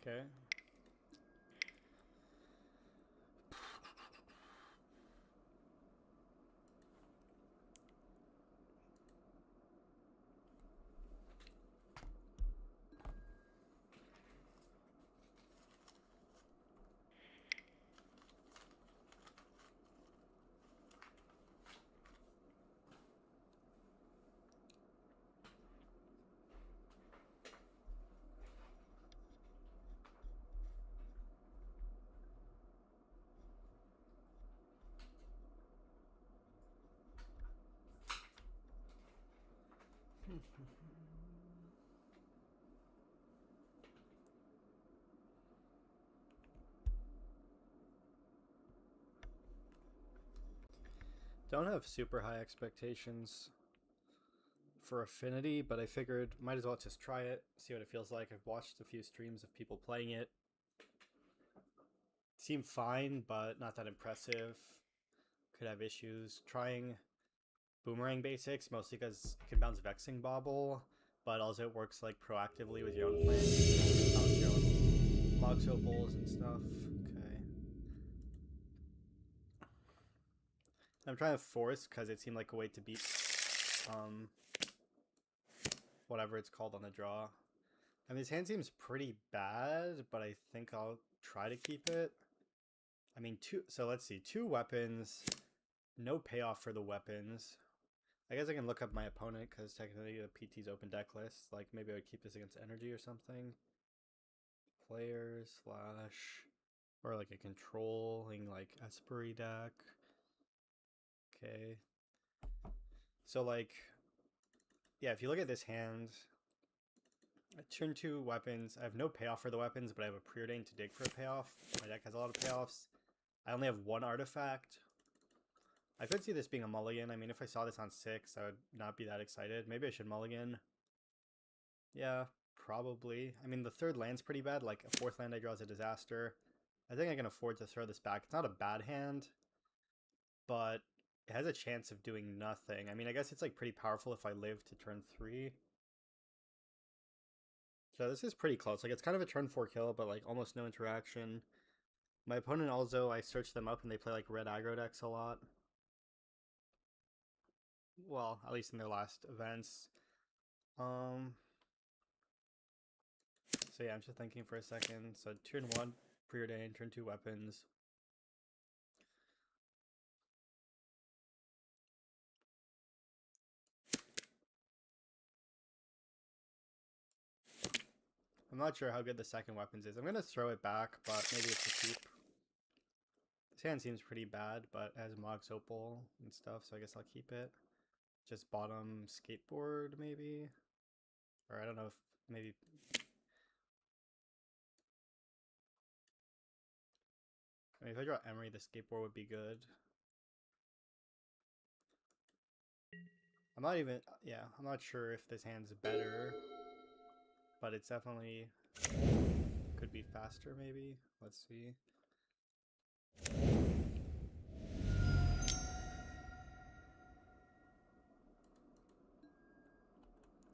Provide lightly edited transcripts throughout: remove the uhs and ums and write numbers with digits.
Okay. Don't have super high expectations for Affinity, but I figured might as well just try it, see what it feels like. I've watched a few streams of people playing it. Seemed fine, but not that impressive. Could have issues. Trying Boomerang basics, mostly because it can bounce Vexing Bobble, but also it works like proactively with your own plan. Bounce your own Mox Opals and stuff. Okay. I'm trying to force because it seemed like a way to beat um, whatever it's called on the draw. I mean, his hand seems pretty bad, but I think I'll try to keep it. I mean, so let's see. 2 weapons. No payoff for the weapons. I guess I can look up my opponent because technically the PT's open deck list. Like, maybe I would keep this against energy or something. Players slash... Or like a controlling, like, Esprit deck. Okay. So, like... Yeah, if you look at this hand... I turn 2 weapons. I have no payoff for the weapons, but I have a preordained to dig for a payoff. My deck has a lot of payoffs. I only have 1 artifact. I could see this being a mulligan. I mean, if I saw this on 6, I would not be that excited. Maybe I should mulligan. Yeah, probably. I mean, the 3rd land's pretty bad. Like, a 4th land I draw is a disaster. I think I can afford to throw this back. It's not a bad hand, but it has a chance of doing nothing. I mean, I guess it's, like, pretty powerful if I live to turn 3. So this is pretty close. Like, it's kind of a turn 4 kill, but, like, almost no interaction. My opponent also, I searched them up, and they play, like, red aggro decks a lot. Well, at least in their last events. So yeah, I'm just thinking for a second. So turn 1, preordained, turn 2 weapons. I'm not sure how good the second weapons is. I'm going to throw it back, but maybe it's a keep. This hand seems pretty bad, but it has Mox Opal and stuff, so I guess I'll keep it. Just bottom skateboard, maybe? Or I don't know if maybe... I mean, if I draw Emery, the skateboard would be good. I'm not even... Yeah, I'm not sure if this hand's better, but it's definitely... could be faster, maybe? Let's see.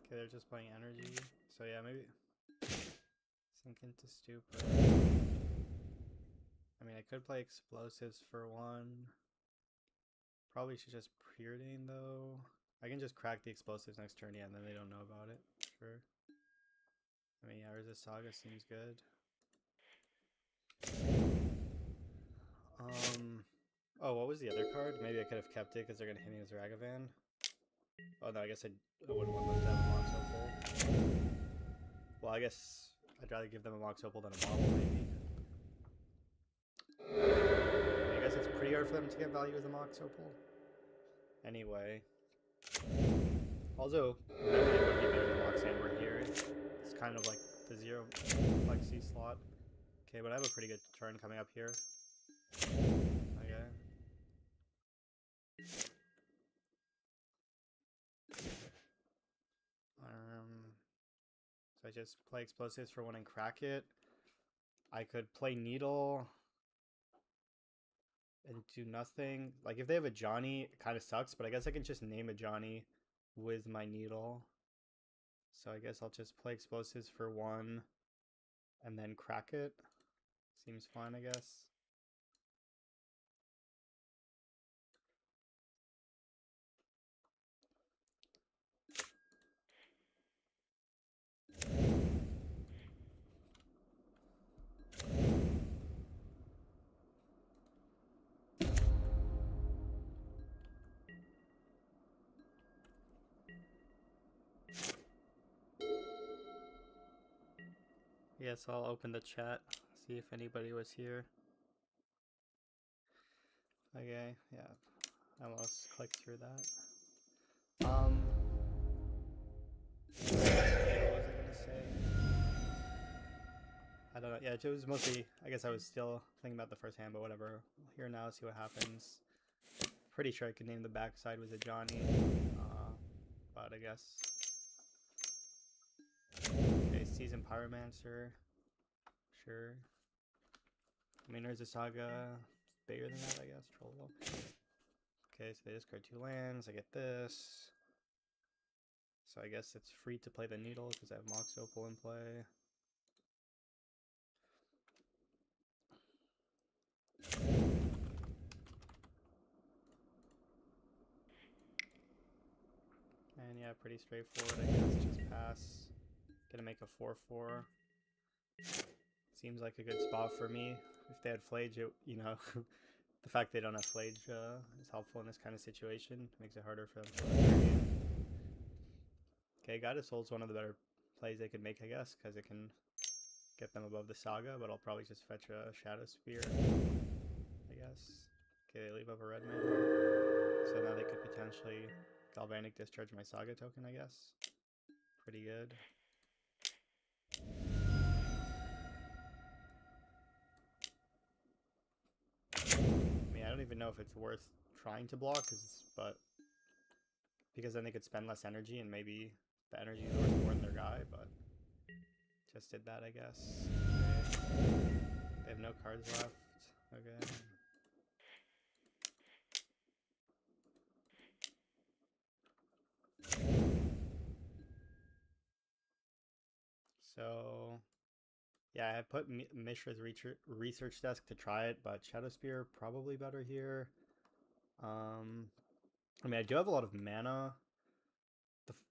Okay, they're just playing energy. So yeah, maybe sink into stupor. I mean, I could play explosives for 1. Probably should just preordain though. I can just crack the explosives next turn, yeah, and then they don't know about it. Sure. I mean, yeah, Resist Saga seems good. Oh, what was the other card? Maybe I could have kept it because they're gonna hit me with Ragavan. Oh no, I guess I wouldn't want them to have a Mox Opal. Well, I guess I'd rather give them a Mox Opal than a Bobble, maybe. I guess it's pretty hard for them to get value with a Mox Opal. Anyway. Also, memory would be better than Mox Hammer here. It's kind of like the 0 Plexi slot. Okay, but I have a pretty good turn coming up here. Okay. So I just play explosives for 1 and crack it. I could play Needle and do nothing. Like, if they have a Johnny, it kind of sucks, but I guess I can just name a Johnny with my Needle. So I guess I'll just play explosives for 1. and then crack it. Seems fine, I guess. Yes, I'll open the chat, see if anybody was here. Okay, yeah, I almost clicked through that. What was I gonna say? I don't know. Yeah, it was mostly. I guess I was still thinking about the first hand, but whatever. Here now, see what happens. Pretty sure I could name the backside was a Johnny, but I guess. Okay, Season Pyromancer. Sure. I mean, there's a Saga. It's bigger than that, I guess. Troll. Okay, so they discard 2 lands. I get this. So I guess it's free to play the Needle because I have Mox Opal in play. And yeah, pretty straightforward, I guess. Just pass. Gonna make a 4/4. Seems like a good spot for me. If they had Flage, you know, the fact they don't have Flage is helpful in this kind of situation. Makes it harder for them to win. Okay, Guided Soul's one of the better plays they could make, I guess, because it can get them above the Saga, but I'll probably just fetch a Shadow Spear, I guess. Okay, they leave up a red man. So now they could potentially Galvanic Discharge my Saga token, I guess. Pretty good. I mean, I don't even know if it's worth trying to block, but because then they could spend less energy and maybe the energy is worth more than their guy, but just did that, I guess. Okay. They have no cards left. Okay. So, yeah, I put Mishra's research desk to try it, but Shadow Spear probably better here. I mean, I do have a lot of mana.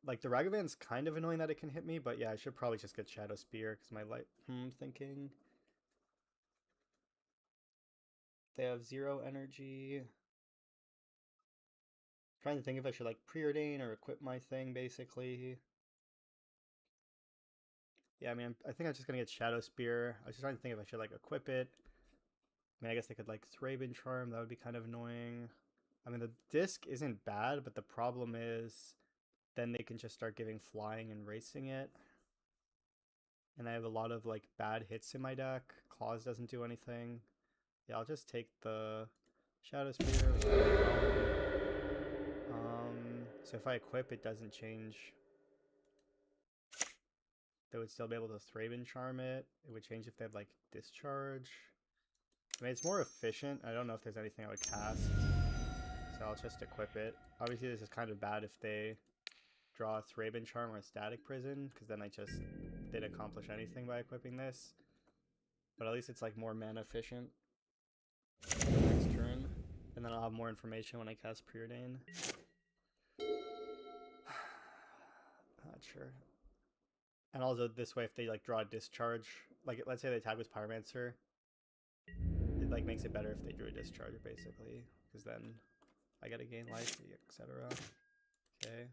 The Ragavan's kind of annoying that it can hit me, but yeah, I should probably just get Shadow Spear because my light. Thinking they have 0 energy. Trying to think if I should like preordain or equip my thing, basically. Yeah, I mean, I think I'm just gonna get Shadow Spear. I was just trying to think if I should like equip it. I mean, I guess they could like Thraben Charm. That would be kind of annoying. I mean, the disc isn't bad, but the problem is then they can just start giving flying and racing it. And I have a lot of like bad hits in my deck. Claws doesn't do anything. Yeah, I'll just take the Shadow Spear. So if I equip, it doesn't change. They would still be able to Thraben Charm it. It would change if they had like Discharge. I mean, it's more efficient. I don't know if there's anything I would cast. So I'll just equip it. Obviously, this is kind of bad if they draw a Thraben Charm or a Static Prison, because then I just didn't accomplish anything by equipping this. But at least it's like more mana efficient for the next turn. And then I'll have more information when I cast Preordain. Not sure. And also this way, if they like draw a Discharge, like let's say they tag with Pyromancer, it like makes it better if they drew a Discharge basically, because then I gotta gain life, etc. Okay.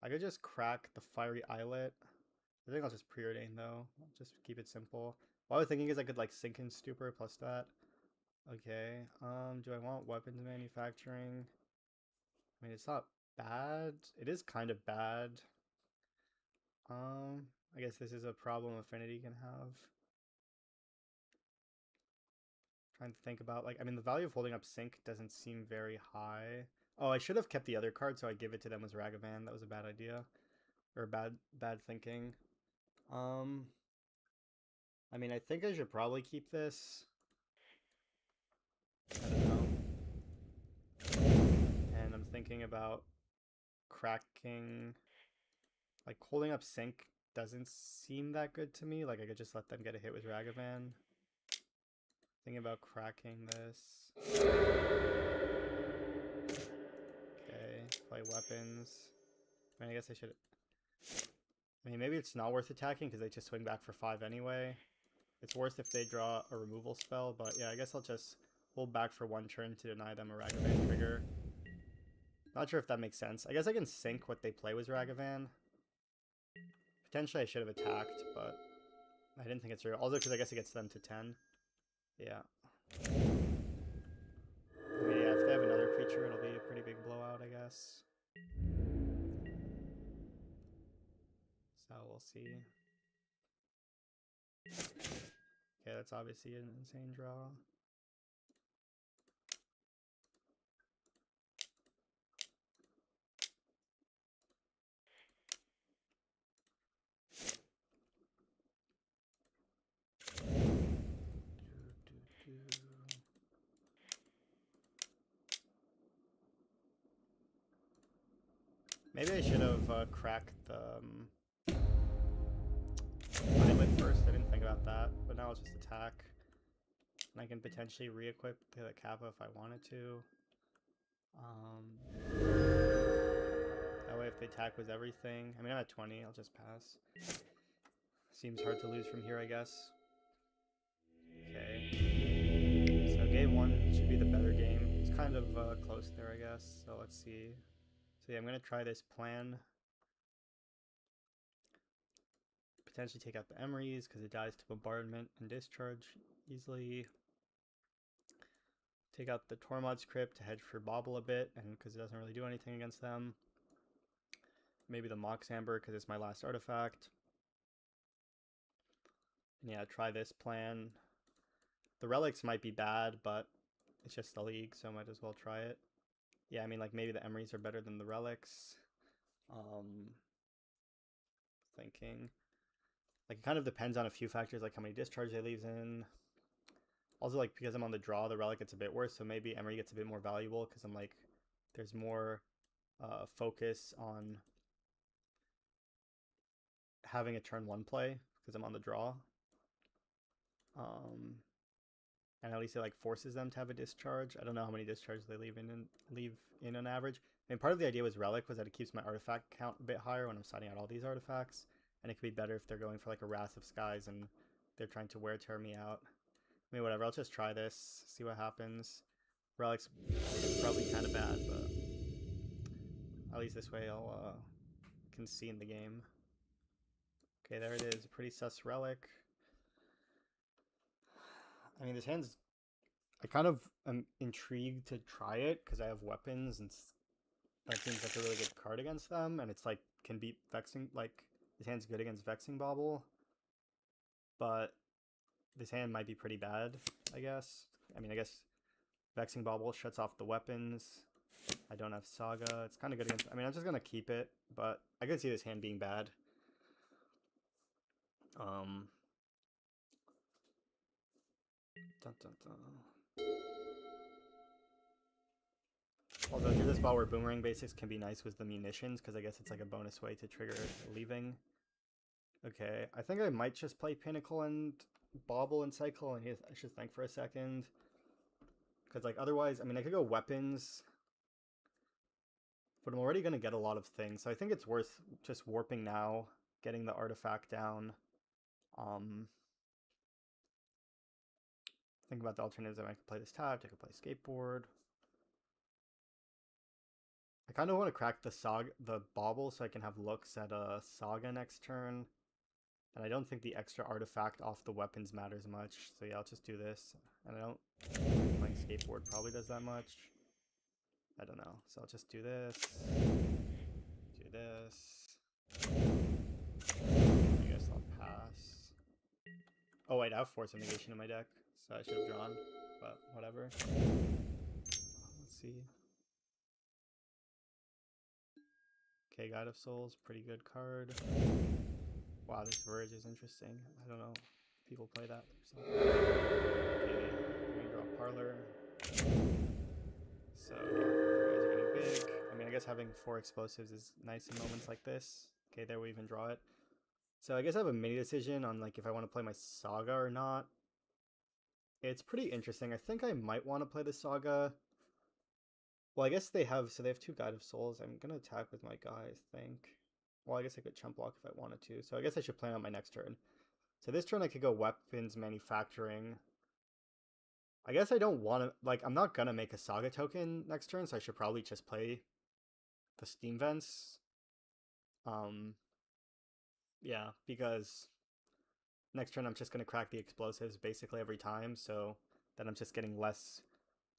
I could just crack the Fiery Islet. I think I'll just preordain though. I'll just keep it simple. What I was thinking is I could like sink in Stupor plus that. Okay. Do I want weapons manufacturing? I mean, it's not bad. It is kind of bad. I guess this is a problem Affinity can have. Trying to think about, like, I mean, the value of holding up Sync doesn't seem very high. Oh, I should have kept the other card, so I give it to them as Ragavan. That was a bad idea. Or bad thinking. I mean, I think I should probably keep this. I don't know. And I'm thinking about cracking, like holding up Sync doesn't seem that good to me. Like I could just let them get a hit with Ragavan. Thinking about cracking this. Okay, play weapons. I mean, I guess I should... I mean, maybe it's not worth attacking because they just swing back for 5 anyway. It's worse if they draw a removal spell, but yeah, I guess I'll just hold back for 1 turn to deny them a Ragavan trigger. Not sure if that makes sense. I guess I can sync what they play with Ragavan. Potentially I should have attacked, but I didn't think it's true. Also because I guess it gets them to 10. Yeah. I mean, yeah, if they have another creature, it'll be a pretty big blowout, I guess. So we'll see. Okay, that's obviously an insane draw. Maybe I should have cracked the pilot first. I didn't think about that, but now I'll just attack. And I can potentially re-equip the Kappa if I wanted to. That way if they attack with everything... I mean, I'm at 20, I'll just pass. Seems hard to lose from here, I guess. Okay. So game 1 should be the better game. It's kind of close there, I guess. So let's see. So yeah, I'm going to try this plan. Potentially take out the Emeries because it dies to bombardment and discharge easily. Take out the Tormod's Crypt to hedge for Bobble a bit, and because it doesn't really do anything against them. Maybe the Mox Amber because it's my last artifact. And yeah, try this plan. The relics might be bad, but it's just the league, so I might as well try it. Yeah, I mean, like maybe the Emeries are better than the relics. Thinking. Like it kind of depends on a few factors, like how many discharge they leaves in. Also, like, because I'm on the draw, the relic gets a bit worse, so maybe Emery gets a bit more valuable, because I'm like, there's more focus on having a turn 1 play, because I'm on the draw. And at least it, like, forces them to have a discharge. I don't know how many discharges they leave in on average. I mean, part of the idea with Relic was that it keeps my artifact count a bit higher when I'm signing out all these artifacts, and it could be better if they're going for, like, a Wrath of Skies, and they're trying to wear-tear me out. I mean, whatever, I'll just try this, see what happens. Relic's probably kind of bad, but at least this way I'll can see in the game. Okay, there it is, a pretty sus Relic. I mean, this hand's... I kind of am intrigued to try it, because I have weapons, and that seems like a really good card against them, and it's like, can beat Vexing, like, this hand's good against Vexing Bauble, but this hand might be pretty bad, I guess. I mean, I guess Vexing Bauble shuts off the weapons. I don't have Saga. It's kind of good against... I mean, I'm just going to keep it, but I could see this hand being bad. Dun, dun, dun. Although through this spot where Boomerang Basics can be nice with the munitions, because I guess it's like a bonus way to trigger leaving. Okay, I think I might just play Pinnacle and Bauble and Cycle, and I should think for a second. Because, like, otherwise, I mean, I could go Weapons, but I'm already going to get a lot of things, so I think it's worth just warping now, getting the artifact down. Think about the alternatives. I could play this tapped, I could play Skateboard. I kind of want to crack the Bauble so I can have looks at a Saga next turn. And I don't think the extra artifact off the weapons matters much. So yeah, I'll just do this. And I don't think playing Skateboard probably does that much. I don't know. So I'll just do this. Do this. I guess I'll pass. Oh wait, I have Force of Negation in my deck. So I should have drawn. But whatever. Let's see. Okay, Guide of Souls, pretty good card. Wow, this Verge is interesting. I don't know if people play that. So. Okay, I'm gonna draw Parlor. So yeah, you guys are getting big. I mean, I guess having 4 explosives is nice in moments like this. Okay, there we even draw it. So I guess I have a mini decision on like if I want to play my Saga or not. It's pretty interesting. I think I might want to play the Saga. Well, I guess they have two Guide of Souls. I'm gonna attack with my guy, I think. Well, I guess I could chump block if I wanted to. So I guess I should plan on my next turn. So this turn I could go weapons manufacturing. I guess I don't want to like I'm not gonna make a Saga token next turn, so I should probably just play the Steam Vents. Um, yeah, because next turn I'm just gonna crack the explosives basically every time, so then I'm just getting less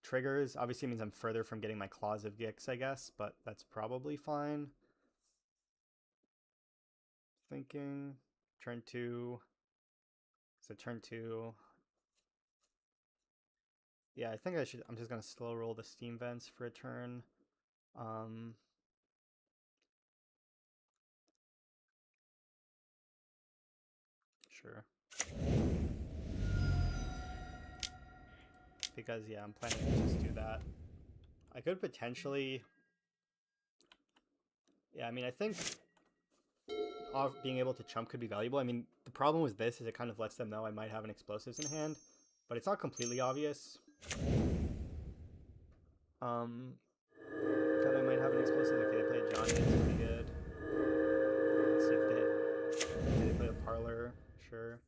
triggers. Obviously it means I'm further from getting my Claws of Gix, I guess, but that's probably fine. Thinking turn 2. So turn 2. Yeah, I think I'm just gonna slow roll the Steam Vents for a turn. Um, sure. Because yeah, I'm planning to just do that. I could potentially, yeah, I mean, I think being able to chump could be valuable. I mean, the problem with this is it kind of lets them know I might have an explosives in hand, but it's not completely obvious. That I might have an explosive. Okay, they played Johnny. It's pretty good. Let's see if they play a parlor. Sure.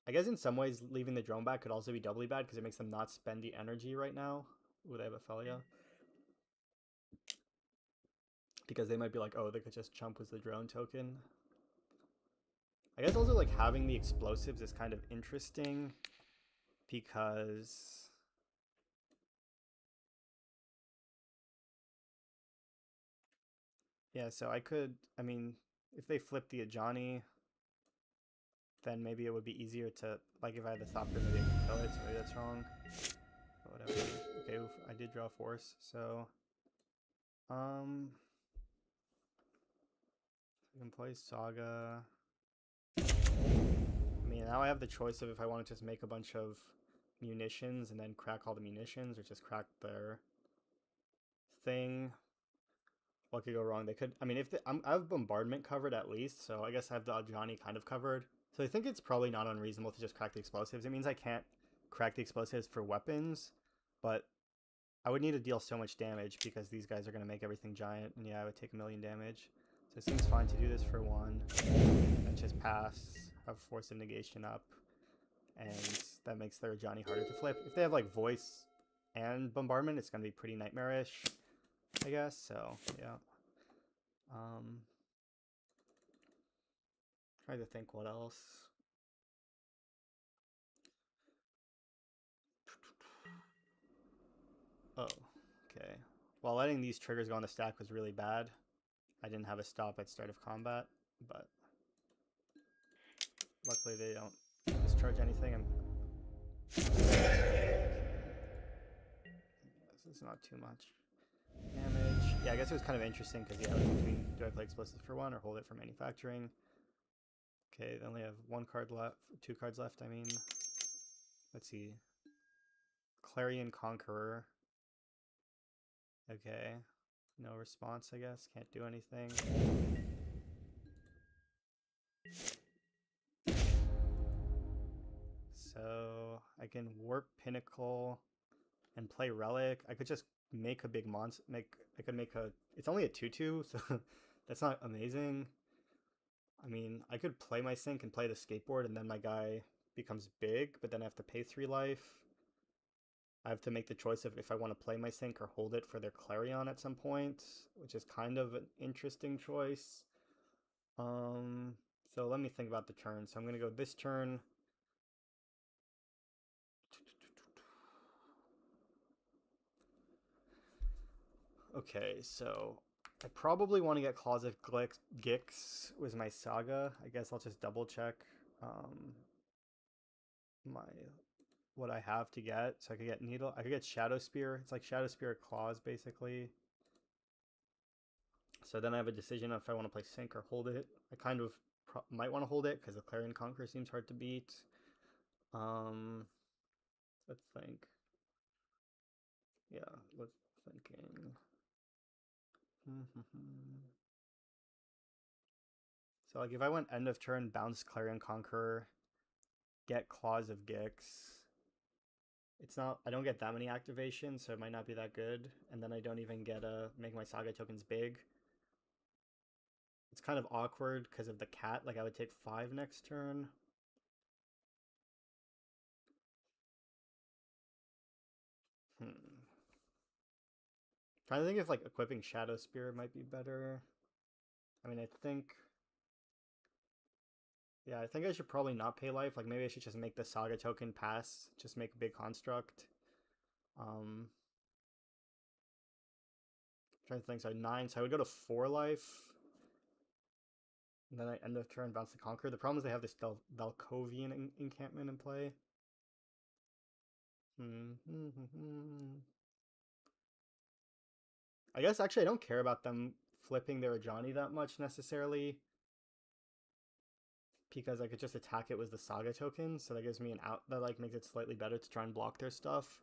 I guess in some ways leaving the drone back could also be doubly bad because it makes them not spend the energy right now. Ooh, they have Ophelia. Because they might be like, oh, they could just chump with the drone token. I guess also like having the explosives is kind of interesting because yeah, so I mean, if they flip the Ajani, then maybe it would be easier to, like if I had the Thopter, maybe I could kill it, so maybe that's wrong. But whatever. Okay, oof, I did draw Force, so um I can play Saga. I mean, now I have the choice of if I want to just make a bunch of munitions and then crack all the munitions, or just crack their thing. What could go wrong? They could. I mean, if I have bombardment covered at least, so I guess I have the Ajani kind of covered. So I think it's probably not unreasonable to just crack the explosives. It means I can't crack the explosives for weapons, but I would need to deal so much damage because these guys are going to make everything giant, and yeah, I would take 1,000,000 damage. So it seems fine to do this for one, and just pass, have Force of Negation up, and that makes their Johnny harder to flip. If they have like Voice and Bombardment, it's going to be pretty nightmarish, I guess, so yeah. Trying to think what else. Oh, okay. Well, letting these triggers go on the stack was really bad. I didn't have a stop at start of combat, but luckily they don't discharge anything. This is not too much damage. Yeah, I guess it was kind of interesting because yeah, it was between do I play explosives for one or hold it for manufacturing. Okay, they only have one card left, 2 cards left. I mean, let's see. Clarion Conqueror. Okay, no response. I guess can't do anything. So I can warp Pinnacle and play Relic. I could just make a big monster. I could make a. It's only a 2/2, so that's not amazing. I mean, I could play my sync and play the skateboard, and then my guy becomes big, but then I have to pay 3 life. I have to make the choice of if I want to play my sync or hold it for their Clarion at some point, which is kind of an interesting choice. So let me think about the turn. So I'm gonna go this turn. Okay, so I probably want to get Claws of Gix with my Saga. I guess I'll just double check my what I have to get. So I could get Needle. I could get Shadow Spear. It's like Shadow Spear Claws, basically. So then I have a decision if I want to play Sync or hold it. I kind of might want to hold it because the Clarion Conqueror seems hard to beat. Um, let's think. Yeah, let's thinking. So like if I went end of turn, bounce Clarion Conqueror, get Claws of Gix, it's not, I don't get that many activations, so it might not be that good. And then I don't even get make my Saga tokens big. It's kind of awkward because of the cat. Like I would take 5 next turn. Hmm. Trying to think if like equipping Shadow Spear might be better. I mean, I think, yeah, I think I should probably not pay life. Like maybe I should just make the Saga token pass, just make a big construct. Um, trying to think, so 9, so I would go to 4 life. And then I end of turn bounce the Conqueror. The problem is they have this Valkovian encampment in play. I guess actually I don't care about them flipping their Ajani that much necessarily, because I could just attack it with the Saga token, so that gives me an out that like makes it slightly better to try and block their stuff.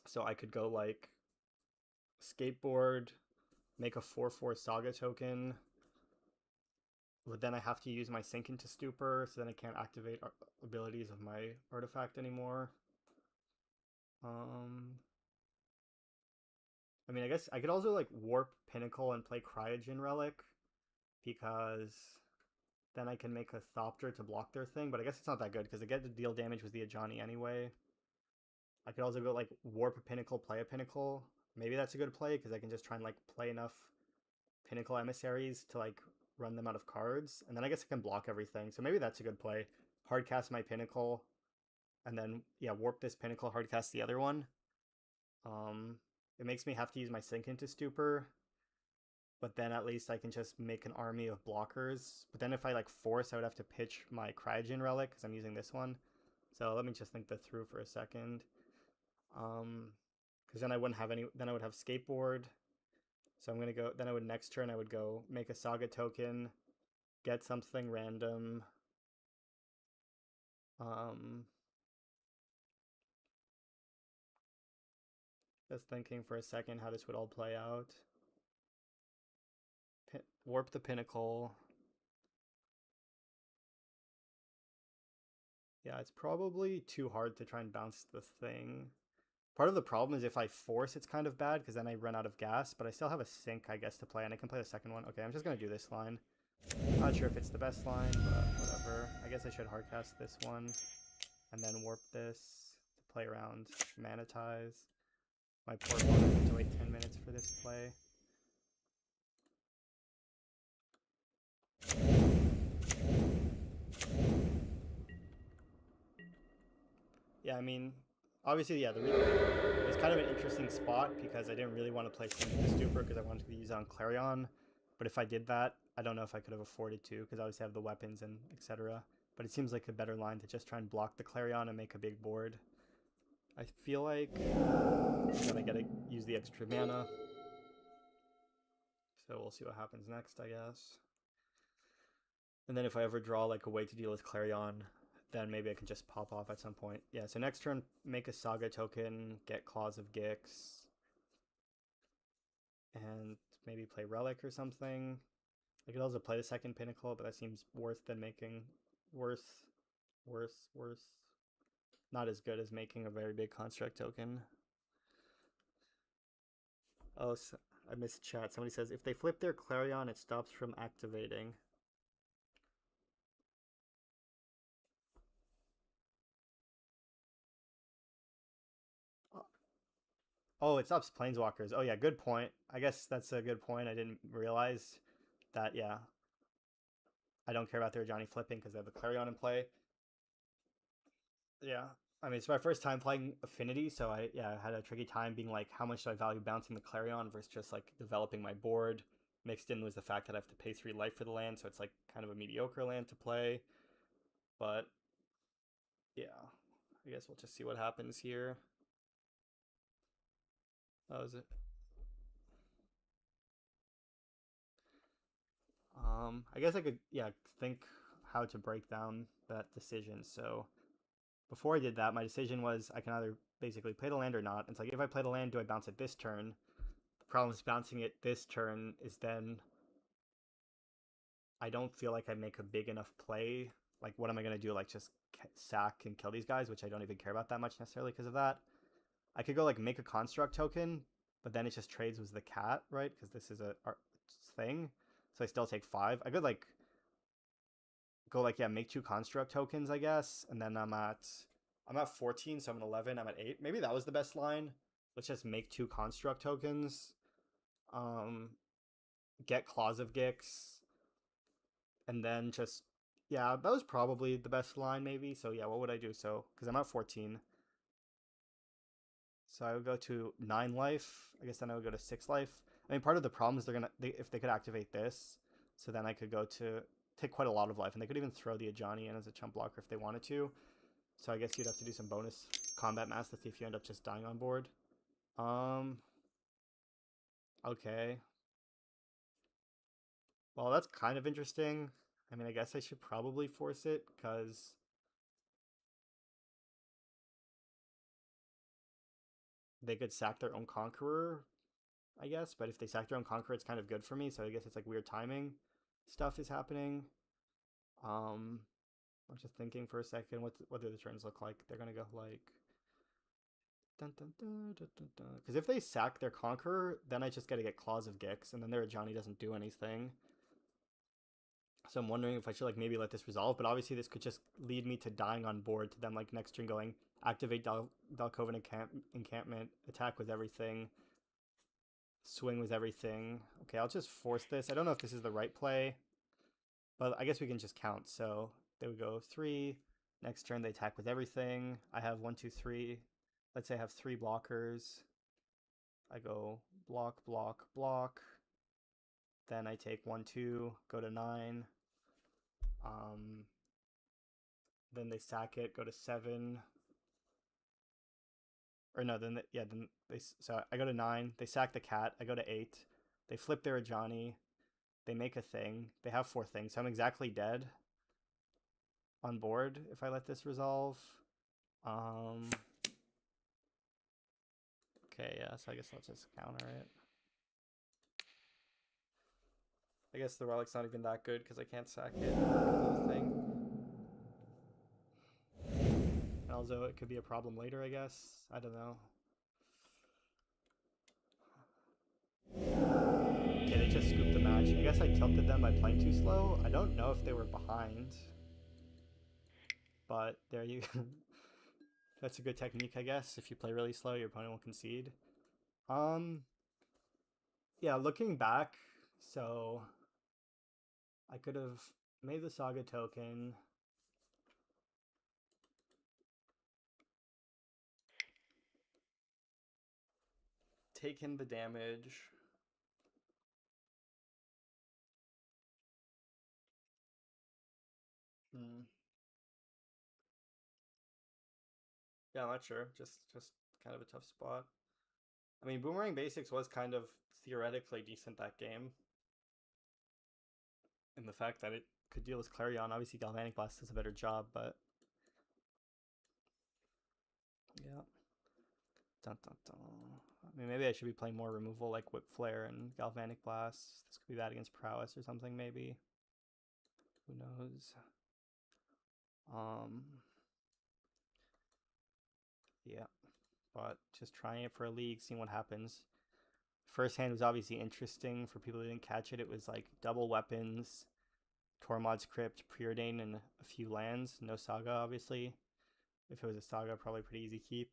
So I could go like Skateboard, make a 4/4 Saga token, but then I have to use my Sink into Stupor, so then I can't activate abilities of my artifact anymore. Um, I mean, I guess I could also like Warp Pinnacle and play Cryogen Relic, because then I can make a Thopter to block their thing, but I guess it's not that good because they get to deal damage with the Ajani anyway. I could also go like Warp a Pinnacle, play a Pinnacle. Maybe that's a good play because I can just try and like play enough Pinnacle emissaries to like run them out of cards, and then I guess I can block everything. So maybe that's a good play. Hardcast my Pinnacle, and then yeah, warp this Pinnacle, hardcast the other one. Um, it makes me have to use my Sink into Stupor, but then at least I can just make an army of blockers. But then if I like force, I would have to pitch my Cryogen Relic because I'm using this one. So let me just think that through for a second. Because then I wouldn't have any. Then I would have Skateboard. So I'm gonna go. Then I would next turn I would go make a Saga token, get something random. Um, just thinking for a second how this would all play out. Warp the Pinnacle. Yeah, it's probably too hard to try and bounce the thing. Part of the problem is if I force, it's kind of bad because then I run out of gas, but I still have a Sink, I guess, to play, and I can play the second one. Okay, I'm just going to do this line. Not sure if it's the best line, but whatever. I guess I should hardcast this one and then warp this to play around Manitize. My poor opponent had to wait 10 minutes for this play. Yeah, I mean, obviously, yeah, it's kind of an interesting spot because I didn't really want to play Sink into Stupor because I wanted to use it on Clarion. But if I did that, I don't know if I could have afforded to because I obviously have the weapons and etc. But it seems like a better line to just try and block the Clarion and make a big board. I feel like then I gotta use the extra mana. So we'll see what happens next, I guess. And then if I ever draw like a way to deal with Clarion, then maybe I can just pop off at some point. Yeah, so next turn, make a Saga token, get Claws of Gix, and maybe play Relic or something. I could also play the second Pinnacle, but that seems worse than making worse. Not as good as making a very big construct token. Oh, so I missed chat. Somebody says if they flip their Clarion, it stops from activating. Oh, it stops Planeswalkers. Oh yeah, good point. I guess that's a good point. I didn't realize that. Yeah, I don't care about their Johnny flipping because they have the Clarion in play. Yeah, I mean it's my first time playing Affinity, so I had a tricky time being like, how much do I value bouncing the Clarion versus just like developing my board. Mixed in was the fact that I have to pay 3 life for the land, so it's like kind of a mediocre land to play. But yeah, I guess we'll just see what happens here. That was it. I guess I could think how to break down that decision. So before I did that, my decision was I can either basically play the land or not. It's like if I play the land, do I bounce it this turn? The problem is bouncing it this turn is then I don't feel like I make a big enough play. Like, what am I going to do? Like, just sack and kill these guys, which I don't even care about that much necessarily because of that. I could go, like, make a construct token, but then it just trades with the cat, right? Because this is a thing. So I still take 5. I could, like, go, like, yeah, make 2 construct tokens, I guess. And then I'm at 14, so I'm at 11. I'm at 8. Maybe that was the best line. Let's just make 2 construct tokens. Get Claws of Gix, and then just, yeah, that was probably the best line maybe. So yeah, what would I do? So because I'm at 14, so I would go to 9 life. I guess then I would go to 6 life. I mean, part of the problem is if they could activate this, so then I could go to take quite a lot of life, and they could even throw the Ajani in as a chump blocker if they wanted to. So I guess you'd have to do some bonus combat mass to see if you end up just dying on board. Okay. Well, that's kind of interesting. I mean, I guess I should probably force it because they could sack their own Conqueror, I guess. But if they sack their own Conqueror, it's kind of good for me. So I guess it's like weird timing stuff is happening. I'm just thinking for a second, what do the turns look like? They're gonna go like dun dun dun dun dun dun. Because if they sack their Conqueror, then I just gotta get Claws of Gix, and then their Johnny doesn't do anything. So I'm wondering if I should like maybe let this resolve, but obviously this could just lead me to dying on board to them like next turn going activate Dalkovan encampment, attack with everything, swing with everything. Okay, I'll just force this. I don't know if this is the right play, but I guess we can just count. So they would go 3. Next turn they attack with everything. I have 1, 2, 3. Let's say I have 3 blockers. I go block, block, block. Then I take 1, 2, go to 9. Then they sack it, go to 7. Or no, then then they so I go to 9. They sack the cat. I go to 8. They flip their Ajani. They make a thing. They have 4 things. So I'm exactly dead on board if I let this resolve. Okay, yeah, so I guess I'll just counter it. I guess the relic's not even that good because I can't sack it because of the thing. And also, it could be a problem later, I guess. I don't know. Okay, they just scooped the match. I guess I tilted them by playing too slow. I don't know if they were behind. But there you go. That's a good technique, I guess. If you play really slow, your opponent will concede. Yeah, looking back, so I could have made the Saga token. Taken the damage. Yeah, I'm not sure. Just kind of a tough spot. I mean, Boomerang Basics was kind of theoretically decent that game. And the fact that it could deal with Clarion, obviously Galvanic Blast does a better job, but yeah. Dun, dun, dun. I mean, maybe I should be playing more removal like Whip Flare and Galvanic Blast. This could be bad against Prowess or something, maybe. Who knows? Yeah, but just trying it for a league, seeing what happens. First hand was obviously interesting for people who didn't catch it. It was like double weapons, Tormod's Crypt, Preordain, and a few lands. No Saga, obviously. If it was a Saga, probably pretty easy keep.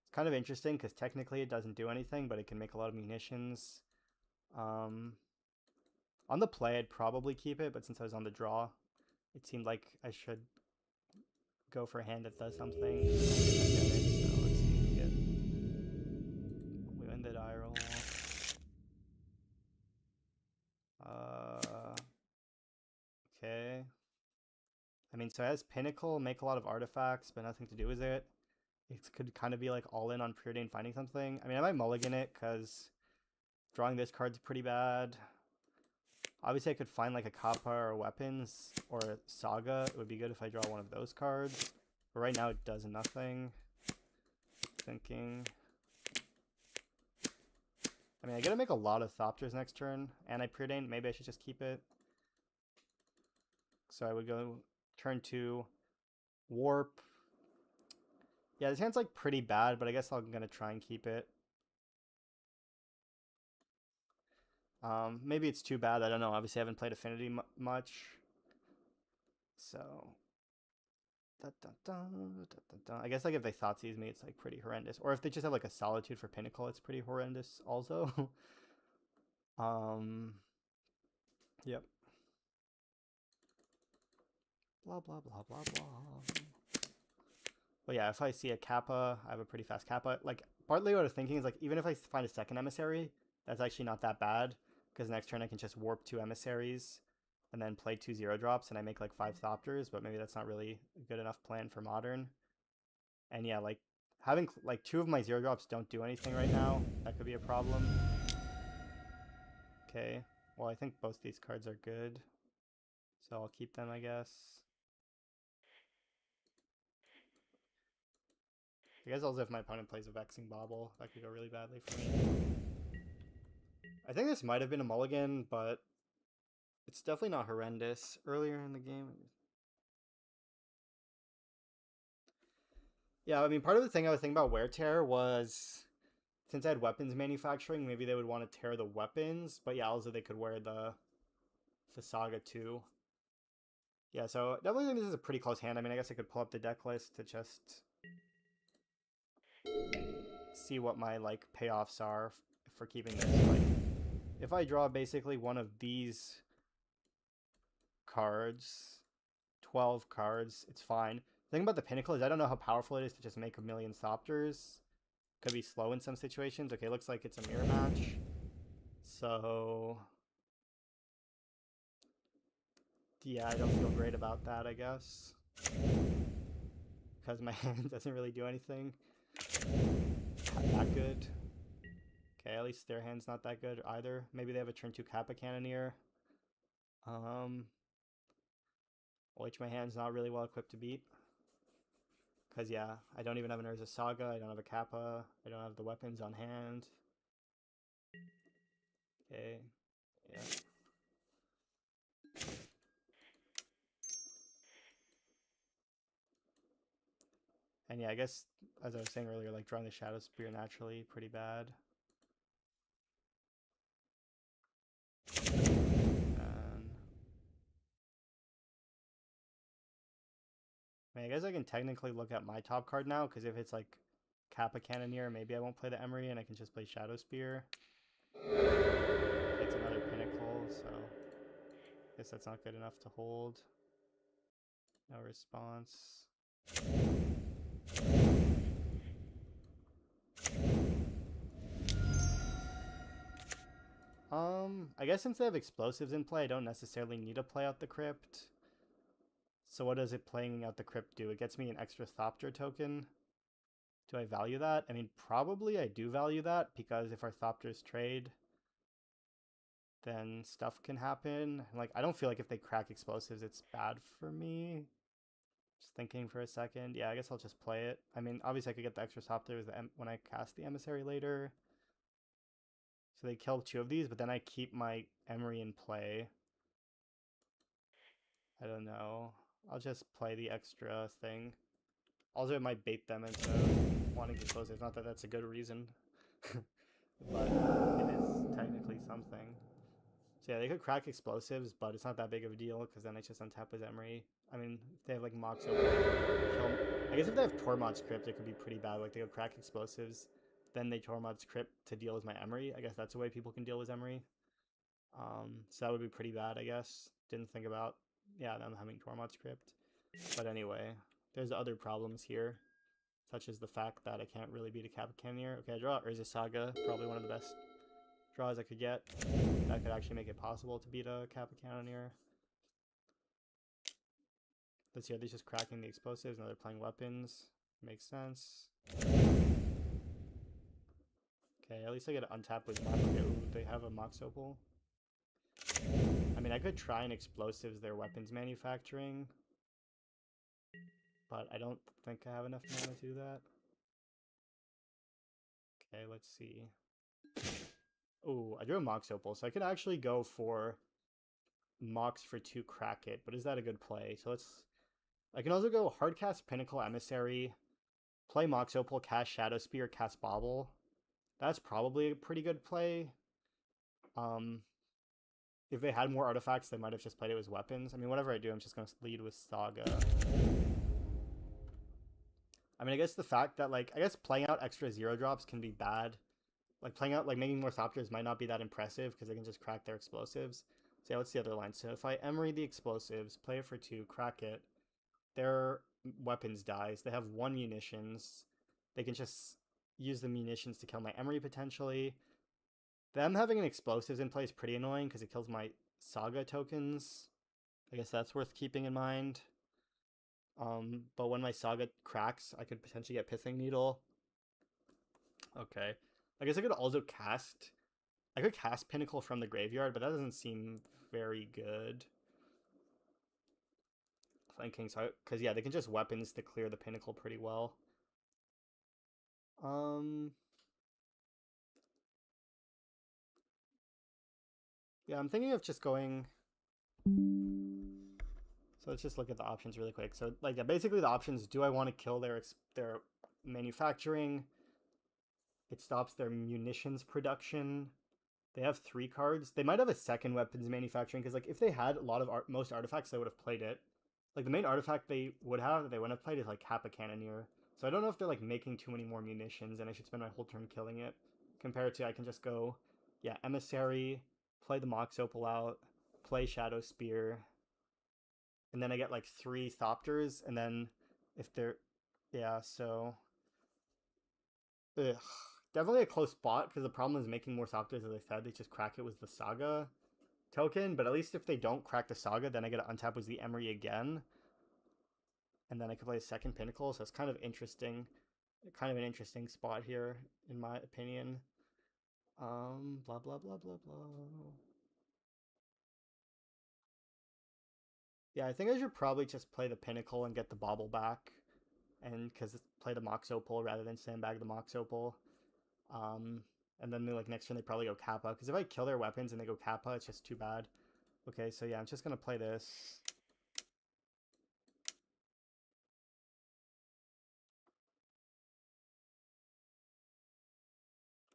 It's kind of interesting because technically it doesn't do anything, but it can make a lot of munitions. On the play, I'd probably keep it, but since I was on the draw, it seemed like I should go for a hand that does something. I get it, so let's see. We win the die roll. Okay. I mean, so it has Pinnacle, make a lot of artifacts, but nothing to do with it. It could kind of be like all in on Preordain finding something. I mean, I might mulligan it because drawing this card's pretty bad. Obviously, I could find like a Kappa or weapons or a Saga. It would be good if I draw one of those cards. But right now, it does nothing. Thinking. I mean, I gotta make a lot of Thopters next turn, and I Preordain. Maybe I should just keep it. So I would go turn 2, warp. Yeah, this hand's like pretty bad, but I guess I'm gonna try and keep it. Maybe it's too bad. I don't know. Obviously, I haven't played Affinity much. So, I guess like if they thought sees me, it's like pretty horrendous. Or if they just have like a Solitude for Pinnacle, it's pretty horrendous also. um, yep. Blah blah blah blah blah. But yeah, if I see a Kappa, I have a pretty fast Kappa. Like partly what I was thinking is like even if I find a second emissary, that's actually not that bad because next turn I can just warp 2 emissaries and then play 2 0 drops and I make like 5 Thopters, but maybe that's not really a good enough plan for Modern. And yeah, like having like 2 of my 0 drops don't do anything right now. That could be a problem. Okay, well I think both these cards are good, so I'll keep them, I guess. I guess also if my opponent plays a Vexing Bauble, that could go really badly for me. I think this might have been a mulligan, but it's definitely not horrendous. Earlier in the game. Yeah, I mean, part of the thing I was thinking about Wear Tear was since I had weapons manufacturing, maybe they would want to tear the weapons, but yeah, also they could wear the Saga too. Yeah, so definitely think this is a pretty close hand. I mean, I guess I could pull up the deck list to just see what my like payoffs are for keeping this. Like, if I draw basically one of these cards, 12 cards, it's fine. The thing about the Pinnacle is I don't know how powerful it is to just make a million Thopters. Could be slow in some situations. Okay, looks like it's a mirror match. So yeah, I don't feel great about that, I guess. Because my hand doesn't really do anything that good. Okay, at least their hand's not that good either. Maybe they have a turn 2 Kappa Cannoneer. Which my hand's not really well equipped to beat. Because, yeah, I don't even have an Urza Saga, I don't have a Kappa, I don't have the weapons on hand. Okay, yeah. And yeah, I guess, as I was saying earlier, like drawing the Shadow Spear naturally, pretty bad. And I mean, I guess I can technically look at my top card now, because if it's like Kappa Cannoneer, maybe I won't play the Emery and I can just play Shadow Spear. It's another Pinnacle, so I guess that's not good enough to hold. No response. I guess since they have explosives in play, I don't necessarily need to play out the Crypt. So what does it playing out the Crypt do? It gets me an extra Thopter token. Do I value that? I mean, probably I do value that, because if our Thopters trade, then stuff can happen. Like, I don't feel like if they crack explosives, it's bad for me. Just thinking for a second. Yeah, I guess I'll just play it. I mean, obviously I could get the extra Thopter when I cast the Emissary later. So they kill 2 of these, but then I keep my Emery in play. I don't know. I'll just play the extra thing. Also, it might bait them into wanting to close it. Not that that's a good reason, but it is technically something. So yeah, they could crack explosives, but it's not that big of a deal because then I just untap with Emery. I mean, if they have like Mox Opal, kill. I guess if they have Tormod's Crypt, it could be pretty bad. Like they could crack explosives, then they Tormod's Crypt to deal with my Emery. I guess that's a way people can deal with Emery. So that would be pretty bad, I guess. Didn't think about, yeah, them having Tormod's Crypt. But anyway, there's other problems here, such as the fact that I can't really beat a Kappa Cannoneer. Okay, I draw Urza Saga, probably one of the best draws I could get. That could actually make it possible to beat a Kappa Cannoneer. Let's see, are they just cracking the explosives? Now they're playing weapons. Makes sense. Okay, at least I get to untap with Mox. Okay, ooh, they have a Mox Opal. I mean, I could try and explosives their weapons manufacturing, but I don't think I have enough mana to do that. Okay, let's see. Oh, I drew a Mox Opal, so I could actually go for Mox for 2 crack it, but is that a good play? So let's. I can also go Hardcast Pinnacle Emissary, play Mox Opal, cast Shadow Spear, cast Bobble. That's probably a pretty good play. Um, if they had more artifacts, they might have just played it with weapons. I mean, whatever I do, I'm just going to lead with Saga. I mean, I guess the fact that, like, I guess playing out extra 0-drops can be bad. Like, playing out, like, making more Thopters might not be that impressive because they can just crack their explosives. So yeah, what's the other line? So if I Emery the explosives, play it for 2, crack it, their weapons dies. They have 1 munitions. They can just use the munitions to kill my Emery potentially. Them having an explosives in play is pretty annoying because it kills my Saga tokens. I guess that's worth keeping in mind. But when my Saga cracks, I could potentially get Pithing Needle. Okay. I guess I could also cast... I could cast Pinnacle from the graveyard, but that doesn't seem very good. Thinking so, because yeah, they can just weapons to clear the Pinnacle pretty well. Yeah, I'm thinking of just going... So let's just look at the options really quick. So like basically the options, do I want to kill their manufacturing? It stops their munitions production. They have 3 cards. They might have a second weapons manufacturing because like if they had a lot of most artifacts, they would have played it. Like the main artifact they wouldn't have played is like Kappa Cannoneer. So I don't know if they're like making too many more munitions and I should spend my whole turn killing it. Compared to I can just go, yeah, Emissary, play the Mox Opal out, play Shadow Spear, and then I get like 3 Thopters, and then if they're, yeah, so, ugh. Definitely a close spot, because the problem is making more Thopters, as I said, they just crack it with the Saga token, but at least if they don't crack the Saga, then I get to untap with the Emery again, and then I can play a second Pinnacle, so it's kind of interesting, kind of an interesting spot here, in my opinion. Blah, blah, blah, blah, blah. Yeah, I think I should probably just play the Pinnacle and get the Bobble back, and because play the Mox Opal rather than sandbag the Mox Opal. And then like next turn they probably go Kappa, because if I kill their weapons and they go Kappa, it's just too bad. Okay, so yeah, I'm just gonna play this.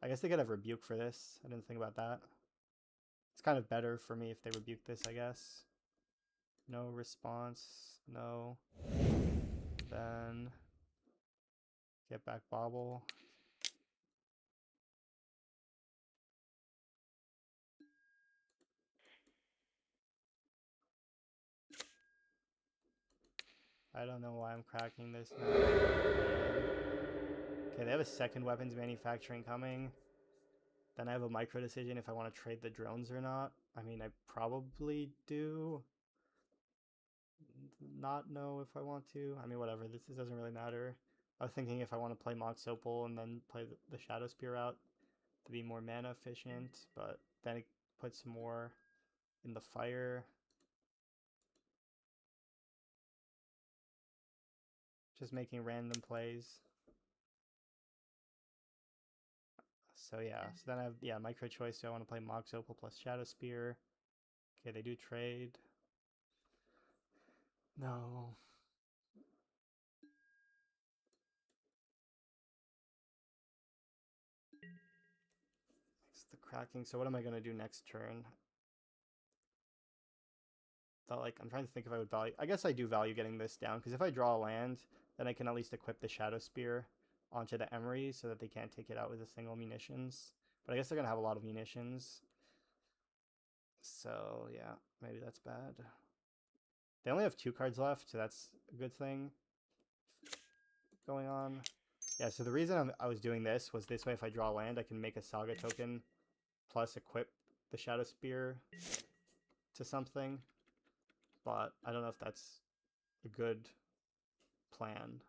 I guess they could have Rebuke for this. I didn't think about that. It's kind of better for me if they rebuke this, I guess. No response. No. Then get back Bobble. I don't know why I'm cracking this now. Okay, they have a second weapons manufacturing coming. Then I have a micro decision if I want to trade the drones or not. I mean, I probably do not know if I want to. I mean, whatever. This doesn't really matter. I was thinking if I want to play Mox Opal and then play the Shadow Spear out to be more mana efficient, but then it puts more in the fire. Just making random plays. So yeah, so then I have, yeah, micro choice. Do I want to play Mox Opal plus Shadow Spear? Okay, they do trade. No. It's the cracking. So what am I going to do next turn? That, like, I'm trying to think if I would value. I guess I do value getting this down, because if I draw a land, then I can at least equip the Shadow Spear onto the Emery so that they can't take it out with a single munitions. But I guess they're going to have a lot of munitions. So, yeah, maybe that's bad. They only have 2 cards left, so that's a good thing going on. Yeah, so the reason I was doing this was this way if I draw land, I can make a Saga token plus equip the Shadow Spear to something. But I don't know if that's a good plan.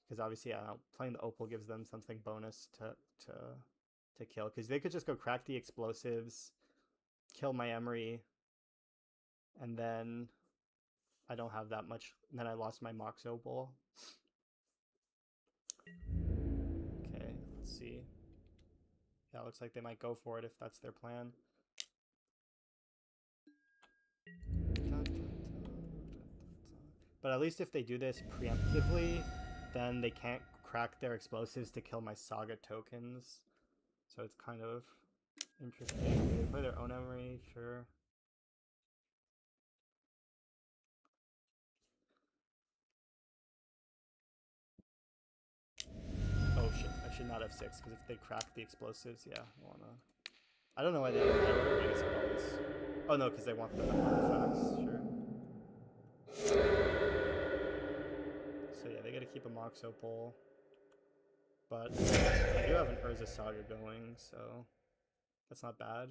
Because obviously, yeah, playing the Opal gives them something bonus to kill. Because they could just go crack the explosives, kill my Emery, and then I don't have that much. Then I lost my Mox Opal. Okay, let's see. Yeah, looks like they might go for it if that's their plan. But at least if they do this preemptively, then they can't crack their explosives to kill my Saga tokens. So it's kind of interesting. They play their own Emery, sure. Oh shit, I should not have 6, because if they crack the explosives, yeah, I wanna... I don't know why they don't have all this. Oh no, because they want the artifacts, sure. So yeah, they gotta keep a Mox Opal. But I do have an Urza Saga going, so that's not bad,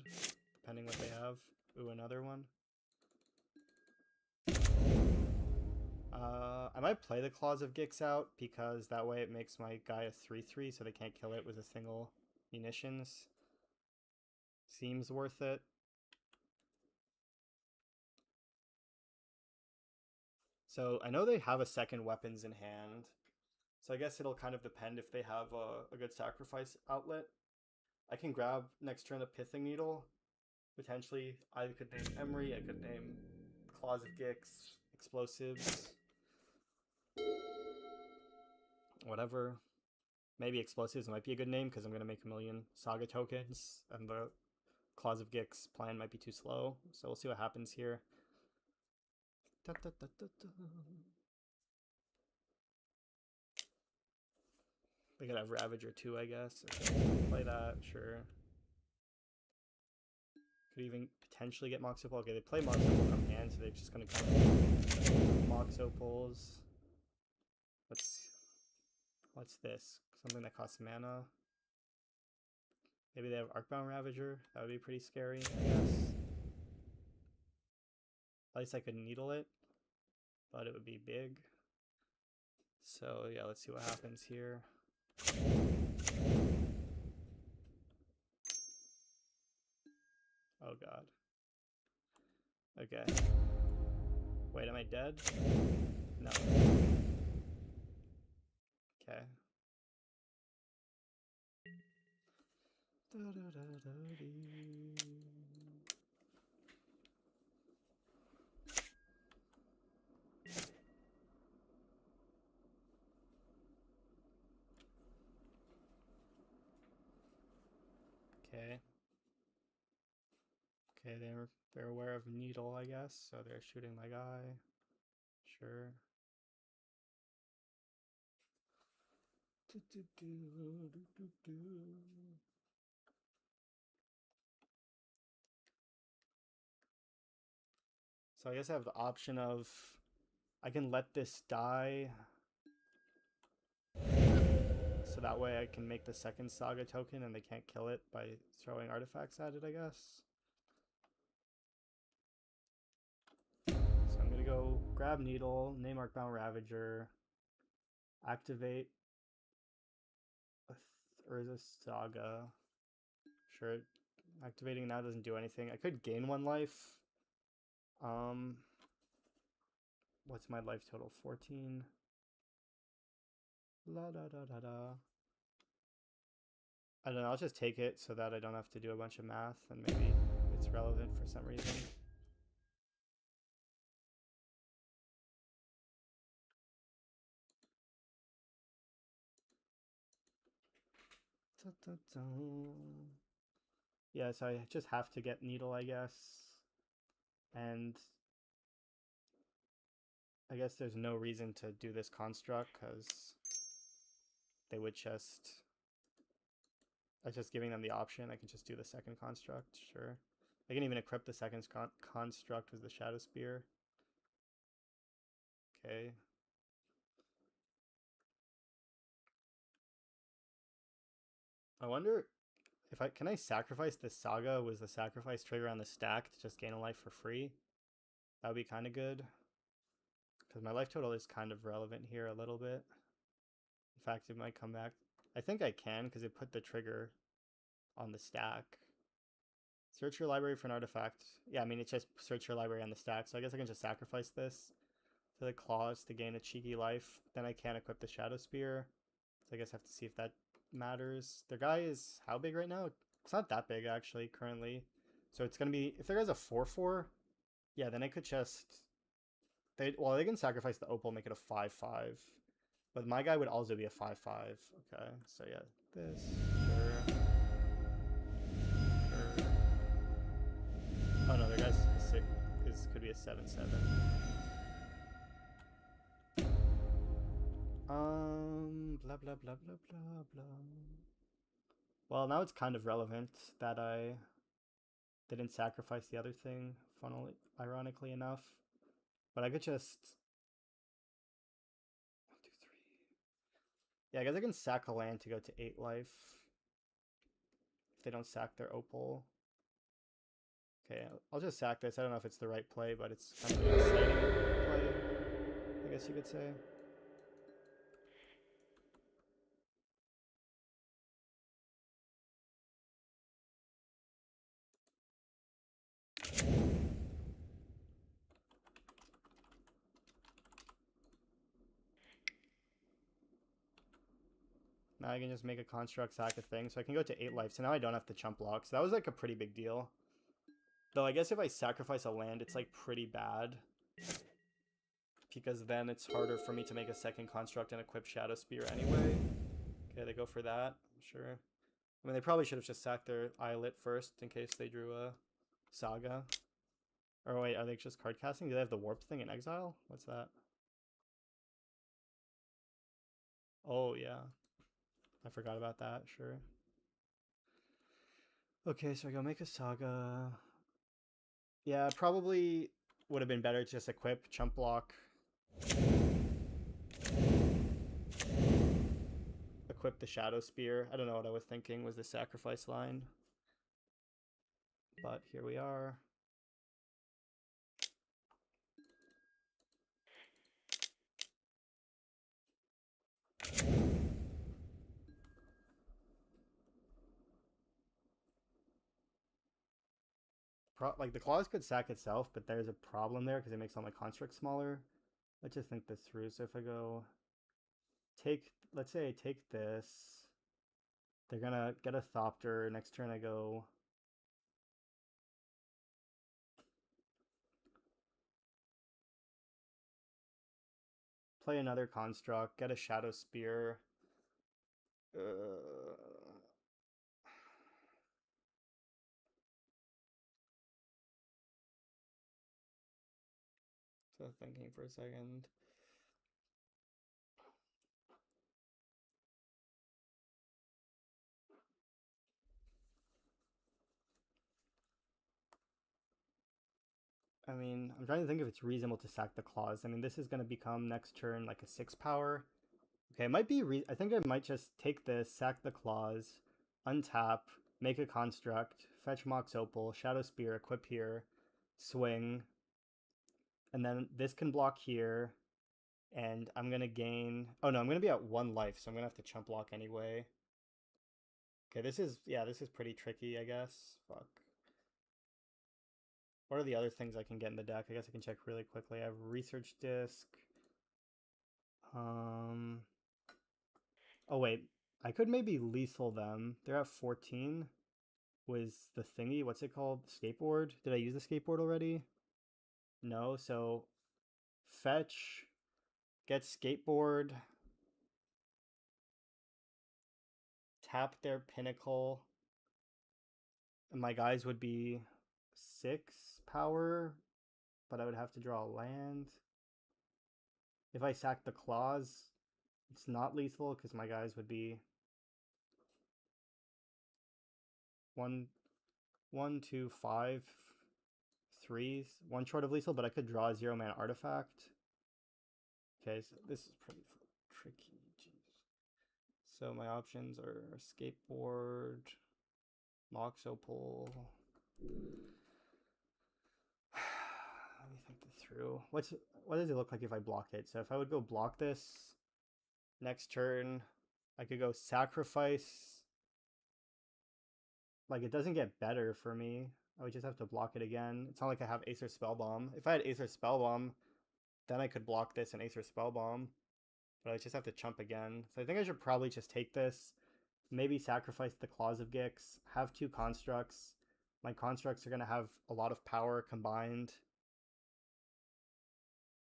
depending what they have. Ooh, another one. I might play the Claws of Gix out, because that way it makes my guy a 3-3, so they can't kill it with a single munitions. Seems worth it. So I know they have a second weapons in hand, so I guess it'll kind of depend if they have a good sacrifice outlet. I can grab next turn a Pithing Needle. Potentially, I could name Emery, I could name Claws of Gix, Explosives, whatever. Maybe Explosives might be a good name because I'm going to make a million Saga tokens, and the Claws of Gix plan might be too slow, so we'll see what happens here. Da, da, da, da, da. They could have Ravager too, I guess. Okay, play that, sure. Could even potentially get Mox Opal. Okay, they play Mox Opal from hand, so they're just going to come Mox Opals. What's this? Something that costs mana. Maybe they have Arcbound Ravager. That would be pretty scary, I guess. At least I could needle it, but it would be big. So yeah, let's see what happens here. Oh god. Okay. Wait, am I dead? No. Okay. Okay. Okay, they're aware of needle, I guess, so they're shooting my guy. Sure. So I guess I have the option of I can let this die, so that way I can make the second Saga token and they can't kill it by throwing artifacts at it, I guess. So I'm gonna go grab Needle, name Arcbound Ravager, activate Urza Saga. Sure, activating now doesn't do anything. I could gain 1 life. What's my life total? 14. La da da da da. I don't know, I'll just take it so that I don't have to do a bunch of math, and maybe it's relevant for some reason. Da, da, da. Yeah, so I just have to get Needle, I guess. And I guess there's no reason to do this construct, because they would just... I'm just giving them the option. I can just do the second construct, sure. I can even equip the second construct with the Shadow Spear. Okay. I wonder if can I sacrifice this Saga with the sacrifice trigger on the stack to just gain a life for free? That would be kind of good. Because my life total is kind of relevant here a little bit. In fact, it might come back. I think I can because it put the trigger on the stack. Search your library for an artifact. Yeah, I mean, it's just search your library on the stack. So I guess I can just sacrifice this to the claws to gain a cheeky life. Then I can't equip the Shadow Spear. So I guess I have to see if that matters. Their guy is how big right now? It's not that big, actually, currently. So it's going to be... If their guy's a 4-4, yeah, then I could just... They can sacrifice the opal, make it a 5/5. But my guy would also be a 5/5. Okay, so yeah, this, sure. Sure. Oh no, their guy's six, could be a 7/7. Blah blah blah blah blah blah. Well, now it's kind of relevant that I didn't sacrifice the other thing, funnily, ironically enough. But I could just 1, 2, 3. Yeah, I guess I can sack a land to go to 8 life if they don't sack their opal. Okay, I'll just sack this. I don't know if it's the right play, but it's kind of an exciting play, I guess you could say. Now I can just make a construct, sack a thing, so I can go to 8 life. So now I don't have to chump block. So that was like a pretty big deal. Though I guess if I sacrifice a land, it's like pretty bad. Because then it's harder for me to make a second construct and equip Shadow Spear anyway. Okay, they go for that, sure. I mean, they probably should have just sacked their Eyelet first in case they drew a Saga. Or wait, are they just card casting? Do they have the Warp thing in exile? What's that? Oh, yeah. I forgot about that, sure. Okay, so I go make a Saga. Yeah, probably would have been better to just equip Chump Block. Equip the Shadow Spear. I don't know what I was thinking was the sacrifice line. But here we are. Like the claws could sack itself, but there's a problem there because it makes all my constructs smaller. Let's just think this through. So if I go take, let's say I take this, they're gonna get a Thopter. Next turn I go play another construct, get a Shadow Spear. So thinking for a second. I mean, I'm trying to think if it's reasonable to sack the claws. I mean, this is going to become next turn like a 6 power. Okay, it might be. I think I might just take this, sack the claws, untap, make a construct, fetch Mox Opal, Shadow Spear, equip here, swing, and then this can block here, and I'm gonna gain. Oh no, I'm gonna be at 1 life, so I'm gonna have to chump block anyway. Okay, this is pretty tricky, I guess. Fuck. What are the other things I can get in the deck? I guess I can check really quickly. I have Research Disc. Oh wait, I could maybe lethal them. They're at 14. Was the thingy, what's it called? Skateboard? Did I use the skateboard already? No, so fetch, get skateboard, tap their pinnacle. And my guys would be 6 power, but I would have to draw a land. If I sack the claws, it's not lethal because my guys would be 1, 1, 2, 5, 3, 1 short of lethal, but I could draw a 0-mana artifact. Okay, so this is pretty tricky. Jeez. So my options are skateboard, Mox Opal. Let me think this through. What does it look like if I block it? So if I would go block this next turn, I could go sacrifice. Like it doesn't get better for me. I would just have to block it again. It's not like I have Aether Spellbomb. If I had Aether Spellbomb, then I could block this and Aether Spellbomb. But I just have to chump again. So I think I should probably just take this. Maybe sacrifice the Claws of Gix. Have 2 constructs. My constructs are going to have a lot of power combined.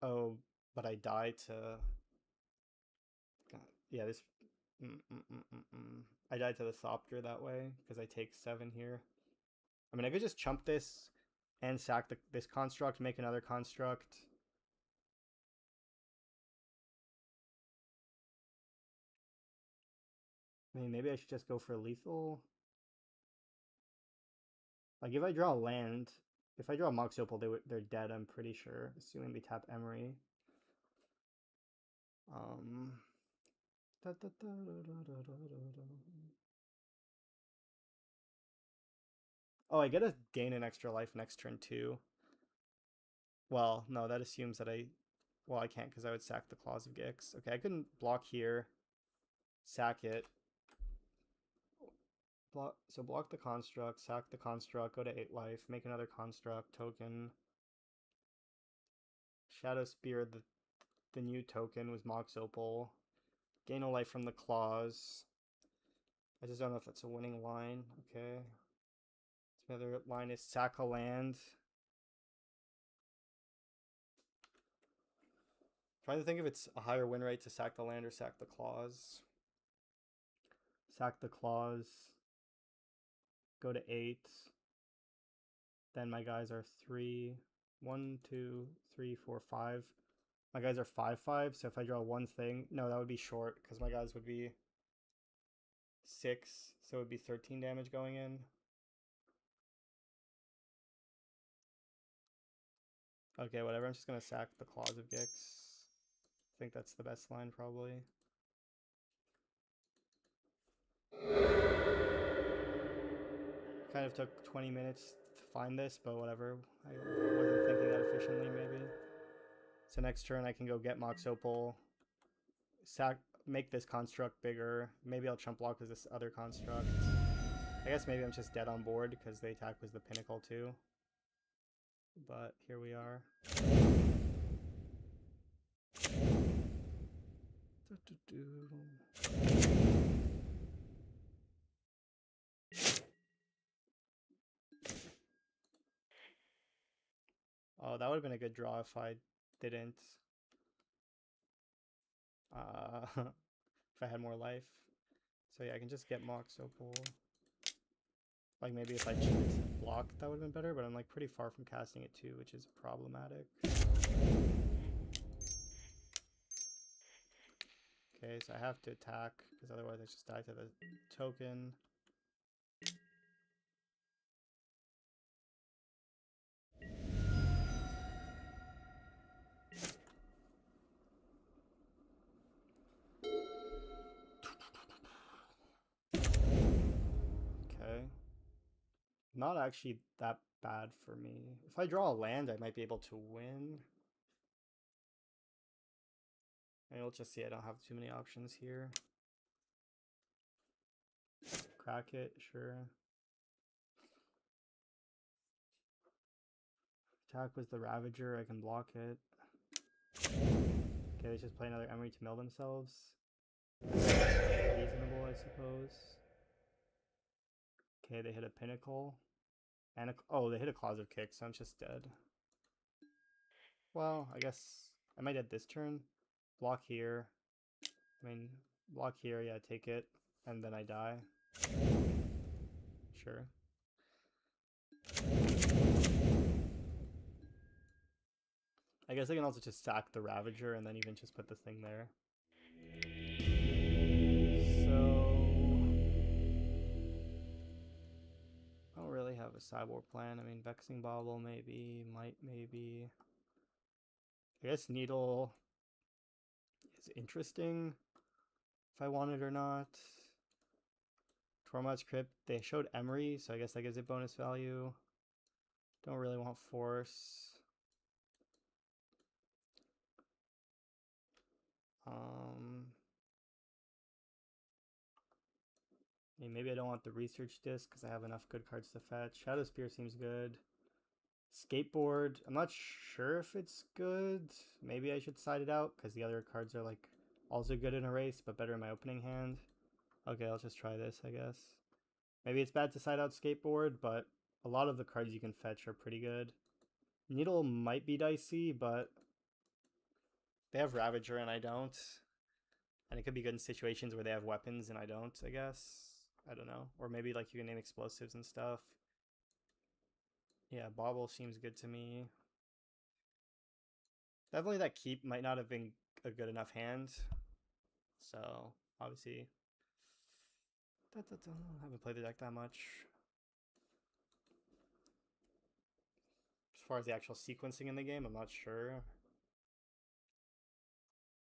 Oh, but I die to. God, yeah, this. Mm, mm, mm, mm, mm. I died to the Thopter that way because I take 7 here. I mean, I could just chump this and sack this construct, make another construct. I mean, maybe I should just go for lethal. Like, if I draw land, if I draw Mox Opal, they're dead, I'm pretty sure, assuming they tap Emery. Um. Oh, I get to gain an extra life next turn too. Well, no, that assumes that I. Well, I can't because I would sack the Claws of Gix. Okay, I couldn't block here, sack it. Block the construct, sack the construct, go to 8 life, make another construct, token. Shadow Spear, the new token was Mox Opal. Gain a life from the claws. I just don't know if that's a winning line. Okay. The other line is sack a land. Trying to think if it's a higher win rate to sack the land or sack the claws. Sack the claws. Go to 8. Then my guys are 3. 1, 2, 3, 4, 5. My guys are 5/5, so if I draw one thing, no, that would be short because my guys would be 6, so it would be 13 damage going in. Okay, whatever. I'm just gonna sack the Claws of Gix. I think that's the best line probably. Kind of took 20 minutes to find this, but whatever. I wasn't thinking that efficiently, maybe. So next turn I can go get Mox Opal, make this construct bigger. Maybe I'll chump block with this other construct. I guess maybe I'm just dead on board because the attack was the pinnacle too. But here we are. Oh, that would have been a good draw if I didn't. If I had more life. So yeah, I can just get Mox Opal. Like maybe if I blocked, that would have been better, but I'm like pretty far from casting it too, which is problematic. Okay, so I have to attack because otherwise I just die to the token. Okay. Not actually that bad for me. If I draw a land, I might be able to win. And we'll just see, I don't have too many options here. Crack it, sure. Attack was the Ravager, I can block it. Okay, let's just play another Emery to mill themselves. Reasonable, I suppose. Okay, they hit a Pinnacle. And oh, they hit a Claws of Kick, so I'm just dead. Well, I guess I might end this turn. Block here. I mean, block here, yeah, take it. And then I die. Sure. I guess I can also just sack the Ravager and then even just put the thing there. So I don't really have a sideboard plan. I mean, Vexing Bauble maybe, Might maybe. I guess Needle is interesting if I want it or not. Tormod's Crypt, they showed Emery, so I guess that gives it bonus value. Don't really want Force. Maybe I don't want the research disc because I have enough good cards to fetch. Shadow Spear seems good. Skateboard, I'm not sure if it's good. Maybe I should side it out because the other cards are like also good in a race, but better in my opening hand. Okay, I'll just try this, I guess. Maybe it's bad to side out Skateboard, but a lot of the cards you can fetch are pretty good. Needle might be dicey, but They have Ravager and I don't. And it could be good in situations where they have weapons and I don't, I guess. I don't know. Or maybe like you can name explosives and stuff. Yeah, Bobble seems good to me. Definitely that keep might not have been a good enough hand. So, obviously, I haven't played the deck that much. As far as the actual sequencing in the game, I'm not sure.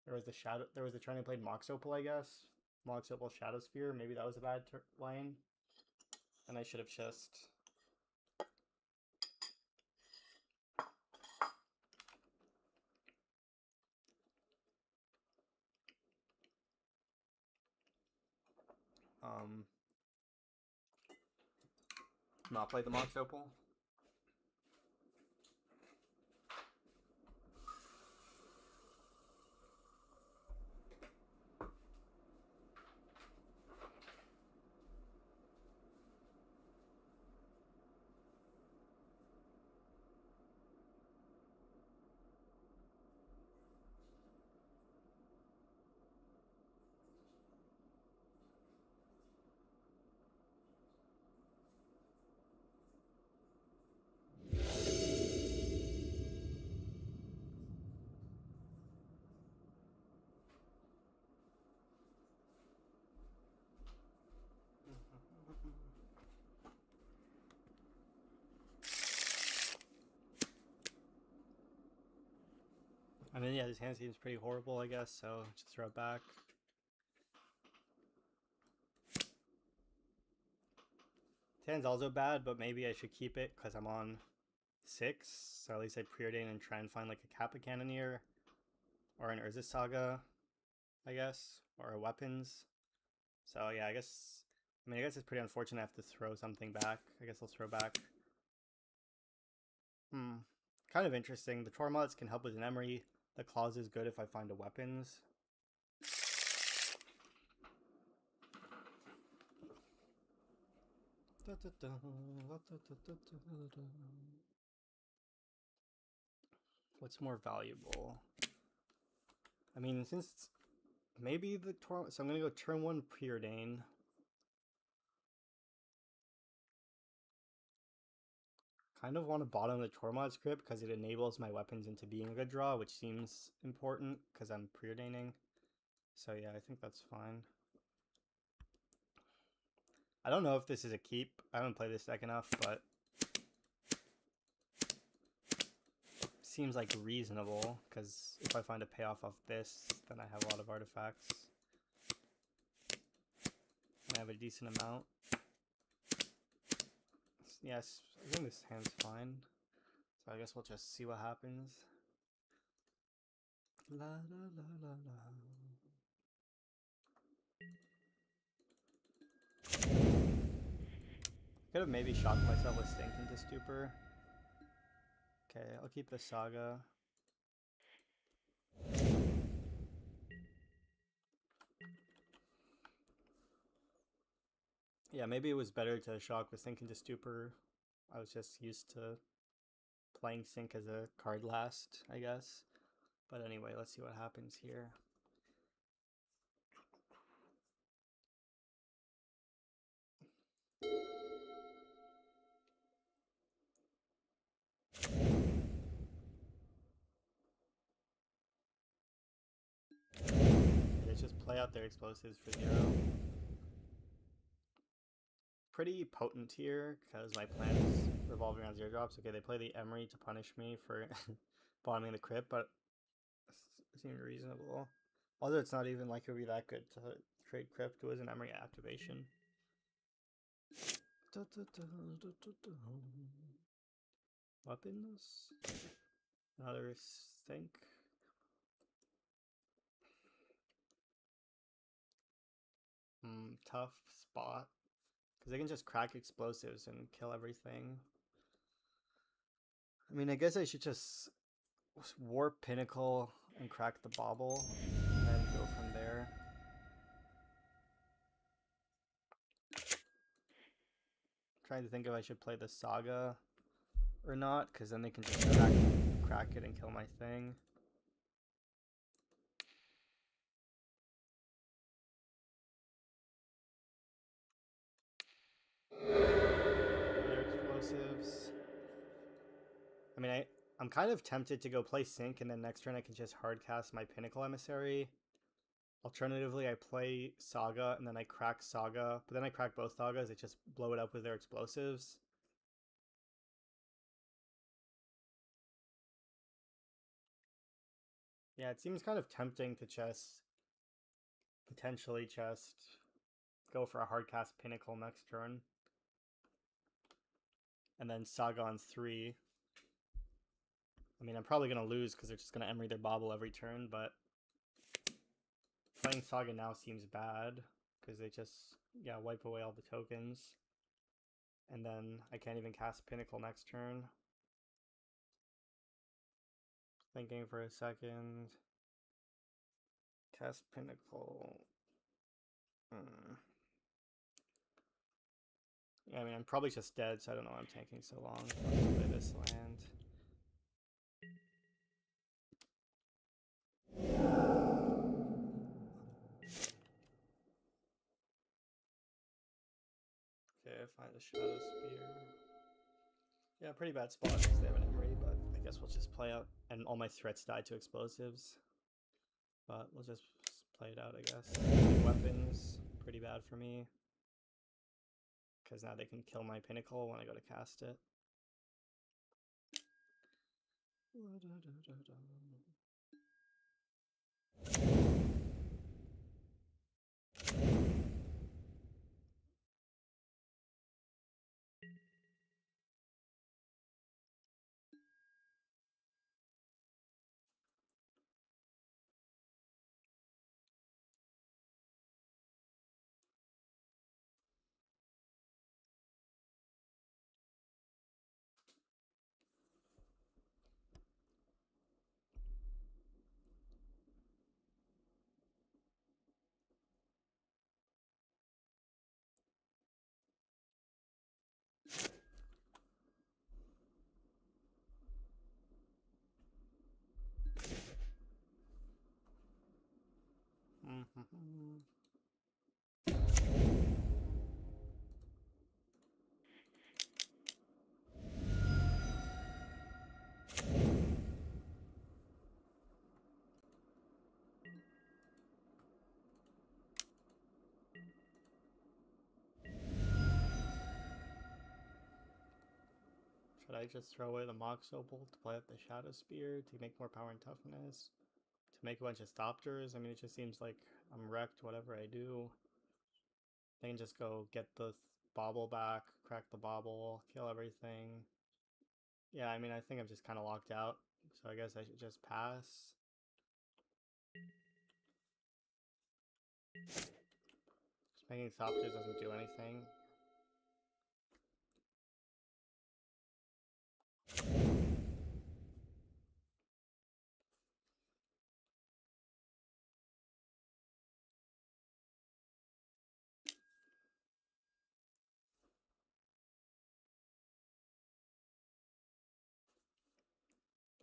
There was the shadow. There was the trying to play Mox Opal, I guess. Mox Opal Shadow Sphere. Maybe that was a bad line. And I should have just. Um, Not played the Mox Opal. I mean, yeah, this hand seems pretty horrible, I guess, so just throw it back. This hand's also bad, but maybe I should keep it because I'm on 6, so at least I preordain and try and find like a Kappa Cannoneer or an Urza Saga, I guess, or a Weapons. So yeah, I guess it's pretty unfortunate I have to throw something back. I guess I'll throw back. Kind of interesting. The Tormods can help with an Emery. The Claws is good if I find a Weapons. What's more valuable? I mean, since maybe the Tormod, so I'm gonna go turn 1 Preordain. Kind of want to bottom the Tormod script because it enables my weapons into being a good draw, which seems important because I'm preordaining. So yeah, I think that's fine. I don't know if this is a keep. I haven't played this deck enough, but seems like reasonable because if I find a payoff off this, then I have a lot of artifacts. I have a decent amount. Yes, I think this hand's fine. So I guess we'll just see what happens. La la la la la. Could have maybe shocked myself with Stink into Stupor. Okay, I'll keep the Saga. Yeah, maybe it was better to shock with Sink into Stupor. I was just used to playing Sink as a card last, I guess. But anyway, let's see what happens here. They just play out their explosives for 0. Pretty potent here because my plan is revolving around 0 drops. Okay, they play the Emery to punish me for bottoming the crypt, but it seemed reasonable. Although it's not even like it would be that good to trade crypt. It was an Emery activation. Weapons. Another Stink. Tough spot. Because they can just crack explosives and kill everything. I mean, I guess I should just warp Pinnacle and crack the Bobble and then go from there. Trying to think if I should play the Saga or not, because then they can just crack it and kill my thing. I mean, I'm kind of tempted to go play Sync, and then next turn I can just hardcast my Pinnacle Emissary. Alternatively, I play Saga, and then I crack Saga, but then I crack both Sagas, they just blow it up with their explosives. Yeah, it seems kind of tempting to just potentially just go for a hardcast Pinnacle next turn. And then Saga on 3. I mean, I'm probably going to lose because they're just going to Emery their Bobble every turn, but playing Saga now seems bad because they just, yeah, wipe away all the tokens. And then I can't even cast Pinnacle next turn. Thinking for a second. Cast Pinnacle. Yeah, I mean, I'm probably just dead, so I don't know why I'm tanking so long. I'll play this land. Okay, find a Shadow Spear. Yeah, pretty bad spot because they have an Emery, but I guess we'll just play out. And all my threats die to explosives. But we'll just play it out, I guess. Weapons, pretty bad for me. Because now they can kill my Pinnacle when I go to cast it. Should I just throw away the Mox Opal to play up the Shadow Spear to make more power and toughness? To make a bunch of Thopters? I mean, it just seems like I'm wrecked whatever I do. I can just go get the Bobble back, crack the Bobble, kill everything. Yeah, I mean, I think I'm just kind of locked out, so I guess I should just pass. Just making Thopters doesn't do anything.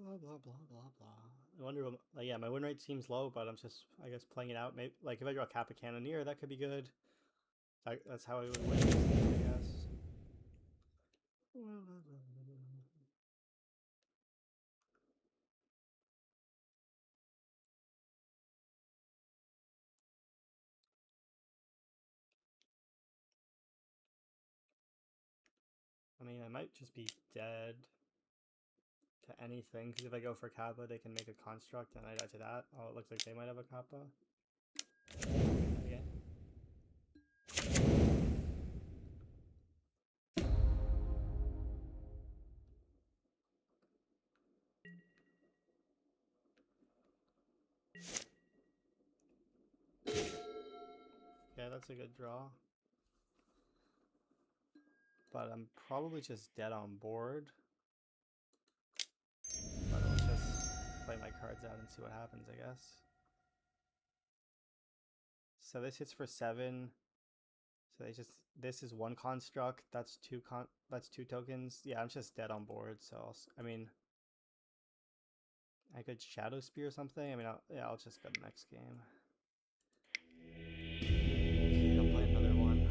Blah blah blah blah blah. I wonder, like, yeah, my win rate seems low, but I'm just, I guess, playing it out. Maybe, like, if I draw Kappa Cannoneer, that could be good. That's how I would win, I guess. I mean, I might just be dead to anything, because if I go for Kappa, they can make a construct, and I die to that. Oh, it looks like they might have a Kappa. Okay. Yeah, that's a good draw. But I'm probably just dead on board. But I'll just play my cards out and see what happens, I guess. So this hits for 7. So this is one construct. That's two tokens. Yeah, I'm just dead on board. So I mean, I could Shadow Spear or something. I mean, I'll just go the next game. I'll play another one.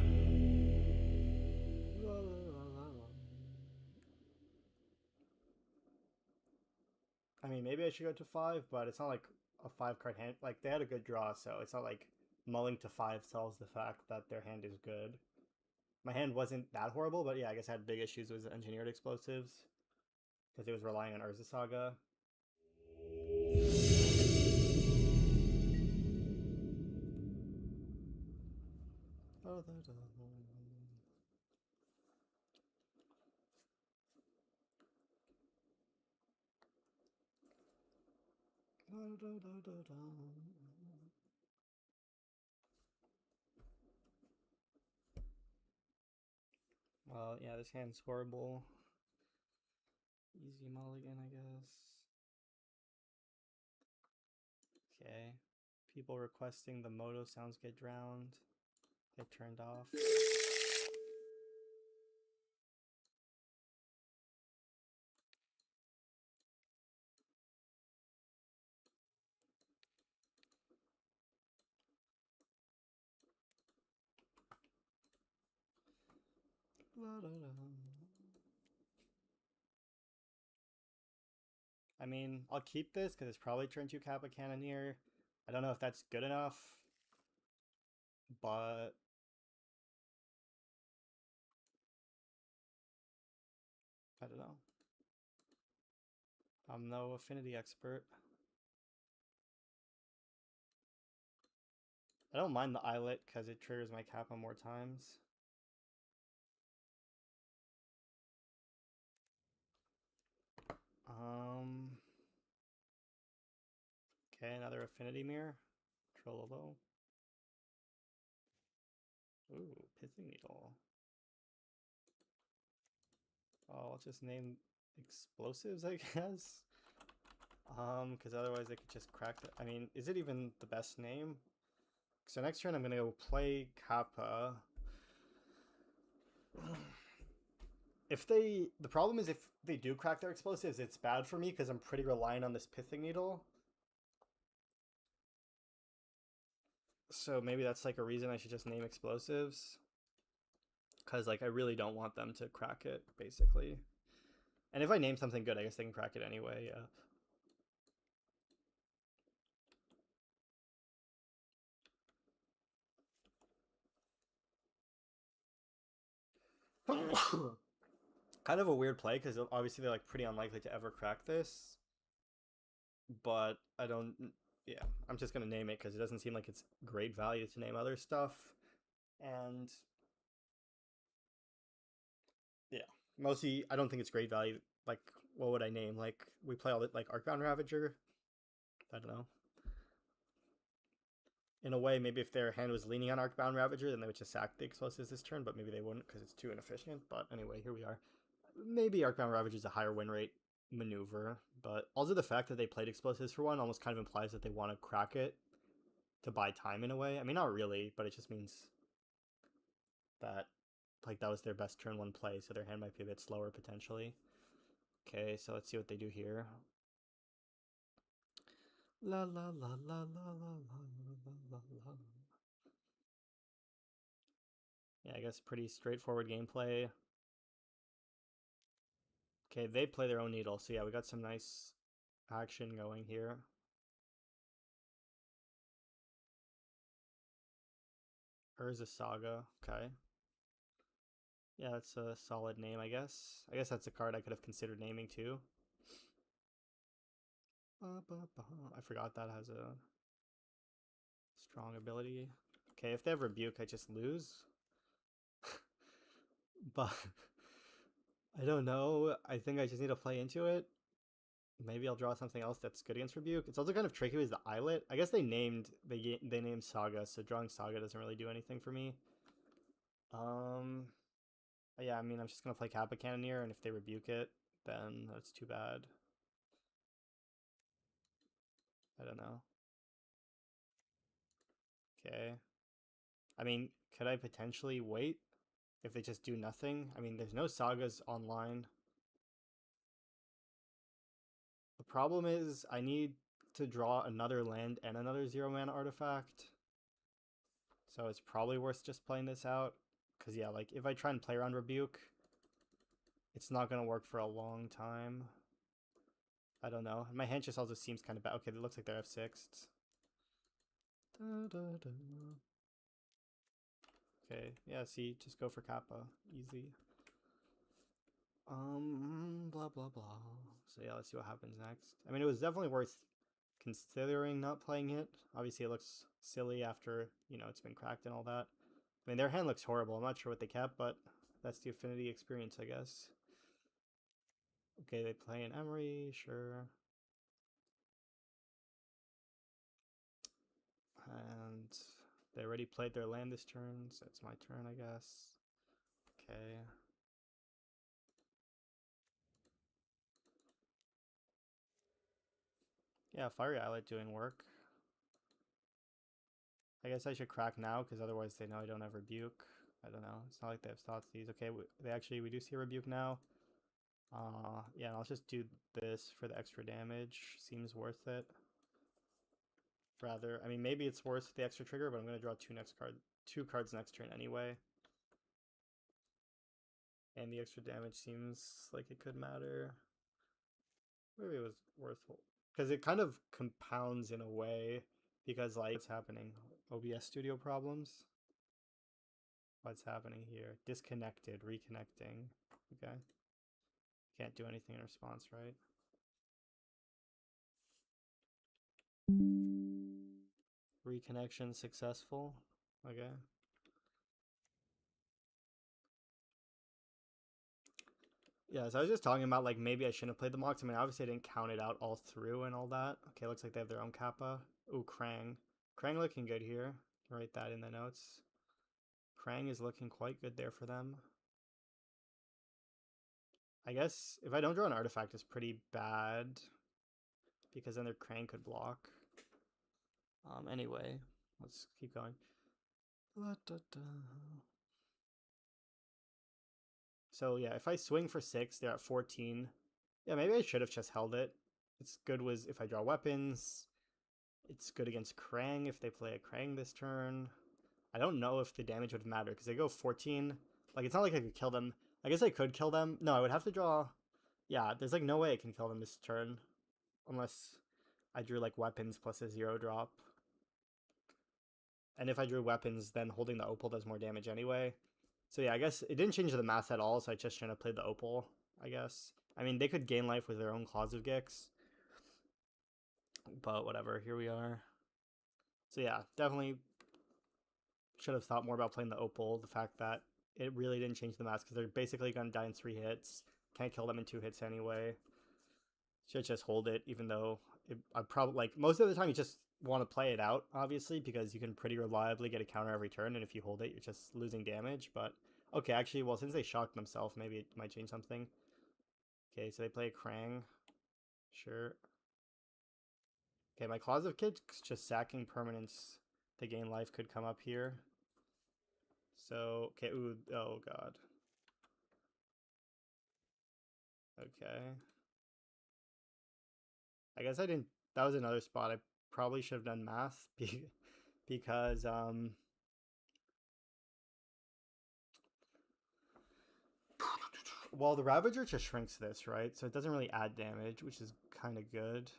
I mean, maybe I should go to 5, but it's not like a 5 card hand. Like, they had a good draw, so it's not like mulling to 5 sells the fact that their hand is good. My hand wasn't that horrible, but yeah, I guess I had big issues with engineered explosives because it was relying on Urza Saga. Well, yeah, this hand's horrible. Easy mulligan, I guess. Okay. People requesting the Moto sounds get drowned. Get turned off. I mean, I'll keep this because it's probably turn 2 Kappa Cannoneer. I don't know if that's good enough, but I don't know. I'm no affinity expert. I don't mind the eyelet because it triggers my Kappa more times. Um. Okay, another affinity mirror. Trollolo. Ooh, pithing needle. Oh, I'll just name explosives, I guess. Because otherwise they could just crack it. I mean, is it even the best name? So next turn I'm gonna go play Kappa. The problem is if they do crack their explosives, it's bad for me because I'm pretty reliant on this pithing needle. So maybe that's like a reason I should just name explosives. Because like I really don't want them to crack it, basically. And if I name something good, I guess they can crack it anyway, yeah. Kind of a weird play because obviously they're like pretty unlikely to ever crack this. But I don't. Yeah, I'm just gonna name it because it doesn't seem like it's great value to name other stuff. And yeah, mostly I don't think it's great value. Like, what would I name? Like, we play all the like Arcbound Ravager. I don't know. In a way, maybe if their hand was leaning on Arcbound Ravager, then they would just sack the explosives this turn. But maybe they wouldn't because it's too inefficient. But anyway, here we are. Maybe Arcbound Ravager is a higher win rate maneuver, but also the fact that they played explosives for one almost kind of implies that they want to crack it to buy time in a way. I mean, not really, but it just means that like that was their best turn 1 play, so their hand might be a bit slower potentially. Okay, so let's see what they do here. La la la la la la la la la. Yeah, I guess pretty straightforward gameplay. Okay, they play their own needle, so yeah, we got some nice action going here. Urza Saga, okay. Yeah, that's a solid name, I guess. I guess that's a card I could have considered naming too. I forgot that has a strong ability. Okay, if they have Rebuke, I just lose. But I don't know. I think I just need to play into it. Maybe I'll draw something else that's good against Rebuke. It's also kind of tricky with the eyelet. I guess they named Saga, so drawing Saga doesn't really do anything for me. Yeah, I mean I'm just gonna play Kappa Cannoneer, and if they Rebuke it, then that's too bad. I don't know. Okay. I mean, could I potentially wait if they just do nothing? I mean, there's no sagas online. The problem is I need to draw another land and another 0-mana artifact. So it's probably worth just playing this out. Because yeah, like if I try and play around Rebuke, it's not going to work for a long time. I don't know. My hand just also seems kind of bad. Okay, it looks like they're F6. Da, da, da. Okay, yeah, see, just go for Kappa. Easy. Blah, blah, blah. So yeah, let's see what happens next. I mean, it was definitely worth considering not playing it. Obviously, it looks silly after, it's been cracked and all that. I mean, their hand looks horrible. I'm not sure what they kept, but that's the Affinity experience, I guess. Okay, they play an Emery, sure. And they already played their land this turn, so it's my turn, I guess. Okay. Yeah, Fiery Islet doing work. I guess I should crack now, because otherwise they know I don't have Rebuke. I don't know. It's not like they have thoughts these. Okay, we do see a Rebuke now. Yeah, I'll just do this for the extra damage. Seems worth it. Rather, I mean, maybe it's worth the extra trigger, but I'm gonna draw two cards next turn anyway. And the extra damage seems like it could matter. Maybe it was worth, because it kind of compounds in a way. Because like, what's happening? OBS Studio problems. What's happening here? Disconnected, reconnecting. Okay. Can't do anything in response, right? Reconnection successful. Okay. Yeah, so I was just talking about like maybe I shouldn't have played the Mox. I mean, obviously I didn't count it out all through and all that. Okay, looks like they have their own Kappa. Ooh, Krang. Krang looking good here. Write that in the notes. Krang is looking quite good there for them. I guess if I don't draw an artifact, it's pretty bad because then their Krang could block. Anyway, let's keep going. So yeah, if I swing for 6, they're at 14. Yeah, maybe I should have just held it. It's good was if I draw weapons. It's good against Krang if they play a Krang this turn. I don't know if the damage would matter because they go 14. Like, it's not like I could kill them. I guess I could kill them. No, I would have to draw... Yeah, there's like no way I can kill them this turn. Unless I drew like weapons plus a 0 drop. And if I drew weapons, then holding the Opal does more damage anyway. So yeah, I guess it didn't change the math at all, so I just shouldn't have played the Opal, I guess. I mean, they could gain life with their own Claws of Gix. But whatever, here we are. So yeah, definitely should have thought more about playing the Opal. The fact that it really didn't change the math, because they're basically going to die in 3 hits. Can't kill them in 2 hits anyway. Should just hold it, even though I probably, like, most of the time you just want to play it out, obviously, because you can pretty reliably get a counter every turn, and if you hold it, you're just losing damage. But okay, actually, well, since they shocked themselves, maybe it might change something. Okay, so they play Krang. Sure. Okay, my Claws of Kids just sacking permanents to gain life could come up here. So, okay, ooh, oh god. Okay. I guess I didn't, that was another spot I probably should have done math because, well, the Ravager just shrinks this, right? So it doesn't really add damage, which is kind of good.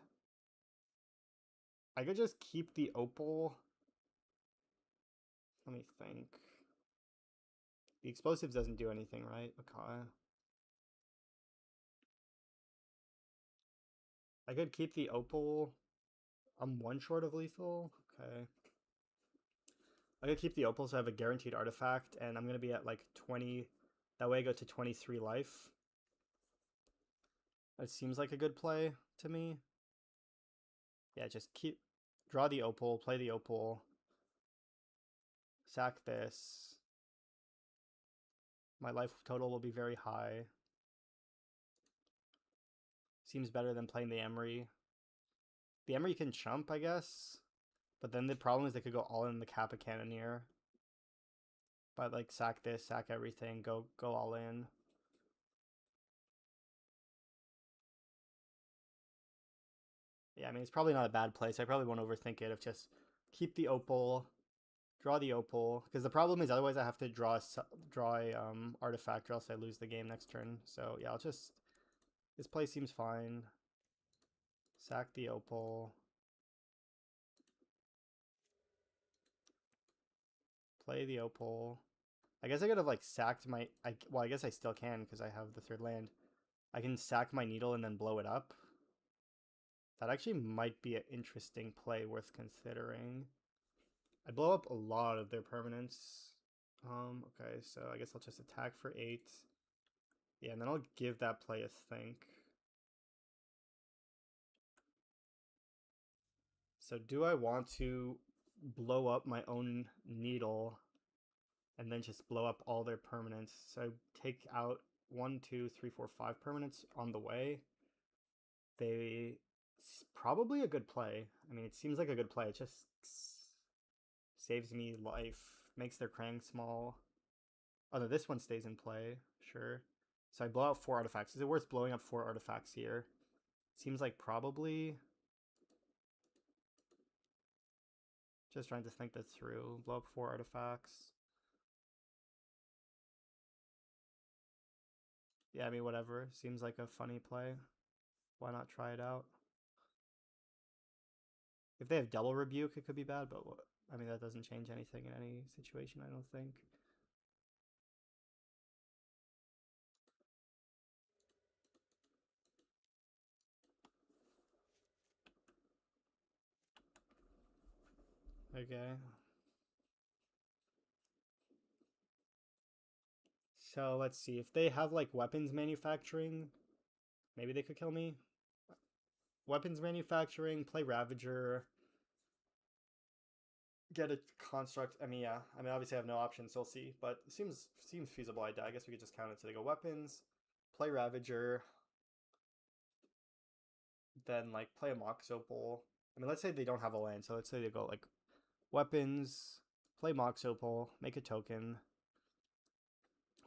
I could just keep the Opal. Let me think. The explosives doesn't do anything, right? Okay. I could keep the Opal. I'm 1 short of lethal. Okay. I could keep the Opal so I have a guaranteed artifact, and I'm going to be at like 20. That way I go to 23 life. It seems like a good play to me. Yeah, just draw the Opal, play the Opal, sack this. My life total will be very high. Seems better than playing the Emery. The Emery can chump, I guess. But then the problem is they could go all in the Kappa Cannoneer. But like sack this, sack everything, go all in. Yeah, I mean, it's probably not a bad place. I probably won't overthink it. If just keep the Opal, draw the Opal. Because the problem is otherwise I have to draw a artifact or else I lose the game next turn. So yeah, I'll just... This play seems fine. Sack the Opal. Play the Opal. I guess I could have like sacked my. Well, I guess I still can because I have the third land. I can sack my Needle and then blow it up. That actually might be an interesting play worth considering. I blow up a lot of their permanents. Okay, so I guess I'll just attack for 8. Yeah, and then I'll give that play a think. So do I want to blow up my own Needle and then just blow up all their permanents? So take out 1, 2, 3, 4, 5 permanents on the way. It's probably a good play. I mean, it seems like a good play. It just saves me life, makes their Krang small. Oh no, this one stays in play, sure. So I blow out 4 artifacts. Is it worth blowing up 4 artifacts here? Seems like probably. Just trying to think this through. Blow up 4 artifacts. Yeah, I mean, whatever. Seems like a funny play. Why not try it out? If they have double rebuke, it could be bad, but I mean, that doesn't change anything in any situation, I don't think. Okay. So let's see. If they have like weapons manufacturing, maybe they could kill me. Weapons manufacturing, play Ravager, get a construct. I mean, yeah. I mean, obviously I have no options, so we'll see. But it seems feasible. I guess we could just count it. So they go weapons, play Ravager, then like play a Mox Opal. I mean, let's say they don't have a land. So let's say they go like weapons, play Mox Opal, make a token,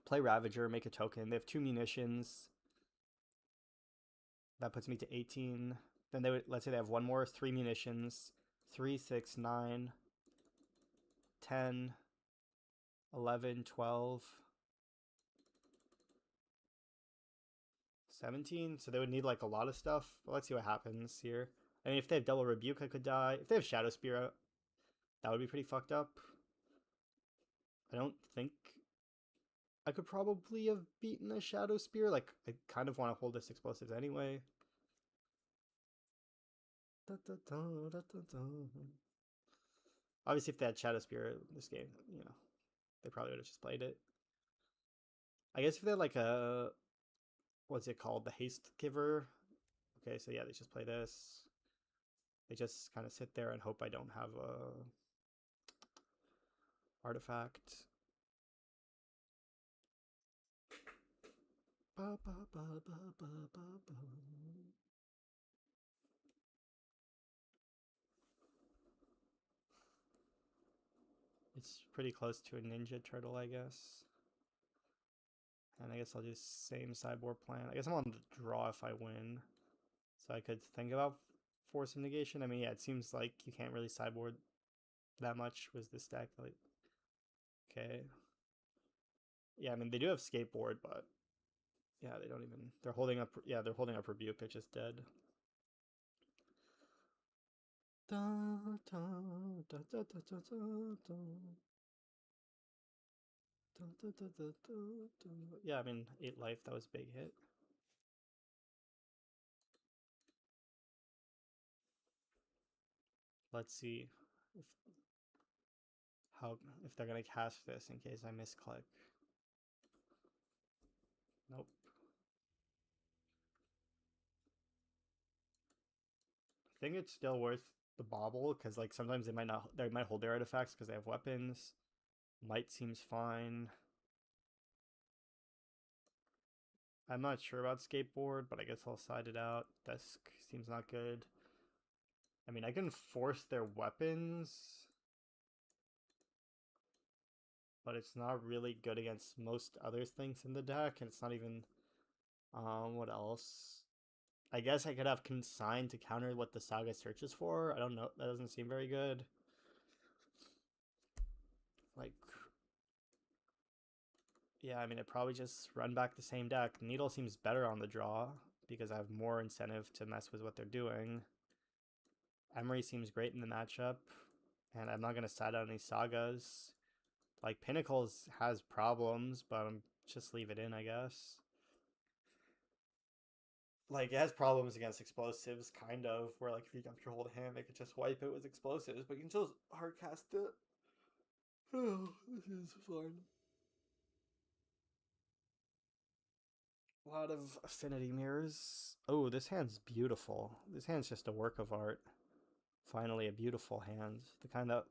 play Ravager, make a token. They have 2 munitions. That puts me to 18. Then they would, let's say they have one more, 3 munitions, 3, 6, 9, 10, 11, 12, 17. So they would need like a lot of stuff. But let's see what happens here. I mean, if they have double rebuke, I could die. If they have Shadow Spear, that would be pretty fucked up. I don't think I could probably have beaten a Shadow Spear. Like, I kind of want to hold this explosives anyway. Da, da, da, da, da, da. Obviously, if they had Shadow Spear this game, they probably would have just played it. I guess if they're like a, what's it called, the haste giver. Okay, so yeah, they just play this. They just kind of sit there and hope I don't have a artifact. Ba, ba, ba, ba, ba, ba, ba. It's pretty close to a Ninja Turtle, I guess. And I guess I'll do same sideboard plan. I guess I'm on the draw if I win. So I could think about Force of Negation. I mean, yeah, it seems like you can't really sideboard that much with this deck. Like, okay. Yeah, I mean, they do have Skateboard, but yeah, they don't even. They're holding up. Yeah, they're holding up Rebuke. They're just dead. Da, da, da, da, da, da, da. Da, da, da, da, da, da. Yeah, I mean, 8 life. That was a big hit. Let's see if if they're gonna cast this in case I misclick. Nope. I think it's still worth the bobble because like sometimes they might hold their artifacts because they have weapons. Might seems fine. I'm not sure about skateboard, but I guess I'll side it out. Desk seems not good. I mean, I can force their weapons, but it's not really good against most other things in the deck, and it's not even. What else? I guess I could have Consign to counter what the Saga searches for. I don't know. That doesn't seem very good. Like, yeah, I mean, it probably just run back the same deck. Needle seems better on the draw because I have more incentive to mess with what they're doing. Emery seems great in the matchup, and I'm not going to side out any sagas. Like, Pinnacles has problems, but I'm just leave it in, I guess. Like, it has problems against explosives, kind of, where, like, if you dump your whole hand, they could just wipe it with explosives, but you can still hardcast it. Oh, this is fun. A lot of affinity mirrors. Oh, this hand's beautiful. This hand's just a work of art. Finally, a beautiful hand. The kind that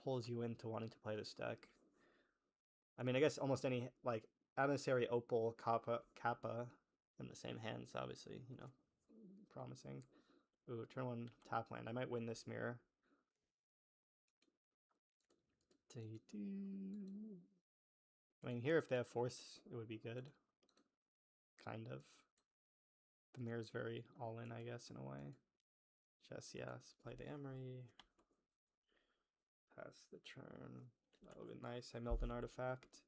pulls you into wanting to play this deck. I mean, I guess almost any, like, Emissary, Opal, Kappa in the same hands, obviously, you know, promising. Ooh, turn one, tap land. I might win this mirror. I mean, here, if they have force, it would be good. Kind of. The mirror's very all in, I guess, in a way. Just, yes, play the Emery. Pass the turn. That would be nice. I melt an artifact.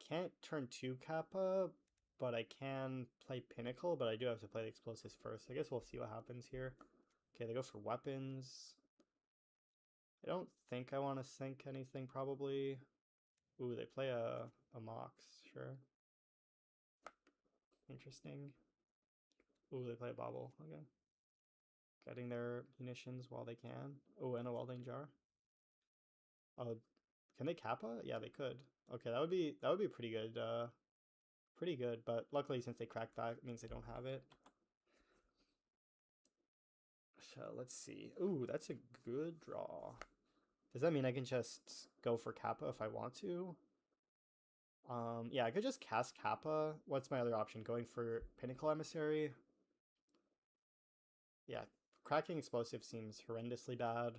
Can't turn 2 Kappa, but I can play Pinnacle, but I do have to play the explosives first. I guess we'll see what happens here. Okay, they go for weapons. I don't think I want to sink anything, probably. Ooh, they play a Mox, sure. Interesting. Ooh, they play a Bobble, okay. Getting their munitions while they can. Oh, and a welding jar. Oh, can they Kappa? Yeah, they could. Okay, that would be pretty good. Pretty good, but luckily since they cracked that, it means they don't have it. So let's see. Ooh, that's a good draw. Does that mean I can just go for Kappa if I want to? Yeah, I could just cast Kappa. What's my other option? Going for Pinnacle Emissary? Yeah, cracking explosives seems horrendously bad.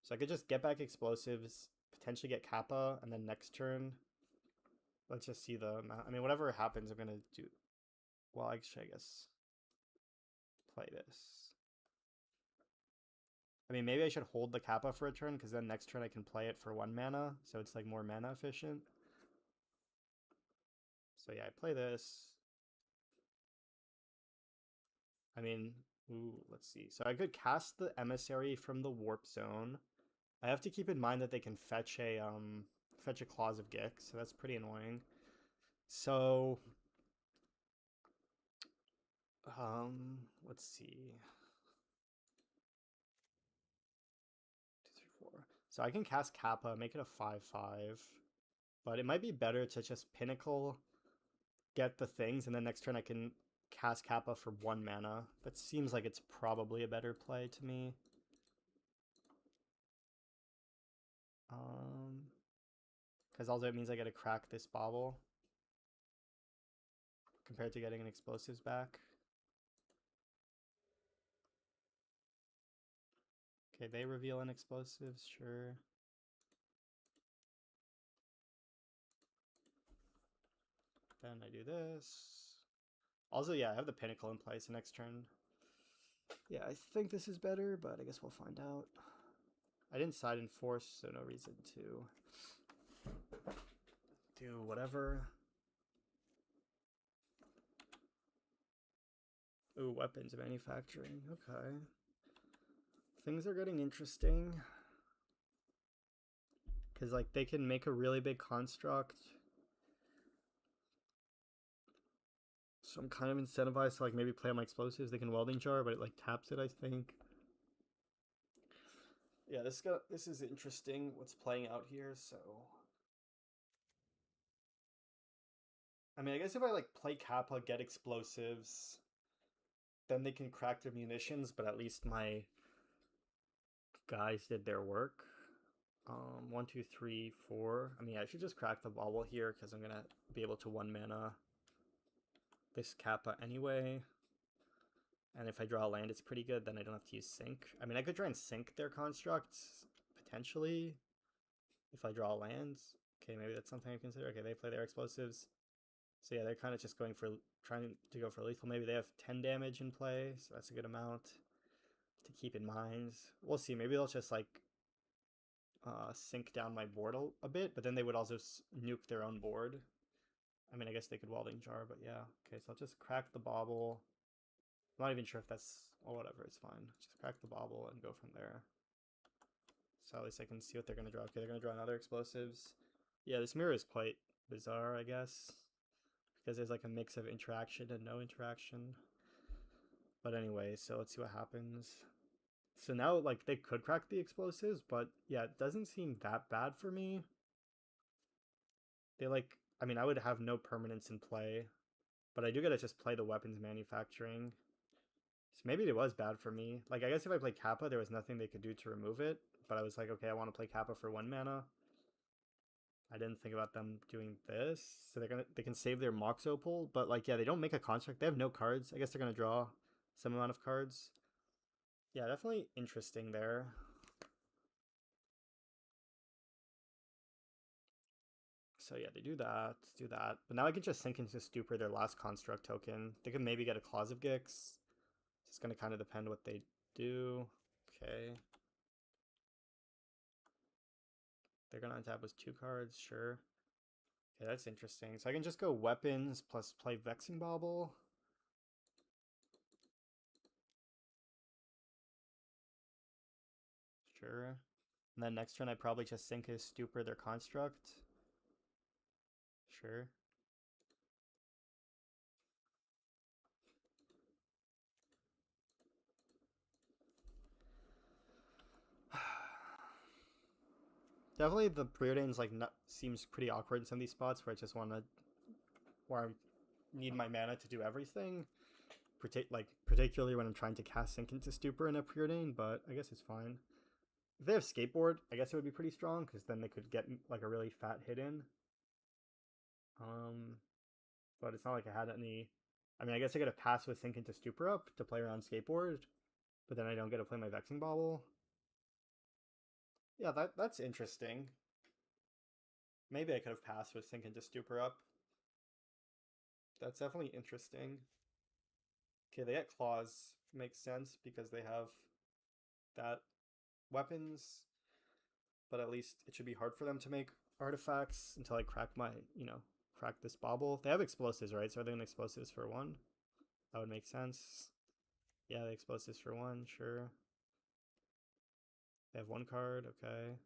So I could just get back explosives, potentially get Kappa, and then next turn, let's just see the amount. I mean, whatever happens, I'm going to do. Well, actually, I guess play this. I mean, maybe I should hold the Kappa for a turn, because then next turn I can play it for 1 mana, so it's like more mana efficient. So yeah, I play this. I mean, ooh, let's see. So I could cast the Emissary from the Warp Zone. I have to keep in mind that they can fetch a Claws of Gix, so that's pretty annoying. So let's see. 2, 3, 4. So I can cast Kappa, make it a 5/5. But it might be better to just Pinnacle, get the things, and then next turn I can cast Kappa for 1 mana. That seems like it's probably a better play to me. Because also it means I get to crack this Bobble compared to getting an explosives back. Okay, they reveal an explosives, sure. Then I do this. Also, yeah, I have the Pinnacle in place the next turn. Yeah, I think this is better, but I guess we'll find out. I didn't side in force, so no reason to do whatever. Ooh, weapons manufacturing. Okay. Things are getting interesting. Because, like, they can make a really big construct. So I'm kind of incentivized to, like, maybe play on my explosives. They can welding jar, but it, like, taps it, I think. Yeah, this is interesting what's playing out here, so... I mean, I guess if I, like, play Kappa, get explosives, then they can crack their munitions, but at least my guys did their work. 1, 2, 3, 4. I mean, I should just crack the bobble here because I'm gonna be able to 1 mana this Kappa anyway. And if I draw a land, it's pretty good. Then I don't have to use sync. I mean, I could try and sync their constructs potentially if I draw lands. Okay, maybe that's something I consider. Okay, they play their explosives. So yeah, they're kind of just going for trying to go for lethal. Maybe they have 10 damage in play, so that's a good amount to keep in mind. We'll see. Maybe they'll just like sink down my board a bit, but then they would also nuke their own board. I mean, I guess they could welding jar, but yeah. Okay, so I'll just crack the bauble. I'm not even sure if that's, well, whatever, it's fine. Just crack the bauble and go from there. So at least I can see what they're going to draw. Okay, they're going to draw another explosives. Yeah, this mirror is quite bizarre, I guess, because there's like a mix of interaction and no interaction. But anyway, so let's see what happens. So now, like, they could crack the explosives, but yeah, it doesn't seem that bad for me. They, like, I mean, I would have no permanence in play, but I do get to just play the weapons manufacturing. So maybe it was bad for me. Like, I guess if I played Kappa, there was nothing they could do to remove it, but I was like, okay, I want to play Kappa for 1 mana. I didn't think about them doing this. So they can save their Mox Opal, but like yeah, they don't make a construct. They have no cards. I guess they're gonna draw some amount of cards. Yeah, definitely interesting there. So yeah, they do that, do that. But now I can just sink into Stupor their last construct token. They could maybe get a Claws of Gix. It's gonna kind of depend what they do. Okay. They're gonna untap with 2 cards, sure. Okay, that's interesting. So I can just go weapons plus play Vexing Bauble. Sure. And then next turn I probably just sink his Stupor their construct. Sure. Definitely the Preordain's like not, seems pretty awkward in some of these spots where I just want to where I need my mana to do everything. Particularly when I'm trying to cast Sink into Stupor in a Preordain, but I guess it's fine. If they have Skateboard, I guess it would be pretty strong because then they could get like a really fat hit in. Um, but it's not like I had any. I mean, I guess I get a pass with Sink into Stupor up to play around Skateboard, but then I don't get to play my Vexing Bauble. Yeah, that's interesting. Maybe I could have passed with Sink into Stupor up. That's definitely interesting. Okay, they get claws. Makes sense because they have that weapons, but at least it should be hard for them to make artifacts until I crack my, crack this bauble. They have explosives, right? So are they going explosives for 1? That would make sense. Yeah, the explosives for 1, sure. They have 1 card, okay.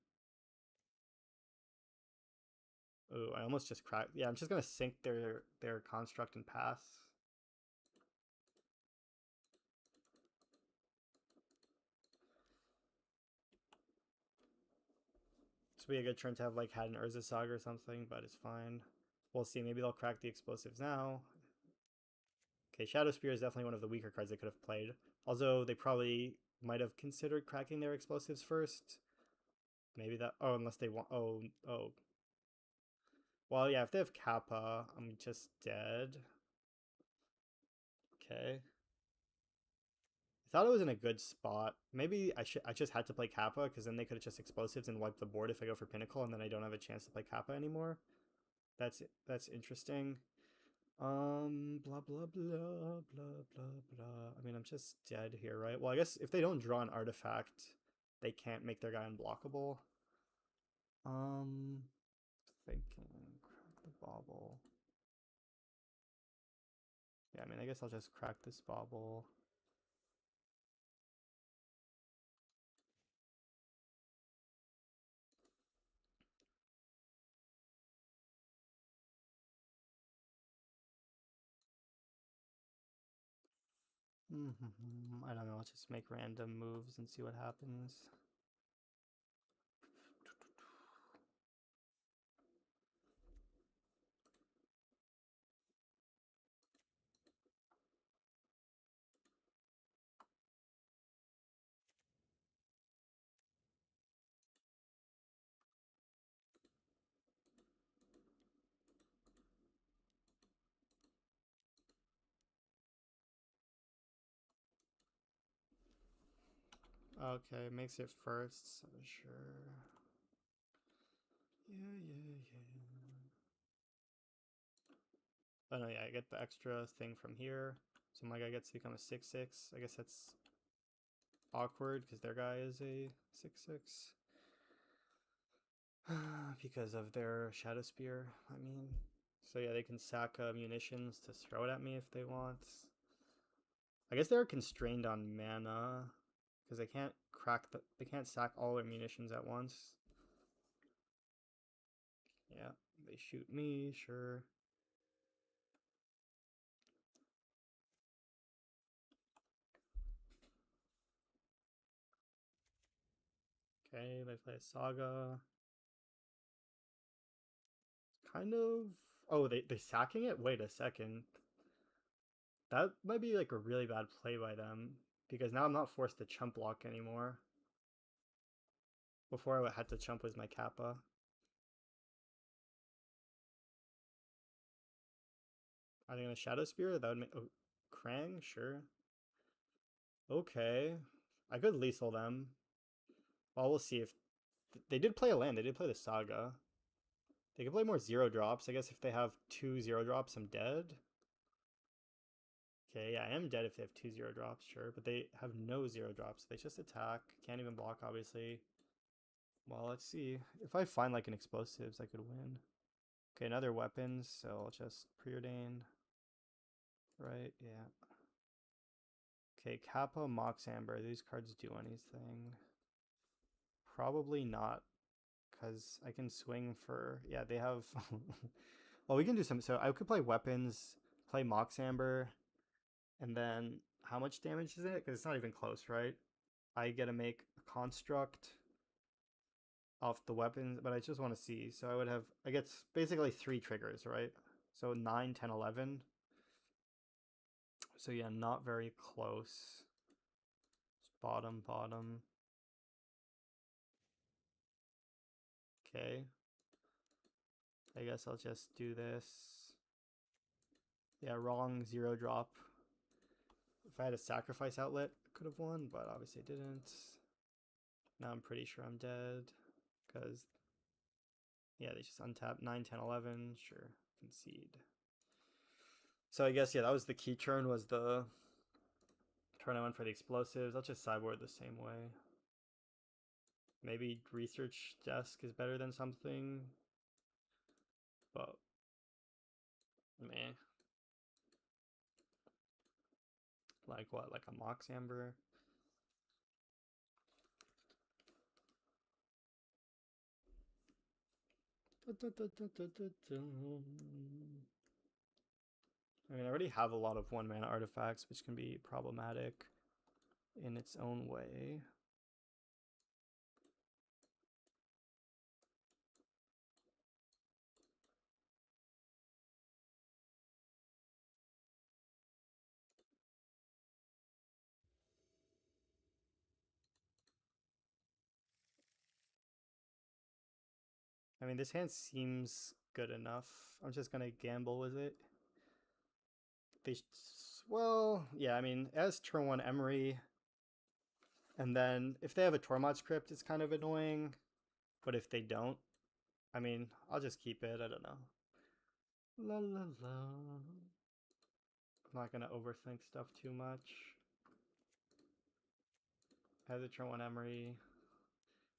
Oh, I almost just cracked. Yeah, I'm just gonna sink their construct and pass. This would be a good turn to have like had an Urza Saga or something, but it's fine. We'll see. Maybe they'll crack the explosives now. Okay, Shadow Spear is definitely one of the weaker cards they could have played. Although they probably might have considered cracking their explosives first. Maybe that. Oh, unless they want. Oh, oh. Well, yeah. If they have Kappa, I'm just dead. Okay. I thought it was in a good spot. Maybe I just had to play Kappa because then they could have just explosives and wiped the board if I go for Pinnacle, and then I don't have a chance to play Kappa anymore. That's interesting. Blah blah blah blah blah blah. I mean, I'm just dead here, right? Well, I guess if they don't draw an artifact, they can't make their guy unblockable. Um, Thinking, crack the bauble. Yeah, I mean, I guess I'll just crack this bauble. I don't know. I'll just make random moves and see what happens. Okay, makes it first, so sure. Yeah. Oh no, yeah, I get the extra thing from here. So my guy gets to become a 6/6. I guess that's awkward because their guy is a 6/6. Because of their Shadow Spear, I mean. So yeah, they can sack munitions to throw it at me if they want. I guess they're constrained on mana because they can't they can't sack all their munitions at once. Yeah, they shoot me, sure. Okay, they play a Saga. Kind of. Oh, they sacking it? Wait a second. That might be like a really bad play by them because now I'm not forced to chump block anymore. Before I had to chump was my Kappa. Are they gonna Shadow Spear? That would make Krang, sure. Okay, I could lethal them. Well, we'll see if they did play a land. They did play the Saga. They could play more 0 drops. I guess if they have 2 0 drops, I'm dead. Okay, yeah, I am dead if they have 2 0 drops, sure. But they have no 0 drops. They just attack. Can't even block, obviously. Well, let's see. If I find like an explosives, I could win. Okay, another weapons, so I'll just preordain. Right, yeah. Okay, Kappa, Mox Amber. These cards do anything? Probably not, because I can swing for... Yeah, they have... Well, we can do some... So I could play weapons, play Mox Amber, and then how much damage is it? Because it's not even close, right? I get to make a construct off the weapons, but I just want to see. So I would have... I get basically 3 triggers, right? So 9, 10, 11. So yeah, not very close. Just bottom, bottom. Okay. I guess I'll just do this. Yeah, wrong 0 drop. If I had a sacrifice outlet, I could have won, but obviously I didn't. Now I'm pretty sure I'm dead. Because, yeah, they just untap 9, 10, 11. Sure, concede. So I guess, yeah, that was the key turn, was the turn I went for the explosives. I'll just sideboard the same way. Maybe research desk is better than something. But, meh. Like what? Like a Mox Amber? I mean, I already have a lot of 1-mana artifacts, which can be problematic in its own way. I mean, this hand seems good enough. I'm just gonna gamble with it. They, well, yeah. I mean, as turn 1 Emery, and then if they have a Tormod script, it's kind of annoying. But if they don't, I mean, I'll just keep it. I don't know. La la la. I'm not gonna overthink stuff too much. As a turn 1 Emery.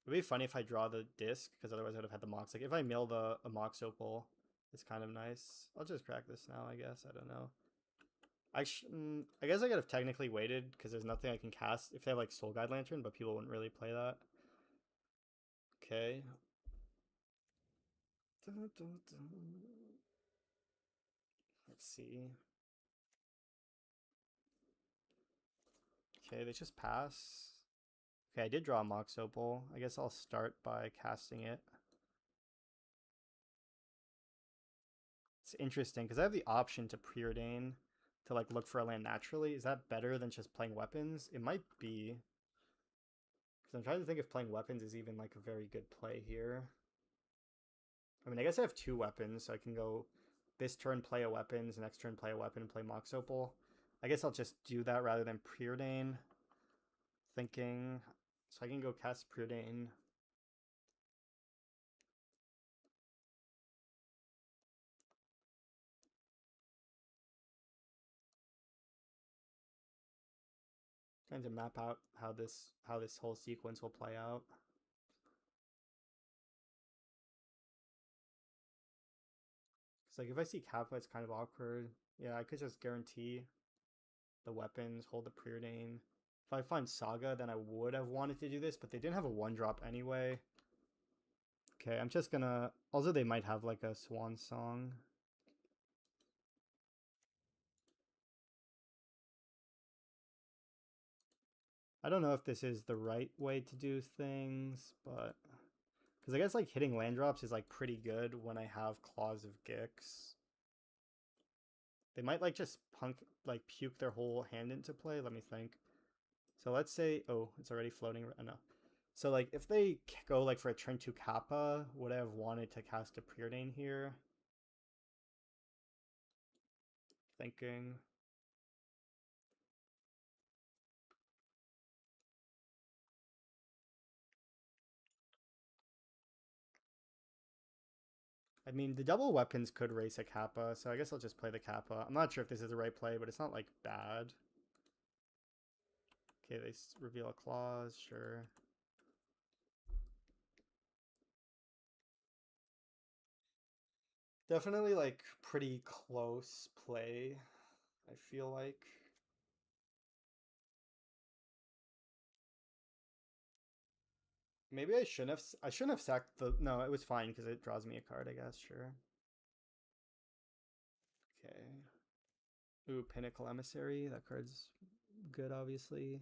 It would be funny if I draw the disc, because otherwise I would have had the Mox. Like, if I mill a Mox Opal, it's kind of nice. I'll just crack this now, I guess. I don't know. I guess I could have technically waited, because there's nothing I can cast if they have, like, Soul Guide Lantern, but people wouldn't really play that. Okay. Let's see. Okay, they just pass. Okay, I did draw a Mox Opal. I guess I'll start by casting it. It's interesting, because I have the option to preordain to, like, look for a land naturally. Is that better than just playing weapons? It might be. Because I'm trying to think if playing weapons is even, like, a very good play here. I mean, I guess I have 2 weapons, so I can go this turn play a weapons, next turn play a weapon, and play Mox Opal. I guess I'll just do that rather than preordain. Thinking. So I can go cast preordain. Trying to map out how this whole sequence will play out. Because like if I see Kappa, it's kind of awkward. Yeah, I could just guarantee the weapons, hold the preordain. If I find Saga, then I would have wanted to do this, but they didn't have a 1-drop anyway. Okay, I'm just gonna... Also, they might have like a Swan Song. I don't know if this is the right way to do things, but... Because I guess like hitting land drops is like pretty good when I have Claws of Gix. They might like just like puke their whole hand into play. Let me think. So let's say, oh, it's already floating. No. So like if they go like for a turn 2 Kappa, would I have wanted to cast a Preordain here? Thinking. I mean, the double weapons could race a Kappa, so I guess I'll just play the Kappa. I'm not sure if this is the right play, but it's not like bad. Okay, they reveal a clause, sure. Definitely like pretty close play, I feel like. Maybe I shouldn't have sacked the no, it was fine because it draws me a card, I guess, sure. Okay. Ooh, Pinnacle Emissary. That card's good, obviously.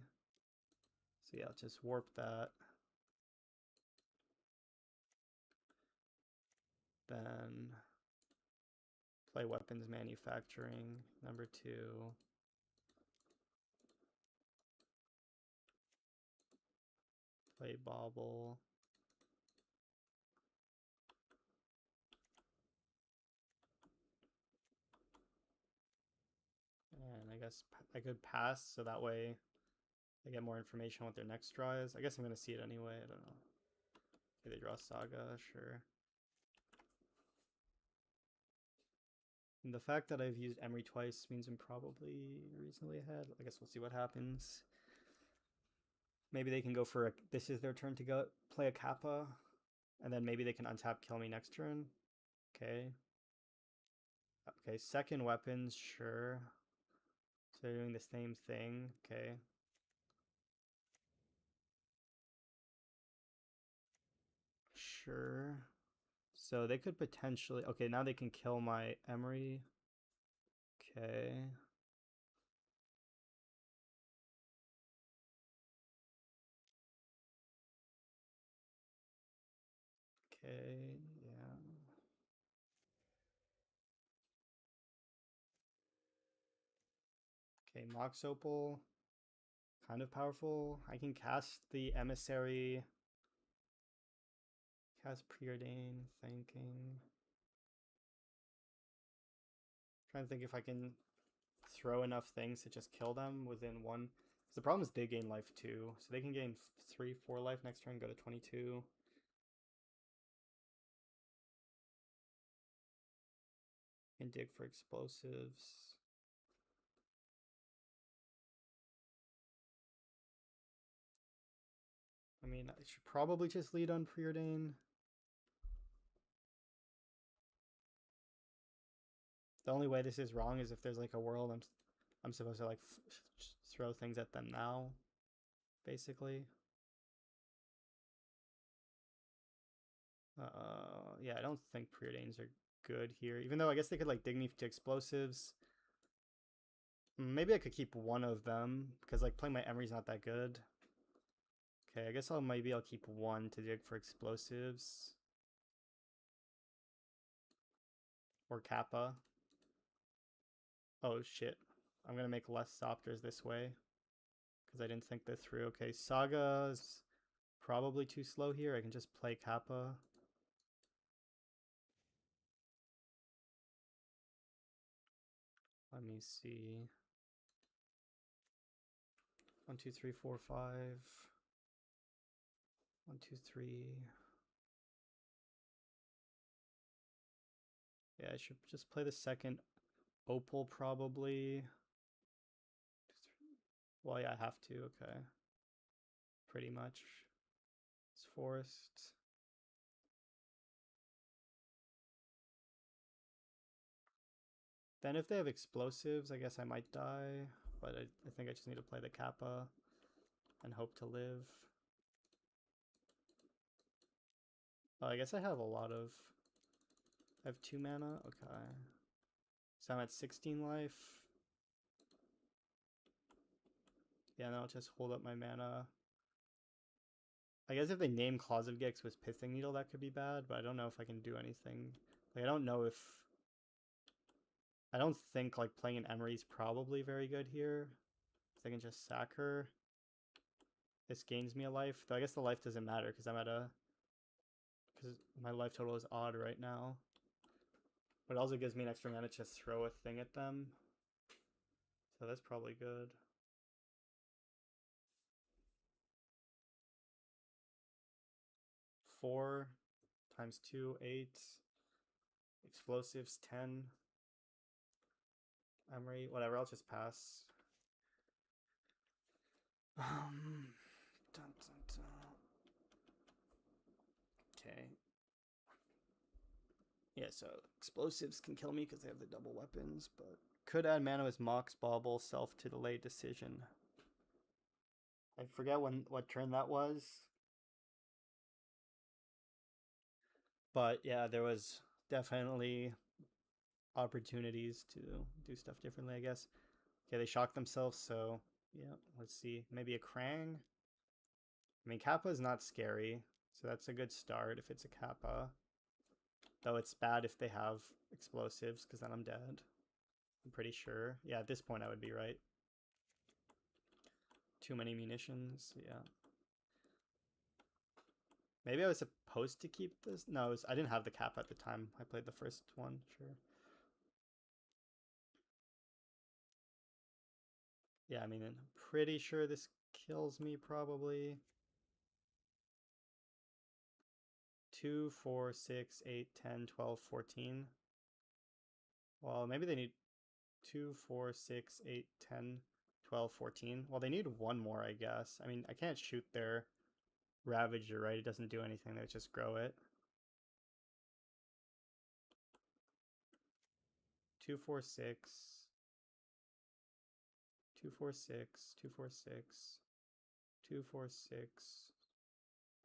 So yeah, let's just warp that. Then play Weapons Manufacturing, number 2. Play Bauble. And I guess I could pass, so that way I get more information on what their next draw is. I guess I'm going to see it anyway. I don't know. Okay, they draw Saga, sure. And the fact that I've used Emery twice means I'm probably reasonably ahead. I guess we'll see what happens. Maybe they can go for a... This is their turn to go play a Kappa. And then maybe they can untap, kill me next turn. Okay. Okay, second weapons, sure. So they're doing the same thing. Okay. Sure. So they could potentially... Okay, now they can kill my Emery. Okay. Okay, yeah. Okay, Mox Opal. Kind of powerful. I can cast the Emissary. Cast Preordain. Thinking. Trying to think if I can throw enough things to just kill them within one. Because the problem is they gain life too. So they can gain 3, 4 life next turn, go to 22. And dig for explosives. I mean, I should probably just lead on Preordain. The only way this is wrong is if there's like a world I'm supposed to like throw things at them now, basically. Yeah, I don't think Preordains are good here. Even though I guess they could like dig me to explosives. Maybe I could keep one of them because like playing my Emery's not that good. Okay, I guess maybe I'll keep one to dig for explosives. Or Kappa. Oh shit. I'm gonna make less Sopters this way. Because I didn't think this through. Okay, Saga's probably too slow here. I can just play Kappa. Let me see. 1, 2, 3, 4, 5. 1, 2, 3. Yeah, I should just play the second Opal probably. Well, yeah, I have to. Okay. Pretty much. It's forced. Then if they have explosives, I guess I might die. But I think I just need to play the Kappa and hope to live. Oh, I guess I have a lot of... I have 2 mana? Okay. So I'm at 16 life. Yeah, now I'll just hold up my mana. I guess if they name Claws of Gix with Pithing Needle, that could be bad, but I don't know if I can do anything. Like, I don't know if... I don't think, like, playing an Emery is probably very good here. So I can just sack her. This gains me a life. Though I guess the life doesn't matter because I'm at a... Because my life total is odd right now. But it also gives me an extra mana to just throw a thing at them. So that's probably good. Four times 2, 8. Explosives, 10. Emery, whatever, I'll just pass. Dun, dun, dun. Okay. Yeah, so explosives can kill me because they have the double weapons, but could add mana with Mox Bauble, self to delay decision. I forget what turn that was. But yeah, there was definitely opportunities to do stuff differently, I guess. Okay, they shocked themselves, so yeah, let's see. Maybe a Krang? I mean, Kappa is not scary, so that's a good start if it's a Kappa. Though it's bad if they have explosives, because then I'm dead. I'm pretty sure. Yeah, at this point I would be right. Too many munitions, yeah. Maybe I was supposed to keep this? No, I didn't have the cap at the time. I played the first one, sure. Yeah, I mean, I'm pretty sure this kills me probably. 2, 4, 6, 8, 10, 12, 14. Well, maybe they need 2, 4, 6, 8, 10, 12, 14. Well, they need one more, I guess. I mean, I can't shoot their Ravager, right? It doesn't do anything. They just grow it. 2, 4, 6. 2, 4, 6. 2, 4, 6. 2, 4, 6.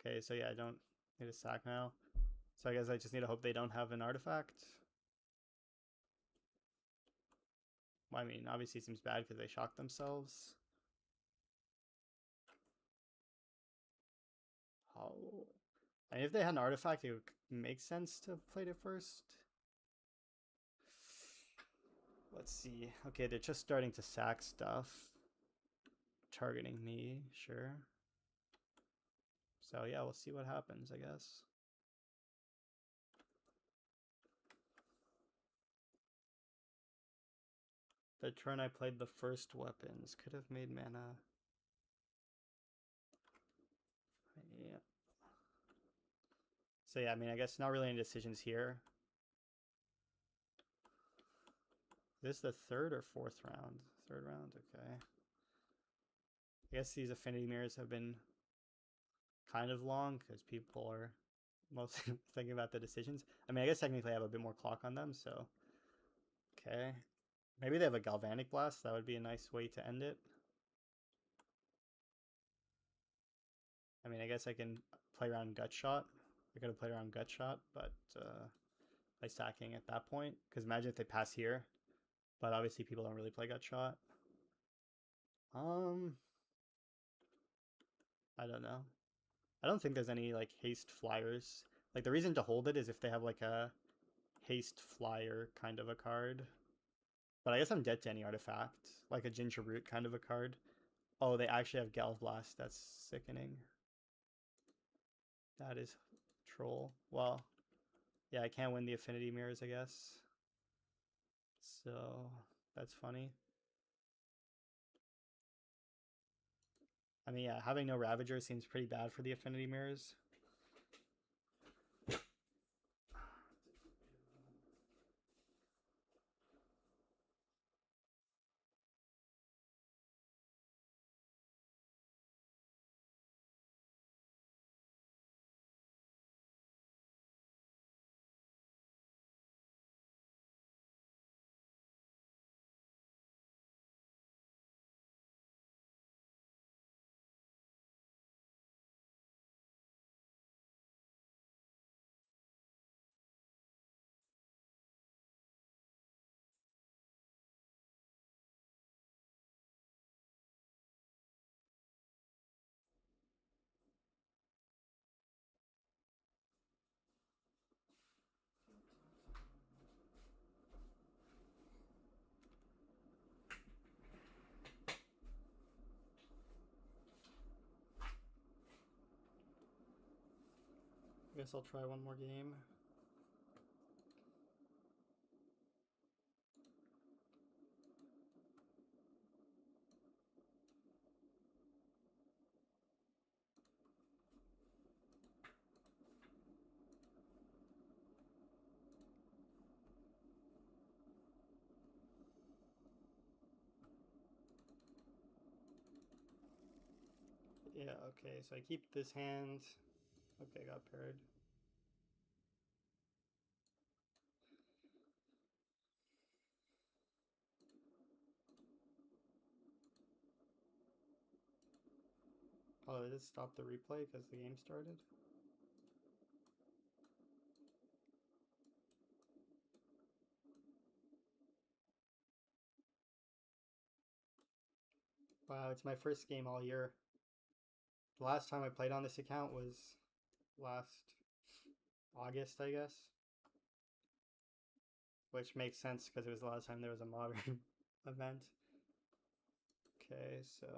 Okay, so yeah, I don't need a sack now. So I guess I just need to hope they don't have an artifact. Well, I mean, obviously it seems bad because they shocked themselves. How? I mean, if they had an artifact, it would make sense to have played it first. Let's see. Okay, they're just starting to sack stuff. Targeting me, sure. So yeah, we'll see what happens, I guess. The turn I played the first weapons could have made mana. Yeah. So yeah, I mean, I guess not really any decisions here. This is the third or fourth round? Third round, okay. I guess these affinity mirrors have been kind of long because people are mostly thinking about the decisions. I mean, I guess technically I have a bit more clock on them, so... Okay. Maybe they have a Galvanic Blast. That would be a nice way to end it. I mean, I guess I can play around Gut Shot. I could have played around Gut Shot, but by stacking at that point. Because imagine if they pass here. But obviously people don't really play Gut Shot. I don't know. I don't think there's any like haste flyers. Like the reason to hold it is if they have like a haste flyer kind of a card. But I guess I'm dead to any artifact. Like a Ginger Root kind of a card. Oh, they actually have Galv Blast. That's sickening. That is troll. Well, yeah, I can't win the Affinity Mirrors, I guess. So, that's funny. I mean, yeah, having no Ravager seems pretty bad for the Affinity Mirrors. I guess I'll try one more game. Yeah, okay, so I keep this hand. Okay, got paired. Oh, did it stop the replay because the game started? Wow, it's my first game all year. The last time I played on this account was last August, I guess. Which makes sense because it was the last time there was a modern event. Okay, so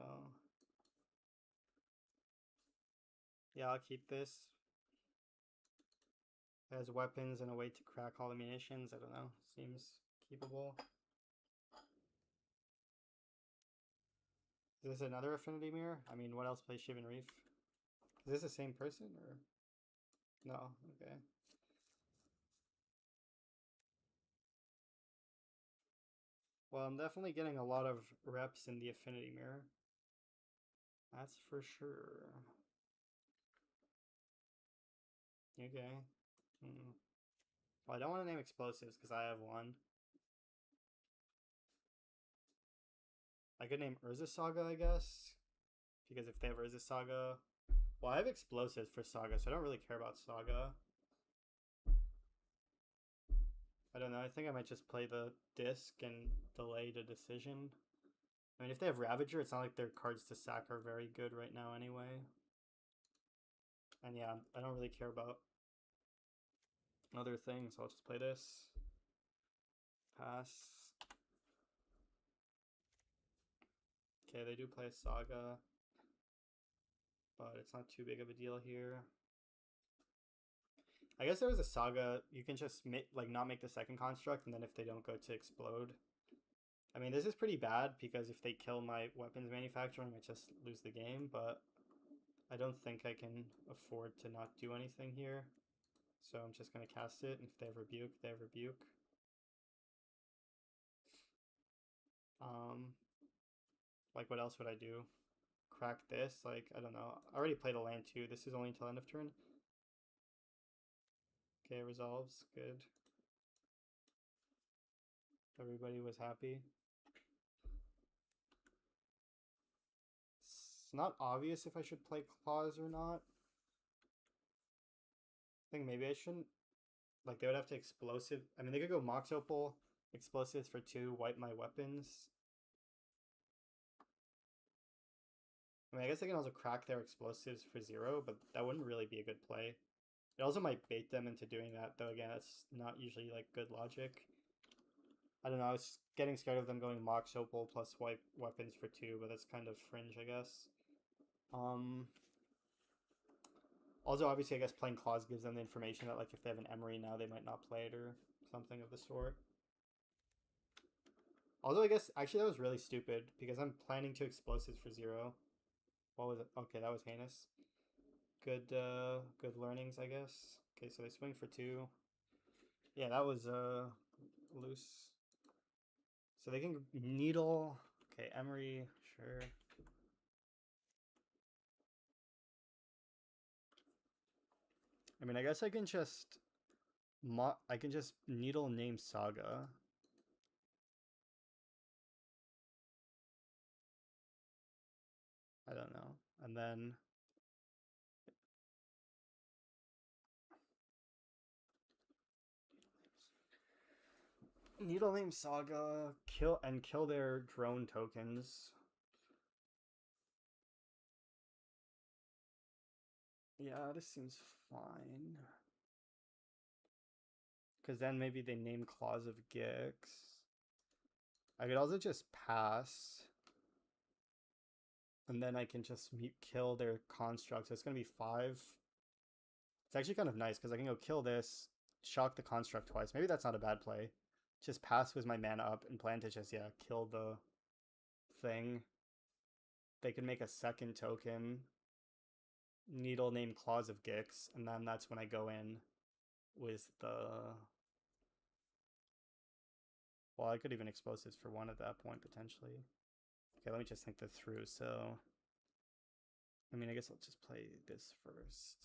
yeah, I'll keep this. It has weapons and a way to crack all the munitions. I don't know. Seems keepable. Is this another Affinity mirror? I mean, what else plays Shivan Reef? Is this the same person or no? Okay. Well, I'm definitely getting a lot of reps in the Affinity mirror. That's for sure. Okay. Well, I don't want to name explosives because I have one. I could name Urza Saga, I guess. Because if they have Urza Saga. Well, I have explosives for Saga, so I don't really care about Saga. I don't know. I think I might just play the disc and delay the decision. I mean, if they have Ravager, it's not like their cards to sack are very good right now anyway. And yeah, I don't really care about other things. So I'll just play this. Pass. Okay, they do play a Saga. But it's not too big of a deal here. I guess there was a Saga. You can just not make the second construct, and then if they don't go to explode. I mean, this is pretty bad because if they kill my weapons manufacturer, I might just lose the game, but I don't think I can afford to not do anything here. So I'm just going to cast it, and if they have Rebuke, they have Rebuke. Like, what else would I do? Crack this? Like, I don't know. I already played a land too. This is only until end of turn. Okay, resolves. Good. Everybody was happy. It's not obvious if I should play claws or not. I think maybe I shouldn't. Like, they would have to explosive. I mean, they could go Mox Opal, explosives for 2, wipe my weapons. I mean, I guess they can also crack their explosives for 0, but that wouldn't really be a good play. It also might bait them into doing that, though. Again, that's not usually like good logic. I don't know. I was getting scared of them going Mox Opal plus wipe weapons for 2, but that's kind of fringe, I guess. Also, obviously, I guess playing Claws gives them the information that, like, if they have an Emery now, they might not play it or something of the sort. Although, I guess, actually, that was really stupid, because I'm planning to explosives for 0. What was it? Okay, that was heinous. Good learnings, I guess. Okay, so they swing for 2. Yeah, that was, loose. So they can Needle. Okay, Emery, sure. I mean, I guess I can just Needle name Saga. I don't know. And then Needle name Saga, kill their drone tokens. Yeah, this seems fine. Because then maybe they name Claws of Gix. I could also just pass. And then I can just kill their constructs. So it's going to be 5. It's It's actually kind of nice because I can go kill this, shock the construct twice. Maybe that's not a bad play. Just pass with my mana up and plan to just, yeah, kill the thing. They could make a second token, needle name Claws of Gix, and then that's when I go in with the... Well, I could even expose this for one at that point, potentially. Okay, let me just think this through. So, I mean, I guess I'll just play this first.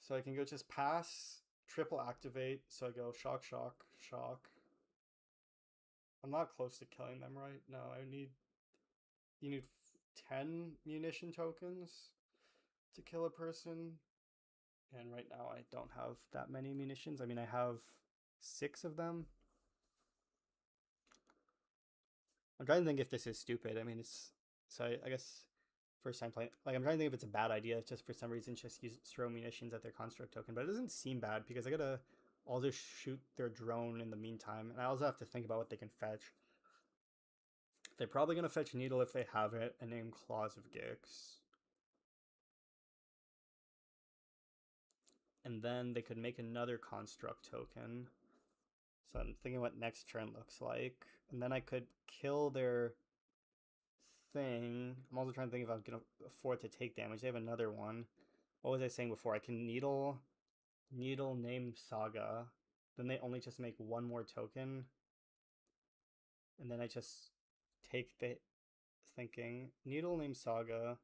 So I can go just pass, triple activate. So I go shock, shock, shock. I'm not close to killing them right now. You need 10 munition tokens to kill a person. And right now I don't have that many munitions. I mean, I have 6 of them. I'm trying to think if this is stupid. I mean, it's... So I guess first time playing... Like, I'm trying to think if it's a bad idea just for some reason just throw munitions at their construct token. But it doesn't seem bad because I gotta also shoot their drone in the meantime. And I also have to think about what they can fetch. They're probably going to fetch Needle if they have it and name Claws of Gix. And then they could make another construct token. So I'm thinking what next turn looks like. And then I could kill their thing. I'm also trying to think if I'm going to afford to take damage. They have another one. What was I saying before? I can Needle name Saga. Then they only just make one more token. And then I just take the thinking. Needle name Saga.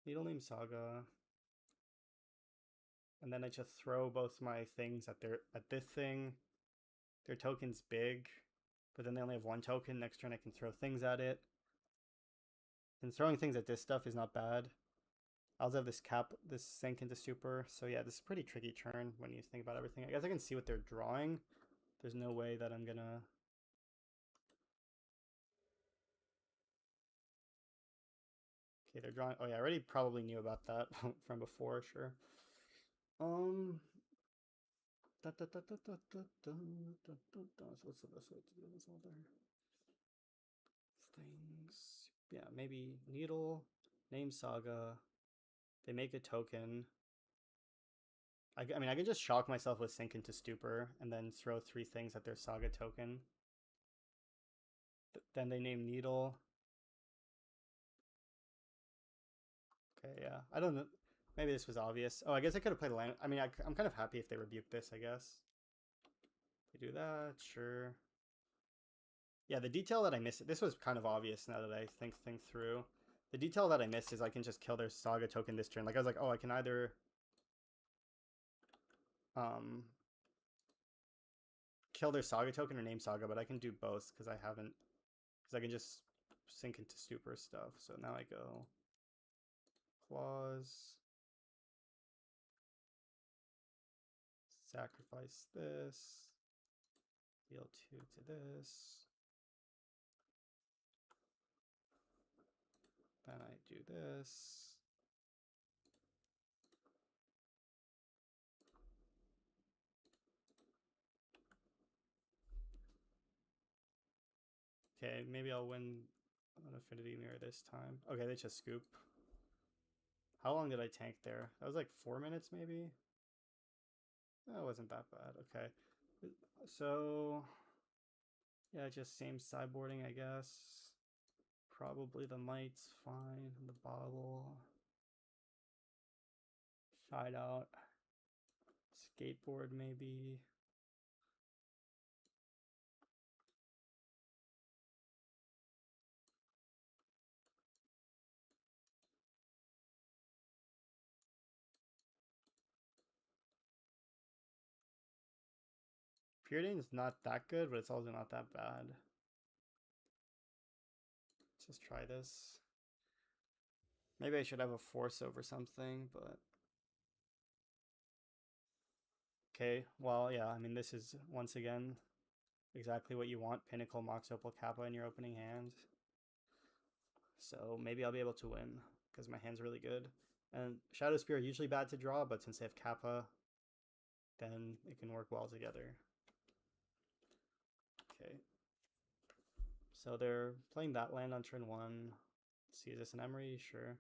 Needle name Saga. And then I just throw both my things at this thing. Their token's big, but then they only have one token. Next turn I can throw things at it. And throwing things at this stuff is not bad. I also have this sink into stupor. So yeah, this is a pretty tricky turn when you think about everything. I guess I can see what they're drawing. There's no way that I'm gonna... Okay, they're drawing... Oh yeah, I already probably knew about that from before, sure. So what's the best way to do this order? Things. Yeah, maybe Needle, name Saga. They make a token. I mean, I could just shock myself with Sink into Stupor and then throw 3 things at their Saga token. Then they name Needle. Okay, yeah. I don't know. Maybe this was obvious. Oh, I guess I could have played land. I mean, I'm kind of happy if they rebuke this, I guess. They do that, sure. Yeah, the detail that I missed, this was kind of obvious now that I think through. The detail that I missed is I can just kill their Saga token this turn. Like, I was like, oh, I can either... kill their Saga token or name Saga, but I can do both because I haven't... Because I can just sink into Stupor stuff. So now I go... Claws... Sacrifice this. Deal 2 to this. Then I do this. Okay, maybe I'll win an Affinity Mirror this time. Okay, they just scoop. How long did I tank there? That was like 4 minutes maybe? That wasn't that bad. Okay. So, yeah, just same sideboarding, I guess. Probably the Might's fine. The bottle. Side out. Skateboard maybe. Preordain's not that good, but it's also not that bad. Let's just try this. Maybe I should have a force over something, but... Okay, well, yeah, I mean, this is, once again, exactly what you want. Pinnacle, Mox Opal, Kappa in your opening hand. So maybe I'll be able to win, because my hand's really good. And Shadow Spear are usually bad to draw, but since they have Kappa, then it can work well together. Okay. So they're playing that land on turn 1. Let's see, is this an Emery? Sure.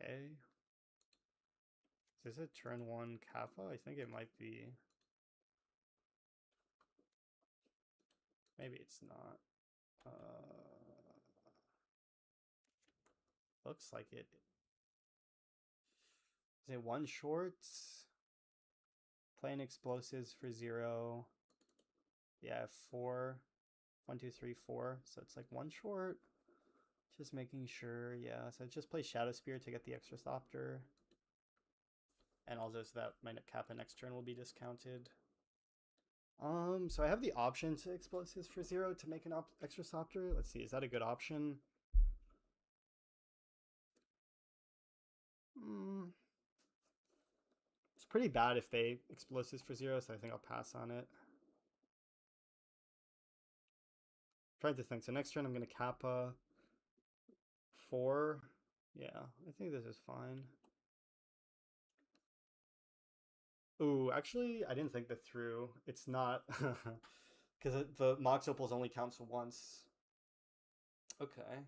Okay. Is this a turn 1 Kappa? I think it might be. Maybe it's not. Looks like it. Is it 1 short? Playing explosives for 0. Yeah, 4. 1, 2, 3, 4. So it's like 1 short. Just making sure. Yeah, so just play Shadow Spear to get the extra Thopter. And also so that my Kappa next turn will be discounted. So I have the option to explosives for 0 to make an extra Thopter. Let's see, is that a good option? It's pretty bad if they explosives for 0, so I think I'll pass on it. Trying to think. So next turn I'm going to Kappa 4. Yeah, I think this is fine. Ooh, actually, I didn't think that through. It's not. Because the Mox Opals only counts once. Okay.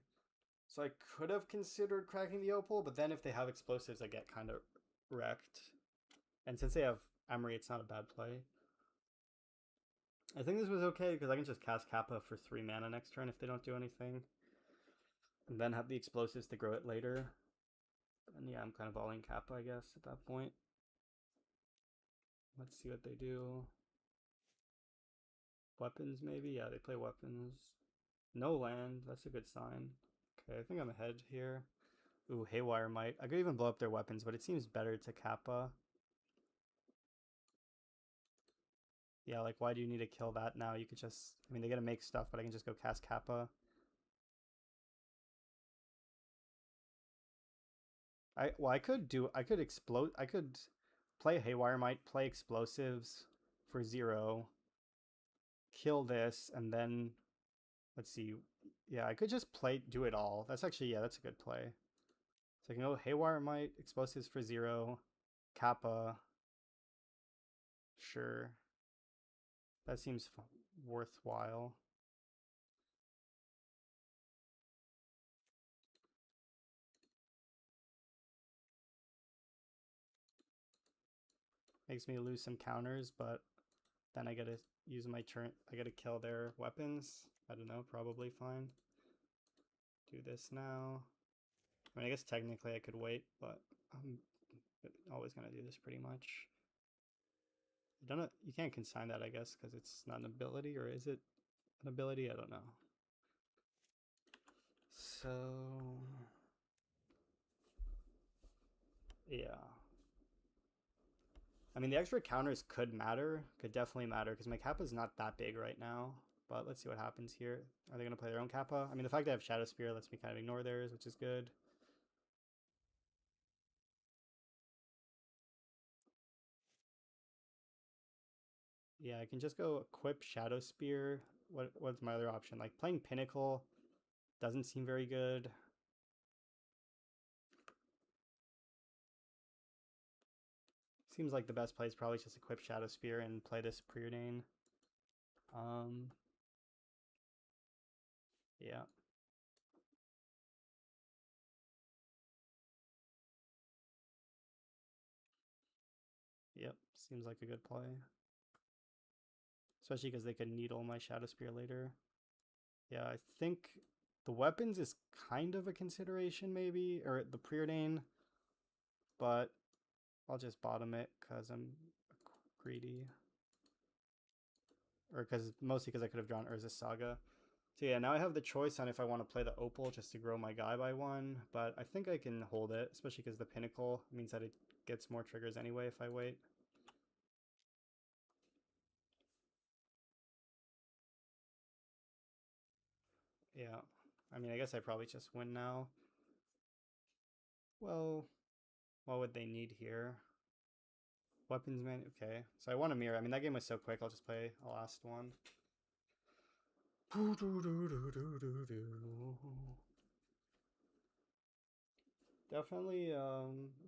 So I could have considered cracking the Opal, but then if they have explosives, I get kind of wrecked. And since they have Emery, it's not a bad play. I think this was okay because I can just cast Kappa for 3 mana next turn if they don't do anything. And then have the explosives to grow it later. And yeah, I'm kind of all in Kappa, I guess, at that point. Let's see what they do. Weapons, maybe? Yeah, they play weapons. No land. That's a good sign. Okay, I think I'm ahead here. Ooh, Haywire might. I could even blow up their weapons, but it seems better to Kappa. Yeah, like, why do you need to kill that now? You could just... I mean, they gotta make stuff, but I can just go cast Kappa. I could explode... I could play Haywire Might, play explosives for 0, kill this, and then... Let's see. Yeah, I could just do it all. That's actually... Yeah, that's a good play. So I can go Haywire Might, explosives for 0, Kappa. Sure. That seems worthwhile. Makes me lose some counters, but then I gotta use my turn. I gotta kill their weapons. I don't know, probably fine. Do this now. I mean, I guess technically I could wait, but I'm always gonna do this pretty much. I don't know. You can't consign that, I guess, because it's not an ability, or is it an ability? I don't know. So yeah. I mean, the extra counters could matter, could definitely matter, because my Kappa's not that big right now. But let's see what happens here. Are they going to play their own Kappa? I mean, the fact they have Shadow Spear lets me kind of ignore theirs, which is good. Yeah, I can just go equip Shadow Spear. What's my other option? Like, playing Pinnacle doesn't seem very good. Seems like the best play is probably just equip Shadow Spear and play this Preordain. Yeah. Yep, seems like a good play. Especially because they could needle my Shadow Spear later. Yeah, I think the weapons is kind of a consideration, maybe, or the Preordain, but I'll just bottom it because I'm greedy. Or mostly because I could have drawn Urza Saga. So yeah, now I have the choice on if I want to play the Opal just to grow my guy by 1, but I think I can hold it, especially because the Pinnacle means that it gets more triggers anyway if I wait. Yeah, I mean, I guess I probably just win now. Well, what would they need here? Weapons man, okay. So I want a mirror. I mean, that game was so quick, I'll just play a last one. Definitely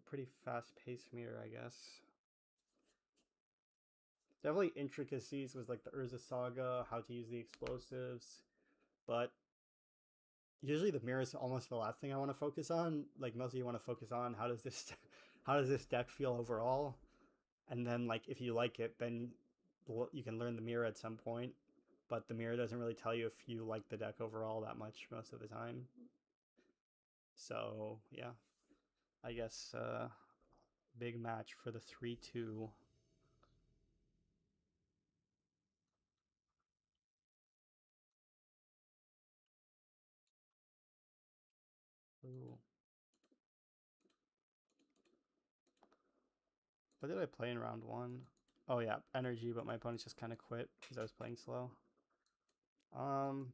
pretty fast paced mirror, I guess. Definitely intricacies was like the Urza Saga, how to use the explosives, but usually the mirror is almost the last thing I want to focus on. Like mostly you want to focus on how does this how does this deck feel overall, and then like if you like it, then you can learn the mirror at some point. But the mirror doesn't really tell you if you like the deck overall that much most of the time. So yeah, I guess big match for the 3-2. Ooh. What did I play in round one? Oh yeah, energy, but my opponent just kind of quit because I was playing slow. Um,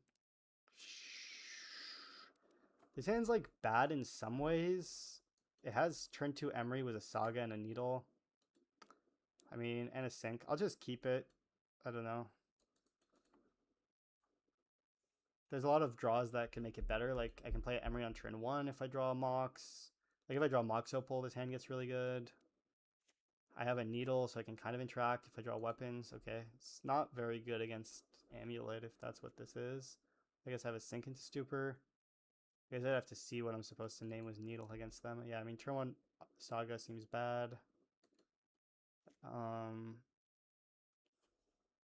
this hand's like bad in some ways. It has turn two Emery with a Saga and a Needle. I mean, and a Sink. I'll just keep it. I don't know. There's a lot of draws that can make it better. Like I can play Emery on turn one if I draw a Mox. Like if I draw a Mox Opal, this hand gets really good. I have a Needle, so I can kind of interact if I draw weapons. Okay, it's not very good against Amulet if that's what this is. I guess I have a Sink into Stupor. I guess I'd have to see what I'm supposed to name with Needle against them. Yeah, I mean, turn one Saga seems bad. Um,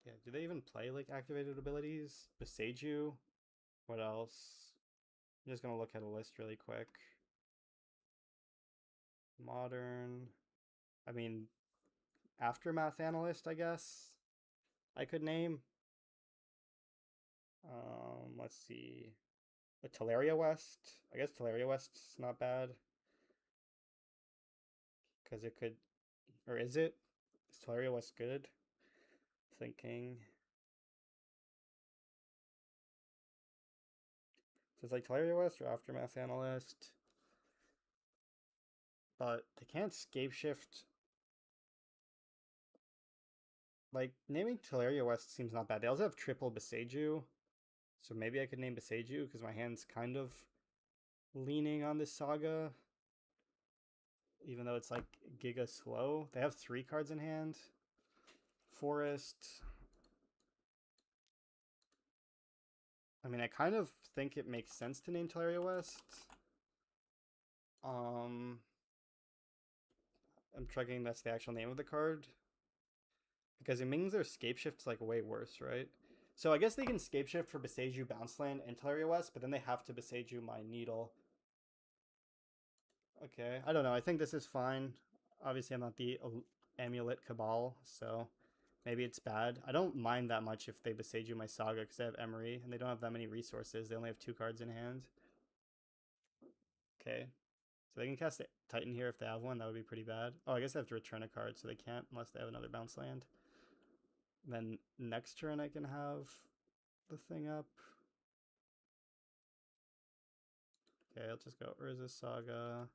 yeah, do they even play like activated abilities? Beseiju? What else? I'm just gonna look at a list really quick. Modern. I mean, Aftermath Analyst, I guess I could name. Let's see. A Teleria West. I guess Teleria West's not bad. Because it could. Or is it? Is Teleria West good? Thinking. So it's like Teleria West or Aftermath Analyst. But they can't scape shift. Like, naming Teleria West seems not bad. They also have triple Beseiju. So maybe I could name Beseiju because my hand's kind of leaning on this Saga. Even though it's like giga slow. They have 3 cards in hand. Forest. I mean, I kind of think it makes sense to name Teleria West. I'm checking that's the actual name of the card. Because it means their scape shift's like way worse, right? So I guess they can scape shift for Beseiju Bounce Land and Teleria West, but then they have to Beseiju my Needle. Okay, I don't know. I think this is fine. Obviously, I'm not the Amulet Cabal, so maybe it's bad. I don't mind that much if they Beseiju my Saga because they have Emery, and they don't have that many resources. They only have 2 cards in hand. Okay, so they can cast Titan here if they have one. That would be pretty bad. Oh, I guess they have to return a card, so they can't unless they have another Bounce Land. Then next turn I can have the thing up. Okay, I'll just go Urza Saga.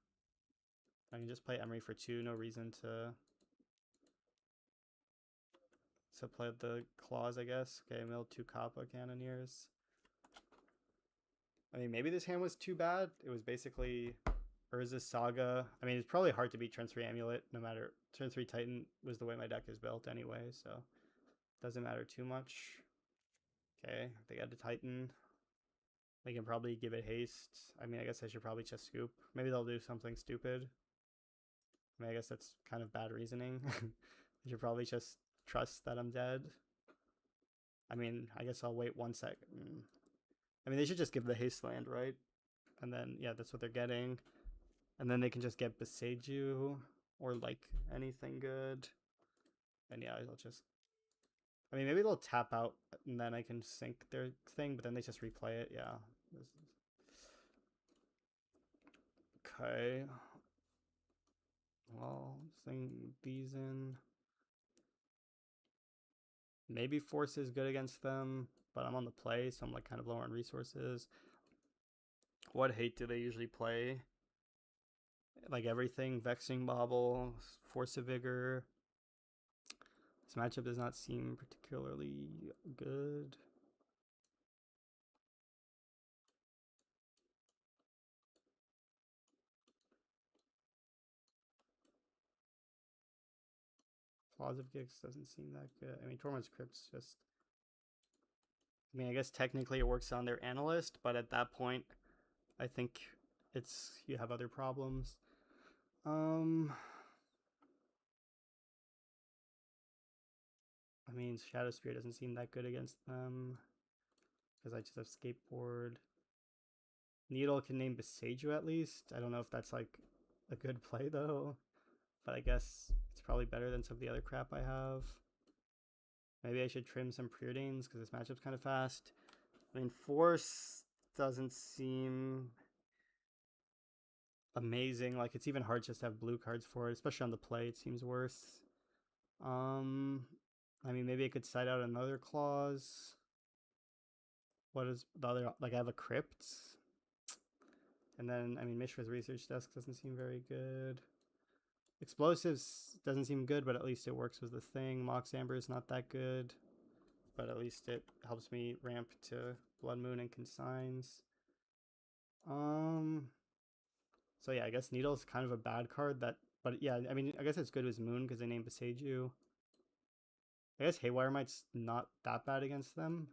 I can just play Emery for 2, no reason to play the claws, I guess. Okay, mill 2 Kappa Cannoneers. I mean, maybe this hand was too bad. It was basically Urza Saga. I mean, it's probably hard to beat turn 3 Amulet, no matter. Turn 3 Titan was the way my deck is built anyway, so doesn't matter too much. Okay, they got a Titan. They can probably give it haste. I mean, I guess I should probably just scoop. Maybe they'll do something stupid. I mean, I guess that's kind of bad reasoning. I should probably just trust that I'm dead. I mean, I guess I'll wait 1 second. I mean, they should just give the haste land, right? And then, yeah, that's what they're getting. And then they can just get Beseiju or, like, anything good. And, yeah, I'll just... I mean, maybe they'll tap out and then I can sink their thing, but then they just replay it. Yeah. Okay. Well, thing these in. Maybe Force is good against them, but I'm on the play, so I'm like kind of low on resources. What hate do they usually play? Like everything, Vexing Bobble, Force of Vigor. This matchup does not seem particularly good. Claws of Gix doesn't seem that good. I mean, Tormod's Crypt's just. I mean, I guess technically it works on their analyst, but at that point, I think it's you have other problems. I mean, Shadow Spear doesn't seem that good against them because I just have Skateboard. Needle can name Beseiju at least. I don't know if that's like a good play though, but I guess it's probably better than some of the other crap I have. Maybe I should trim some Preordains because this matchup's kind of fast. I mean, Force doesn't seem amazing. Like, it's even hard just to have blue cards for it, especially on the play. It seems worse. I mean, maybe I could side out another clause. What is the other? Like, I have a Crypt. And then, I mean, Mishra's Research Desk doesn't seem very good. Explosives doesn't seem good, but at least it works with the thing. Mox Amber is not that good, but at least it helps me ramp to Blood Moon and Consigns. So yeah, I guess Needle's kind of a bad card that, but yeah, I mean, I guess it's good with Moon because they named Beseiju. I guess Haywire Might's not that bad against them,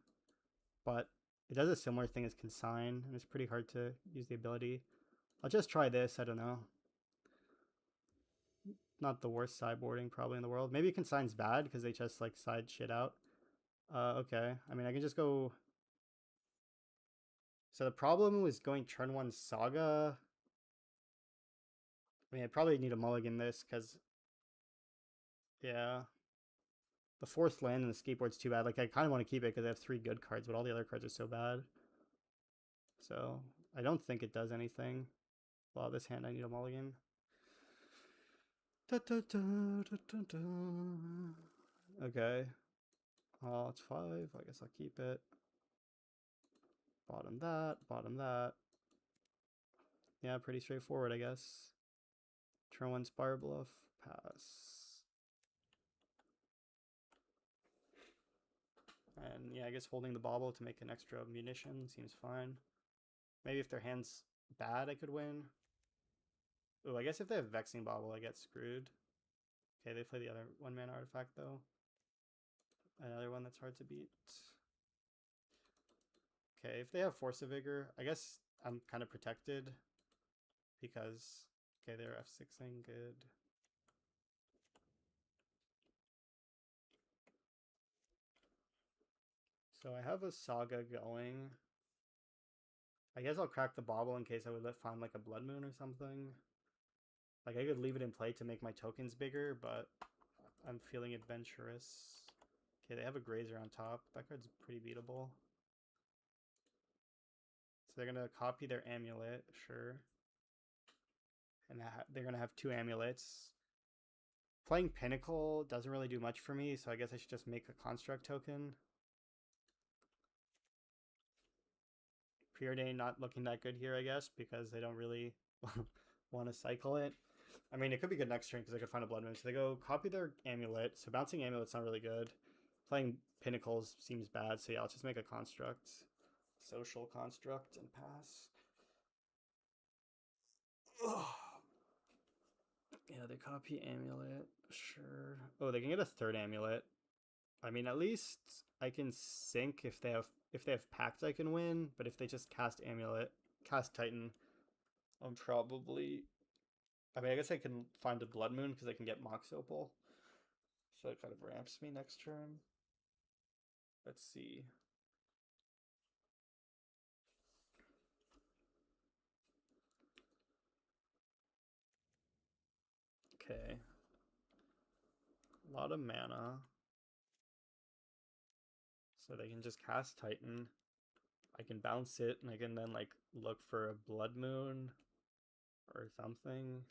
but it does a similar thing as Consign, and it's pretty hard to use the ability. I'll just try this, I don't know. Not the worst sideboarding probably in the world. Maybe Consign's bad because they just like side shit out. Okay. I mean, I can just go. So the problem was going turn 1 Saga. I mean, I probably need a mulligan this because, yeah. The 4th land and the Skateboard's too bad. Like, I kind of want to keep it because I have 3 good cards, but all the other cards are so bad. So, I don't think it does anything. Well, this hand I need a mulligan. Da, da, da, da, da, da. Okay. Oh, it's 5. I guess I'll keep it. Bottom that, bottom that. Yeah, pretty straightforward, I guess. Turn 1 Spire Bluff, pass. And yeah, I guess holding the bauble to make an extra munition seems fine. Maybe if their hand's bad, I could win. Oh, I guess if they have Vexing Bauble, I get screwed. Okay, they play the other 1-mana artifact, though. Another one that's hard to beat. Okay, if they have Force of Vigor, I guess I'm kind of protected. Because, okay, they're F6ing, good. So I have a Saga going. I guess I'll crack the bauble in case I would find like a Blood Moon or something. Like I could leave it in play to make my tokens bigger, but I'm feeling adventurous. Okay, they have a Grazer on top. That card's pretty beatable. So they're gonna copy their amulet, sure. And they're gonna have 2 amulets. Playing Pinnacle doesn't really do much for me, so I guess I should just make a construct token. Preordain not looking that good here, I guess, because they don't really want to cycle it. I mean, it could be good next turn because I could find a Blood Moon. So they go copy their amulet. So bouncing amulet's not really good. Playing Pinnacles seems bad. So yeah, I'll just make a construct. Social construct and pass. Ugh. Yeah, they copy amulet. Sure. Oh, they can get a 3rd amulet. I mean, at least I can sink if they have pact I can win, but if they just cast amulet, cast Titan, I'm probably. I mean, I guess I can find a Blood Moon because I can get Mox Opal. So it kind of ramps me next turn. Let's see. Okay. A lot of mana. So they can just cast Titan. I can bounce it and I can then like look for a Blood Moon or something.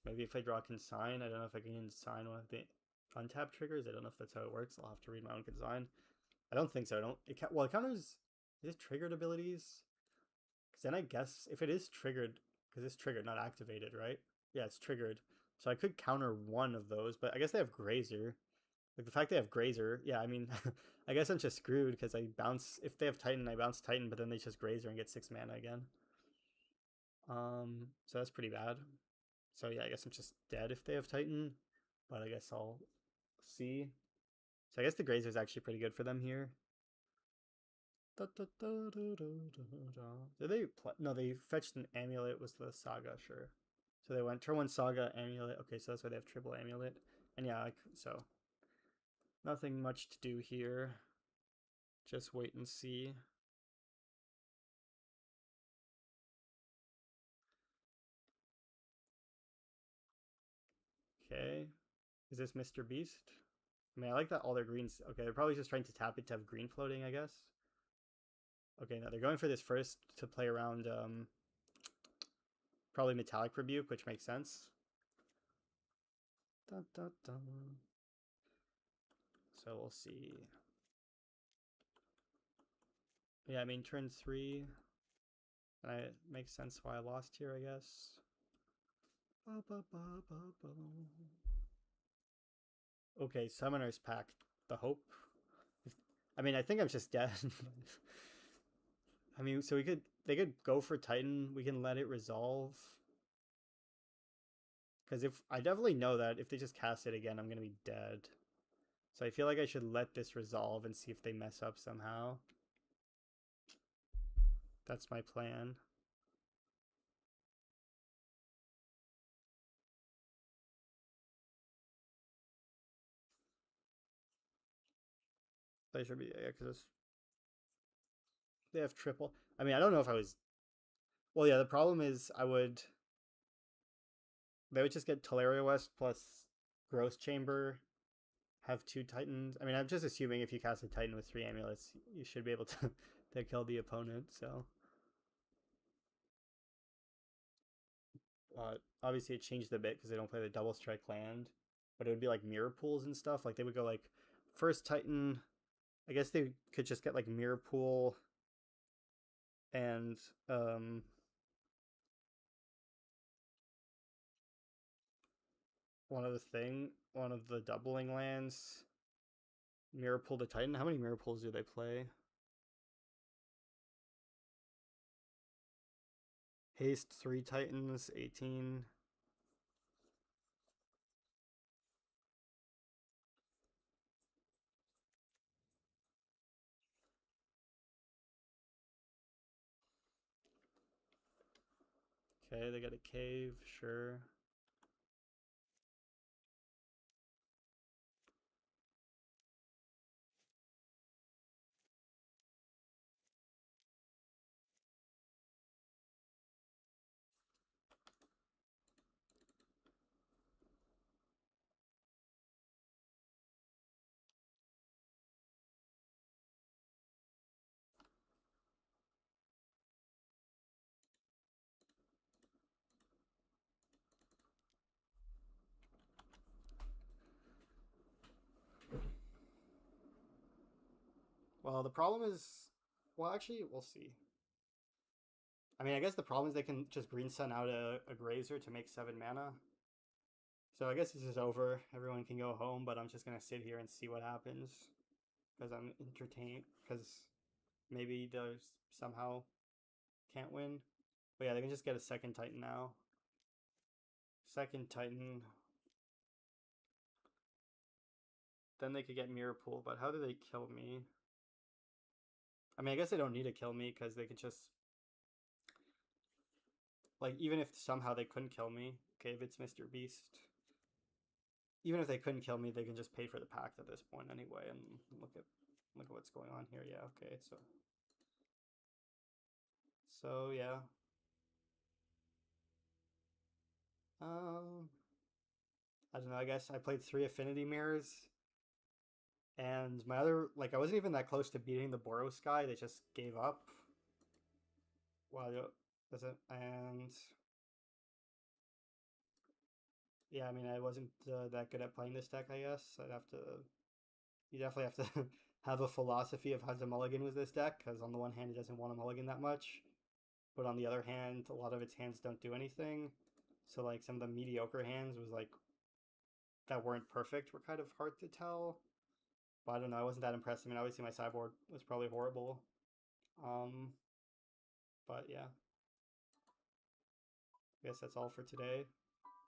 Maybe if I draw Consign, I don't know if I can consign one of the untap triggers. I don't know if that's how it works. I'll have to read my own consign. I don't think so. I don't. Well, it counters. Is it triggered abilities? Because then I guess if it is triggered, because it's triggered, not activated, right? Yeah, it's triggered. So I could counter one of those, but I guess they have Grazer. Like the fact they have Grazer, yeah, I mean, I guess I'm just screwed because I bounce. If they have Titan, I bounce Titan, but then they just Grazer and get 6 mana again. So that's pretty bad. So yeah, I guess I'm just dead if they have Titan. but I guess I'll see. So I guess the Grazer is actually pretty good for them here. Did they play? No, they fetched an amulet. Was the Saga, sure. So they went turn one Saga amulet. Okay, so that's why they have triple amulet. And yeah, like, so nothing much to do here. Just wait and see. Okay, is this Mr. Beast? I mean, I like that all their greens. Okay, they're probably just trying to tap it to have green floating, I guess. Okay, now they're going for this first to play around probably Metallic Rebuke, which makes sense. Dun, dun, dun. So we'll see. Yeah, I mean, turn 3. And it makes sense why I lost here, I guess. Okay, Summoner's Pact. The Hope. I mean, I think I'm just dead. I mean, so they could go for Titan. We can let it resolve. Because if I definitely know that if they just cast it again, I'm gonna be dead. So I feel like I should let this resolve and see if they mess up somehow. That's my plan. They should be, yeah, because they have triple. I mean, I don't know if I was. Well, yeah, the problem is they would just get Teleria West plus Gross Chamber, have 2 Titans. I mean, I'm just assuming if you cast a Titan with 3 amulets, you should be able to, to kill the opponent, so. Obviously, it changed a bit because they don't play the double strike land, but it would be like mirror pools and stuff. Like they would go like first Titan. I guess they could just get like mirror pool and one of the doubling lands. Mirror pool to Titan. How many mirror pools do they play? Haste 3 Titans, 18. Okay, they got a cave, sure. Well, the problem is, well, actually, we'll see. I mean, I guess the problem is they can just green sun out a Grazer to make 7 mana. So I guess this is over. Everyone can go home, but I'm just gonna sit here and see what happens because I'm entertained. Because maybe there's somehow can't win. But yeah, they can just get a second Titan now. Second Titan. Then they could get Mirror Pool, but how do they kill me? I mean, I guess they don't need to kill me because they could just like even if somehow they couldn't kill me. Okay, if it's Mr. Beast. Even if they couldn't kill me, they can just pay for the pact at this point anyway. And look at what's going on here. Yeah, okay, so yeah. Um, I don't know. I guess I played 3 Affinity mirrors, and my other like I wasn't even that close to beating the Boros guy. They just gave up. Wow, does it? And yeah, I mean, I wasn't that good at playing this deck. I guess I'd have to. You definitely have to have a philosophy of how to mulligan with this deck, because on the one hand, it doesn't want to mulligan that much, but on the other hand, a lot of its hands don't do anything. So like some of the mediocre hands was like that weren't perfect were kind of hard to tell. But I don't know. I wasn't that impressed. I mean, obviously my sideboard was probably horrible. Um, but yeah, I guess that's all for today.